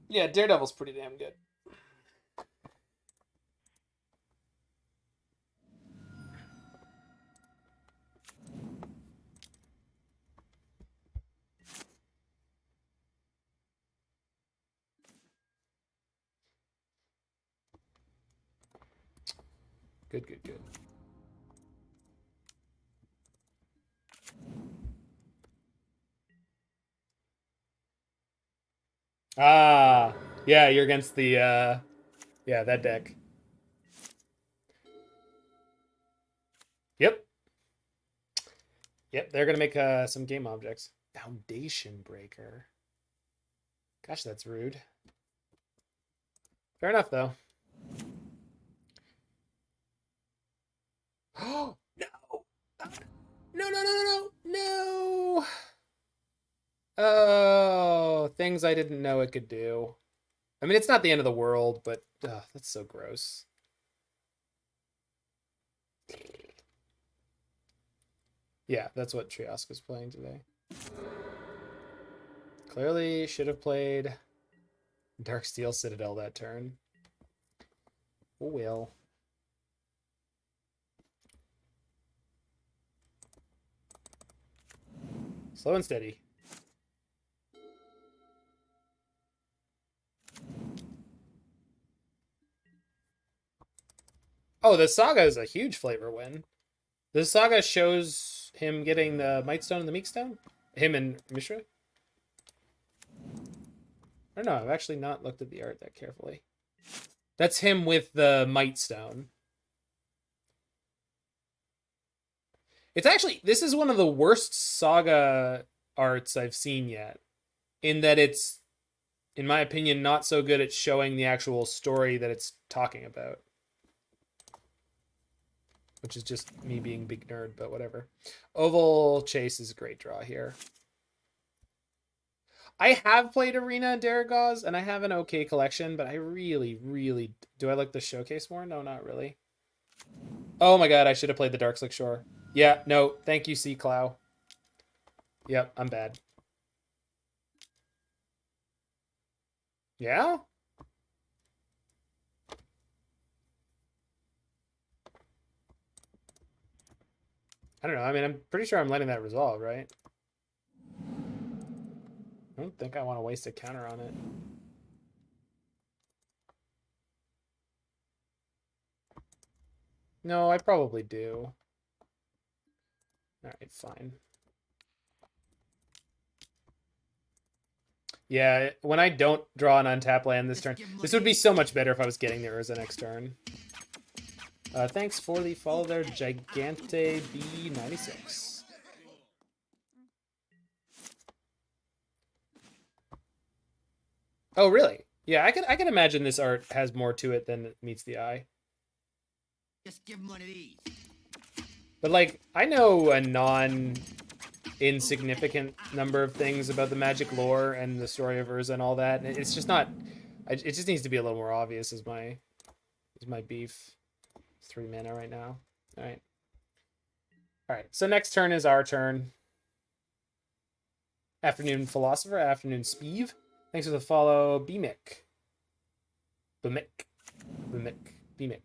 Yeah, Daredevil's pretty damn good. Good, good, good. Ah, yeah, you're against the, yeah, that deck. Yep. Yep, they're gonna make some game objects. Foundation Breaker. Gosh, that's rude. Fair enough, though. Oh, no! No, no, no, no, no! Oh, things I didn't know it could do. I mean, it's not the end of the world, but that's so gross. Yeah, that's what Trioska's playing today. Clearly should have played Darksteel Citadel that turn. Oh well. Slow and steady. Oh, the Saga is a huge flavor win. The Saga shows him getting the Mightstone and the Meekstone? Him and Mishra? I don't know, I've actually not looked at the art that carefully. That's him with the Mightstone. It's actually, this is one of the worst Saga arts I've seen yet. In that it's, in my opinion, not so good at showing the actual story that it's talking about. Which is just me being a big nerd, but whatever. Ovalchase is a great draw here. I have played Arena and Daragaz, and I have an okay collection, but I really, really... Do I like the showcase more? No, not really. Oh my god, I should have played the Darkslick Shore. Yeah, no, thank you, C. Clow. Yep, I'm bad. Yeah? I don't know, I mean, I'm pretty sure I'm letting that resolve, right? I don't think I want to waste a counter on it. No, I probably do. Alright, fine. Yeah, when I don't draw an untap land this turn, this would be so much better if I was getting the Urza next turn. Thanks for the follow there, Gigante B96. Oh, really? Yeah, I can imagine this art has more to it than meets the eye. Just give him one of these. But, like, I know a non-insignificant number of things about the Magic lore and the story of Urza and all that. And it's just not... It just needs to be a little more obvious is my beef. 3 mana right now. Alright. Alright, so next turn is our turn. Afternoon Philosopher, Afternoon Speeve. Thanks for the follow, Bmic. Bmic. Bmix.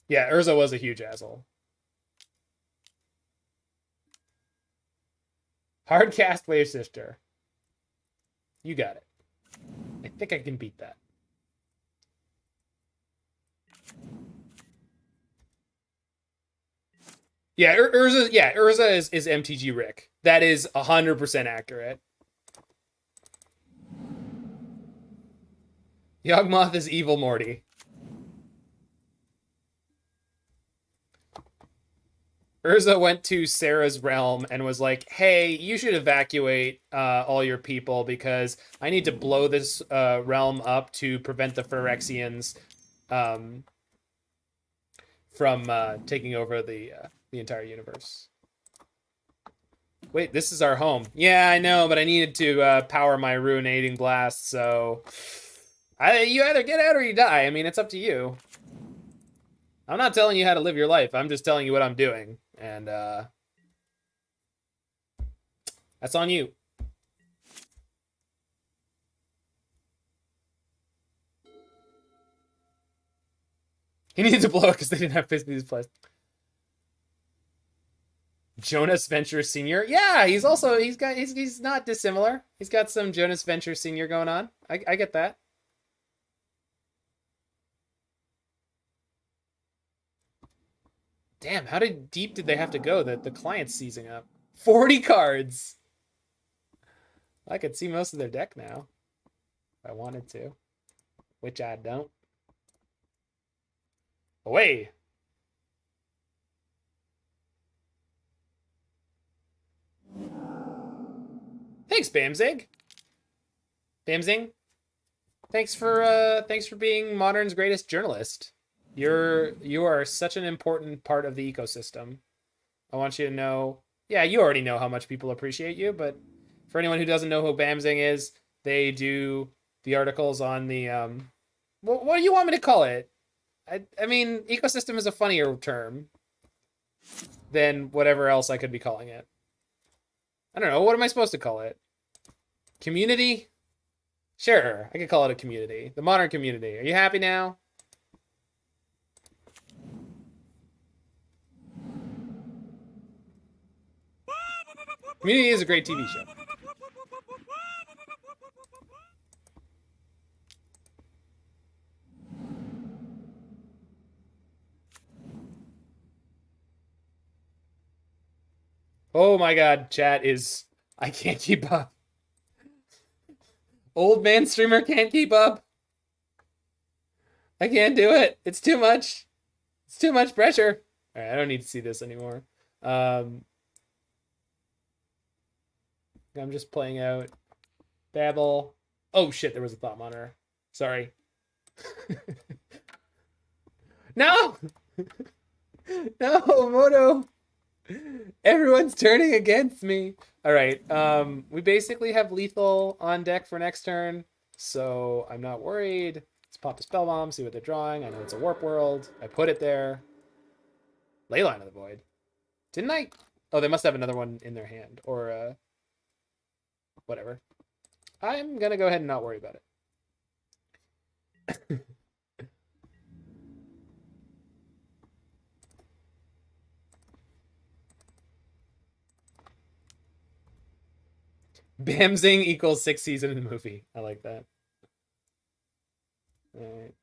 Yeah, Urza was a huge asshole. Hardcast Wave Sifter. You got it. I think I can beat that. Yeah, Urza is MTG Rick. That is 100% accurate. Yawgmoth is evil Morty. Urza went to Sarah's realm and was like, hey, you should evacuate all your people because I need to blow this realm up to prevent the Phyrexians from taking over the entire universe. Wait, this is our home. Yeah, I know, but I needed to power my Ruinating Blast, so... you either get out or you die. I mean, it's up to you. I'm not telling you how to live your life. I'm just telling you what I'm doing. And, that's on you. He needed to blow it because they didn't have Fizzy's place. Jonas Venture Sr. Yeah, he's not dissimilar. He's got some Jonas Venture Sr. going on. I get that. Damn, how deep did they have to go that the client's seizing up? 40 cards! I could see most of their deck now. If I wanted to. Which I don't. Away! Thanks, Bamzig. Bamzing. Thanks for being Modern's greatest journalist. You are such an important part of the ecosystem. I want you to know. Yeah, you already know how much people appreciate you, but for anyone who doesn't know who Bamzing is, they do the articles on the what do you want me to call it? I mean, ecosystem is a funnier term than whatever else I could be calling it. I don't know. What am I supposed to call it? Community? Sure, I could call it a community. The modern community. Are you happy now? Community is a great TV show. Oh my god, chat is... I can't keep up. Old man streamer can't keep up. I can't do it. It's too much. It's too much pressure. Alright, I don't need to see this anymore. I'm just playing out Bauble. Oh shit, there was a Thought Monitor. Sorry. No! No, Moto! Everyone's turning against me. Alright, we basically have lethal on deck for next turn, so I'm not worried. Let's pop the Spellbomb, see what they're drawing. I know it's a Warp World. I put it there. Leyline of the Void. Didn't I? Oh, they must have another one in their hand. Or, whatever. I'm gonna go ahead and not worry about it. Bamzing equals 6th season in the movie. I like that. Alright.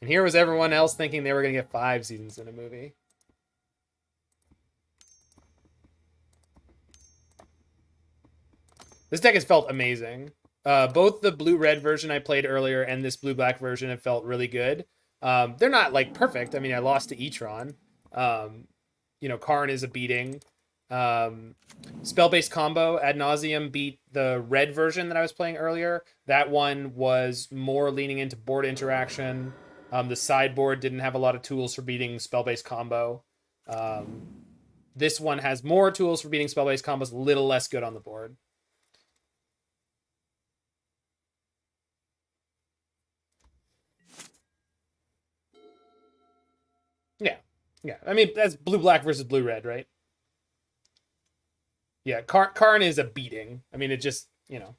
And here was everyone else thinking they were going to get 5 seasons in a movie. This deck has felt amazing. Both the blue-red version I played earlier and this blue-black version have felt really good. They're not, like, perfect. I mean, I lost to Etron. You know, Karn is a beating. Spell-based combo ad nauseum beat the red version that I was playing earlier. That one was more leaning into board interaction. The sideboard didn't have a lot of tools for beating spell-based combo. This one has more tools for beating spell-based combos, a little less good on the board. Yeah. Yeah. I mean, that's blue-black versus blue-red, right? Yeah, Karn is a beating. I mean, it just, you know.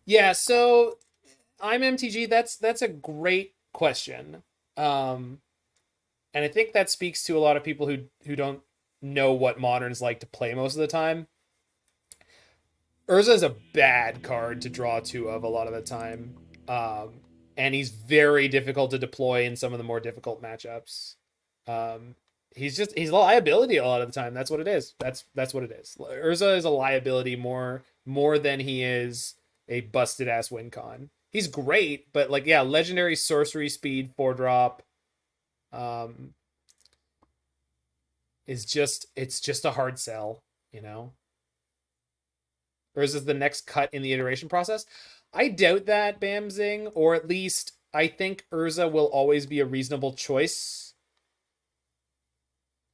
Yeah, so I'm MTG. That's a great question. And I think that speaks to a lot of people who don't know what Modern's like to play most of the time. Urza is a bad card to draw 2 of a lot of the time. And he's very difficult to deploy in some of the more difficult matchups. he's a liability a lot of the time. That's what it is. That's what it is. Urza is a liability more than he is a busted ass win con. He's great, but like, yeah, legendary sorcery speed 4-drop it's just a hard sell, you know. Urza's the next cut in the iteration process. I doubt that, Bamzing, or at least I think Urza will always be a reasonable choice.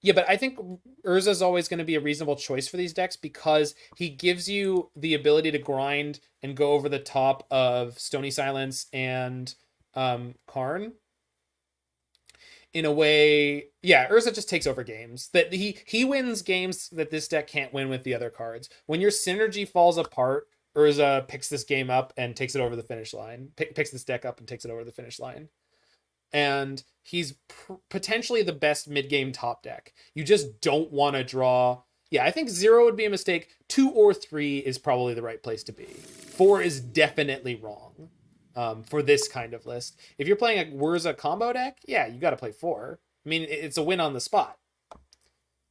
Yeah, but I think Urza's always going to be a reasonable choice for these decks because he gives you the ability to grind and go over the top of Stony Silence and Karn. In a way, yeah, Urza just takes over games. That he wins games that this deck can't win with the other cards. When your synergy falls apart, Urza picks this game up and takes it over the finish line. Picks this deck up and takes it over the finish line. And he's potentially the best mid-game top deck. You just don't want to draw... Yeah, I think 0 would be a mistake. 2 or 3 is probably the right place to be. 4 is definitely wrong for this kind of list. If you're playing a Urza combo deck, yeah, you got to play 4. I mean, it's a win on the spot.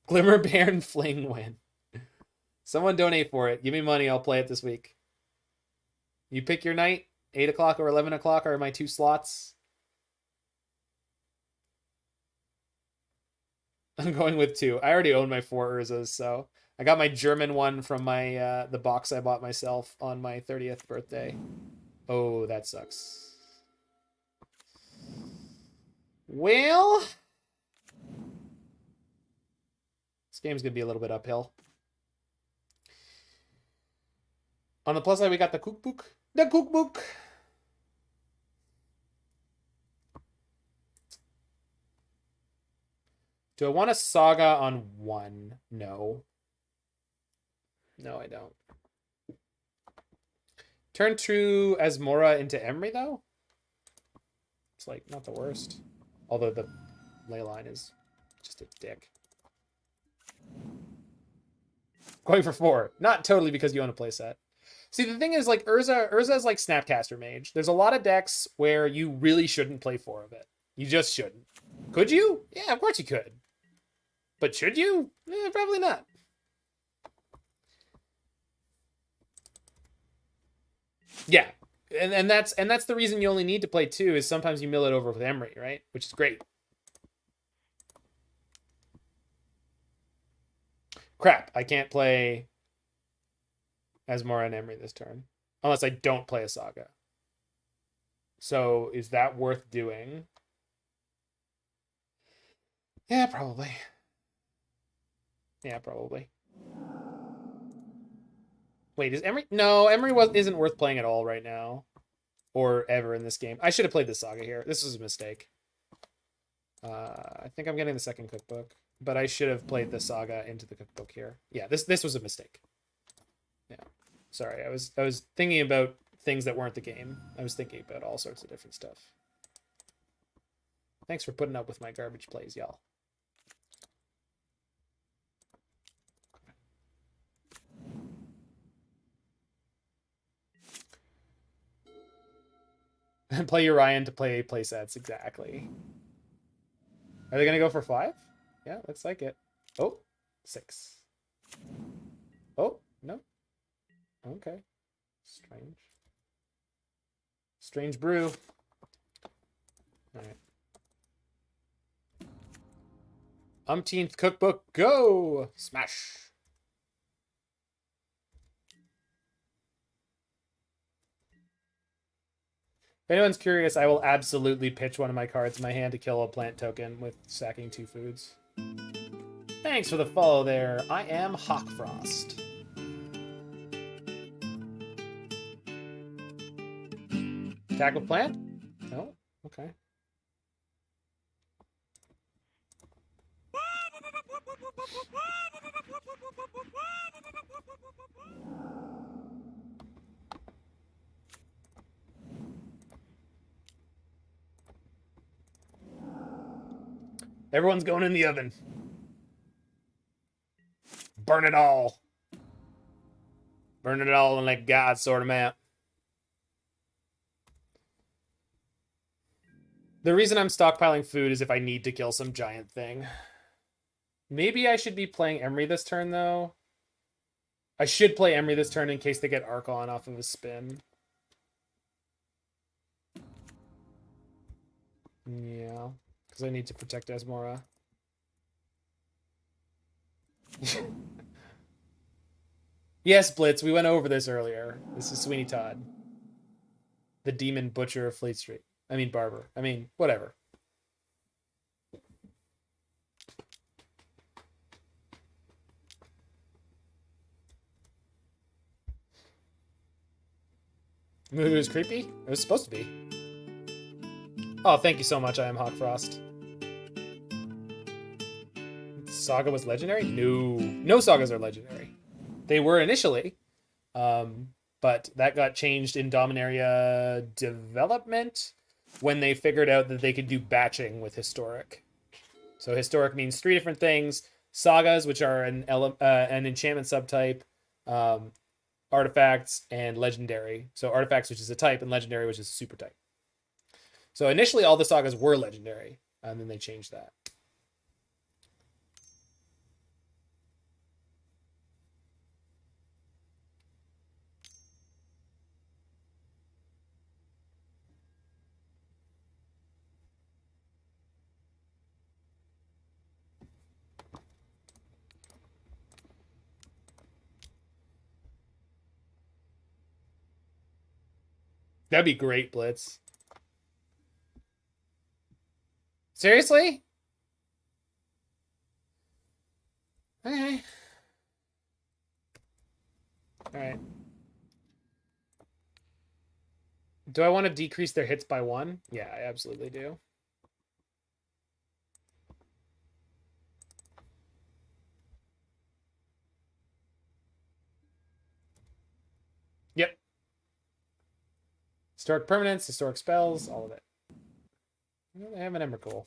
Glimmer Baron Fling win. Someone donate for it. Give me money. I'll play it this week. You pick your night. 8 o'clock or 11 o'clock are my 2 slots. I'm going with 2. I already own my 4 Urzas, so I got my German one from my the box I bought myself on my 30th birthday. Oh, that sucks. Well, this game's gonna be a little bit uphill. On the plus side, we got the cookbook. The cookbook. Do I want a Saga on 1? No. No, I don't. Turn true Asmora into Emry, though? It's like not the worst. Although the leyline is just a dick. Going for 4. Not totally because you own a playset. See, the thing is, like, Urza is like Snapcaster Mage. There's a lot of decks where you really shouldn't play 4 of it. You just shouldn't. Could you? Yeah, of course you could. But should you? Probably not. Yeah. And that's the reason you only need to play 2 is sometimes you mill it over with Emry, right? Which is great. Crap, I can't play Asmora and Emry this turn. Unless I don't play a Saga. So is that worth doing? Yeah, probably. Yeah, probably. Wait, is Emry... No, Emry isn't worth playing at all right now. Or ever in this game. I should have played the Saga here. This was a mistake. I think I'm getting the second cookbook. But I should have played the Saga into the cookbook here. Yeah, this was a mistake. Yeah. Sorry, I was thinking about things that weren't the game. I was thinking about all sorts of different stuff. Thanks for putting up with my garbage plays, y'all. And play Urian to play playsets, exactly. Are they going to go for 5? Yeah, looks like it. Oh, 6. Oh, no. Okay. Strange. Strange brew. All right. Umpteenth cookbook, go! Smash! If anyone's curious, I will absolutely pitch one of my cards in my hand to kill a plant token with sacking 2 foods. Thanks for the follow there. I am Hawkfrost. Attack with plant? No? Okay. Everyone's going in the oven. Burn it all. Burn it all and let God sort them out. The reason I'm stockpiling food is if I need to kill some giant thing. Maybe I should be playing Emry this turn, though. I should play Emry this turn in case they get Archon off of a spin. Yeah, because I need to protect Asmora. Yes, Blitz, we went over this earlier. This is Sweeney Todd. The demon butcher of Fleet Street. I mean, Barber. I mean, whatever. It was creepy? It was supposed to be. Oh, thank you so much, I am Hawkfrost. Saga was legendary? No. No Sagas are legendary. They were initially, but that got changed in Dominaria development when they figured out that they could do batching with Historic. So Historic means 3 different things. Sagas, which are an enchantment subtype, artifacts, and legendary. So artifacts, which is a type, and legendary, which is a super type. So initially all the Sagas were legendary, and then they changed that. That'd be great, Blitz. Seriously? Okay. Alright. Do I want to decrease their hits by 1? Yeah, I absolutely do. Yep. Historic permanents, historic spells, all of it. They have an Emrakul.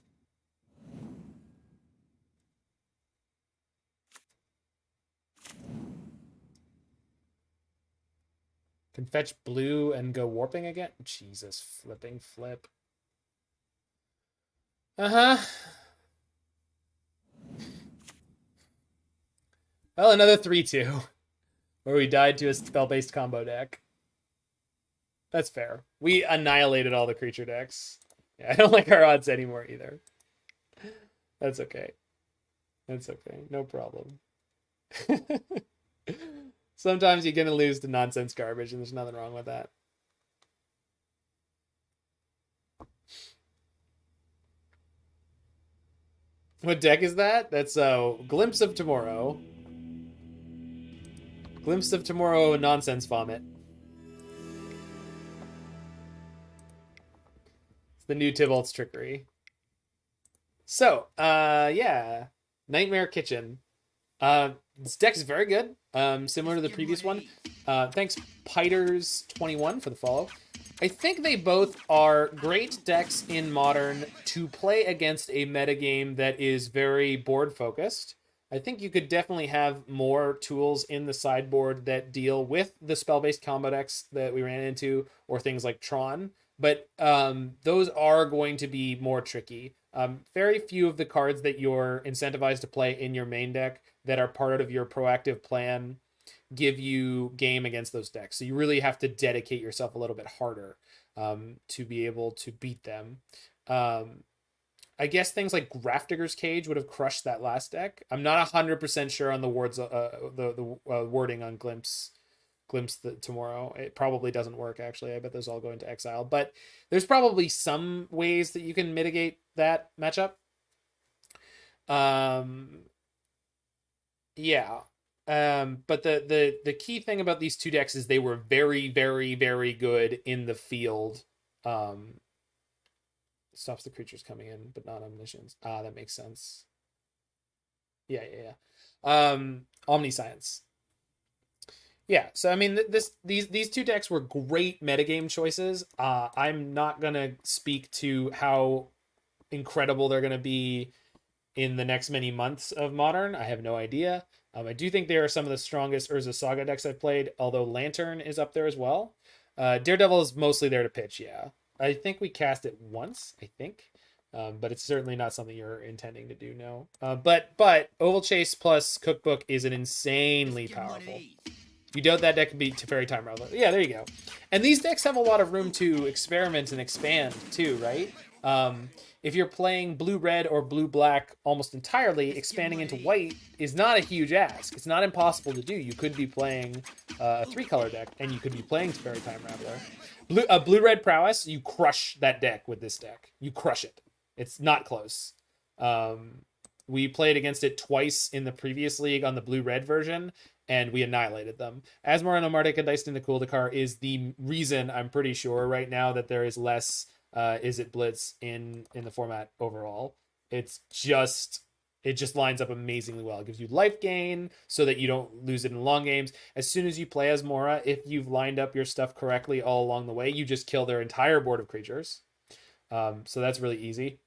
Can fetch blue and go warping again? Jesus, flipping flip. Uh-huh. Well, another 3-2. Where we died to a spell-based combo deck. That's fair. We annihilated all the creature decks. Yeah, I don't like our odds anymore either. That's okay. That's okay. No problem. Sometimes you're going to lose to nonsense garbage, and there's nothing wrong with that. What deck is that? That's Glimpse of Tomorrow. Glimpse of Tomorrow Nonsense Vomit. It's the new Tybalt's Trickery. So, yeah. Nightmare Kitchen. This deck is very good. Similar to the previous one. Thanks, Piters21 for the follow. I think they both are great decks in Modern to play against a metagame that is very board-focused. I think you could definitely have more tools in the sideboard that deal with the spell-based combo decks that we ran into, or things like Tron. But those are going to be more tricky. Very few of the cards that you're incentivized to play in your main deck that are part of your proactive plan give you game against those decks. So you really have to dedicate yourself a little bit harder to be able to beat them. I guess things like Grafdigger's Cage would have crushed that last deck. I'm not 100% sure on the words, the wording on Glimpse tomorrow. It probably doesn't work, actually. I bet those all go into exile. But there's probably some ways that you can mitigate that matchup. Yeah. But the key thing about these two decks is they were very, very, very good in the field. Stops the creatures coming in, but not omniscience. Ah, that makes sense. Yeah. Omniscience. Yeah, so I mean, these two decks were great metagame choices. I'm not gonna speak to how incredible they're gonna be in the next many months of Modern. I have no idea. I do think they are some of the strongest Urza Saga decks I've played, although Lantern is up there as well. Daredevil is mostly there to pitch, yeah. I think we cast it once, I think. But it's certainly not something you're intending to do, no. But Ovalchase plus Cookbook is an insanely Give 'em one of powerful. these. If you doubt that deck can beat Teferi Time Raveler. Yeah, there you go. And these decks have a lot of room to experiment and expand too, right? If you're playing blue-red or blue-black almost entirely, expanding into white is not a huge ask. It's not impossible to do. You could be playing a 3-color deck, and you could be playing Teferi Time Raveler. Blue-red prowess, you crush that deck with this deck. You crush it. It's not close. We played against it twice in the previous league on the blue-red version, and we annihilated them. Asmoranomardicadaistinaculdacar is the reason, I'm pretty sure, right now that there is less Is It Blitz in the format overall. It just lines up amazingly well. It gives you life gain so that you don't lose it in long games. As soon as you play Asmora, if you've lined up your stuff correctly all along the way, you just kill their entire board of creatures. So that's really easy.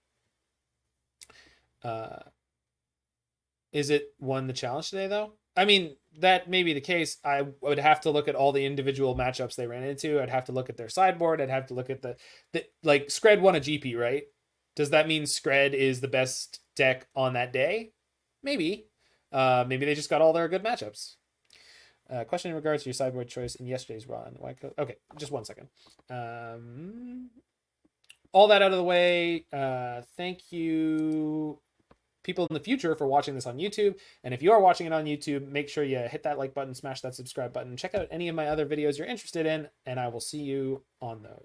Is it won the challenge today, though? I mean, that may be the case. I would have to look at all the individual matchups they ran into. I'd have to look at their sideboard. I'd have to look at the like, Skred won a GP, right? Does that mean Skred is the best deck on that day? Maybe. Maybe they just got all their good matchups. Question in regards to your sideboard choice in yesterday's run. Okay, just 1 second. All that out of the way. Thank you, people in the future, for watching this on YouTube. And if you are watching it on YouTube, make sure you hit that like button, smash that subscribe button, check out any of my other videos you're interested in, and I will see you on those.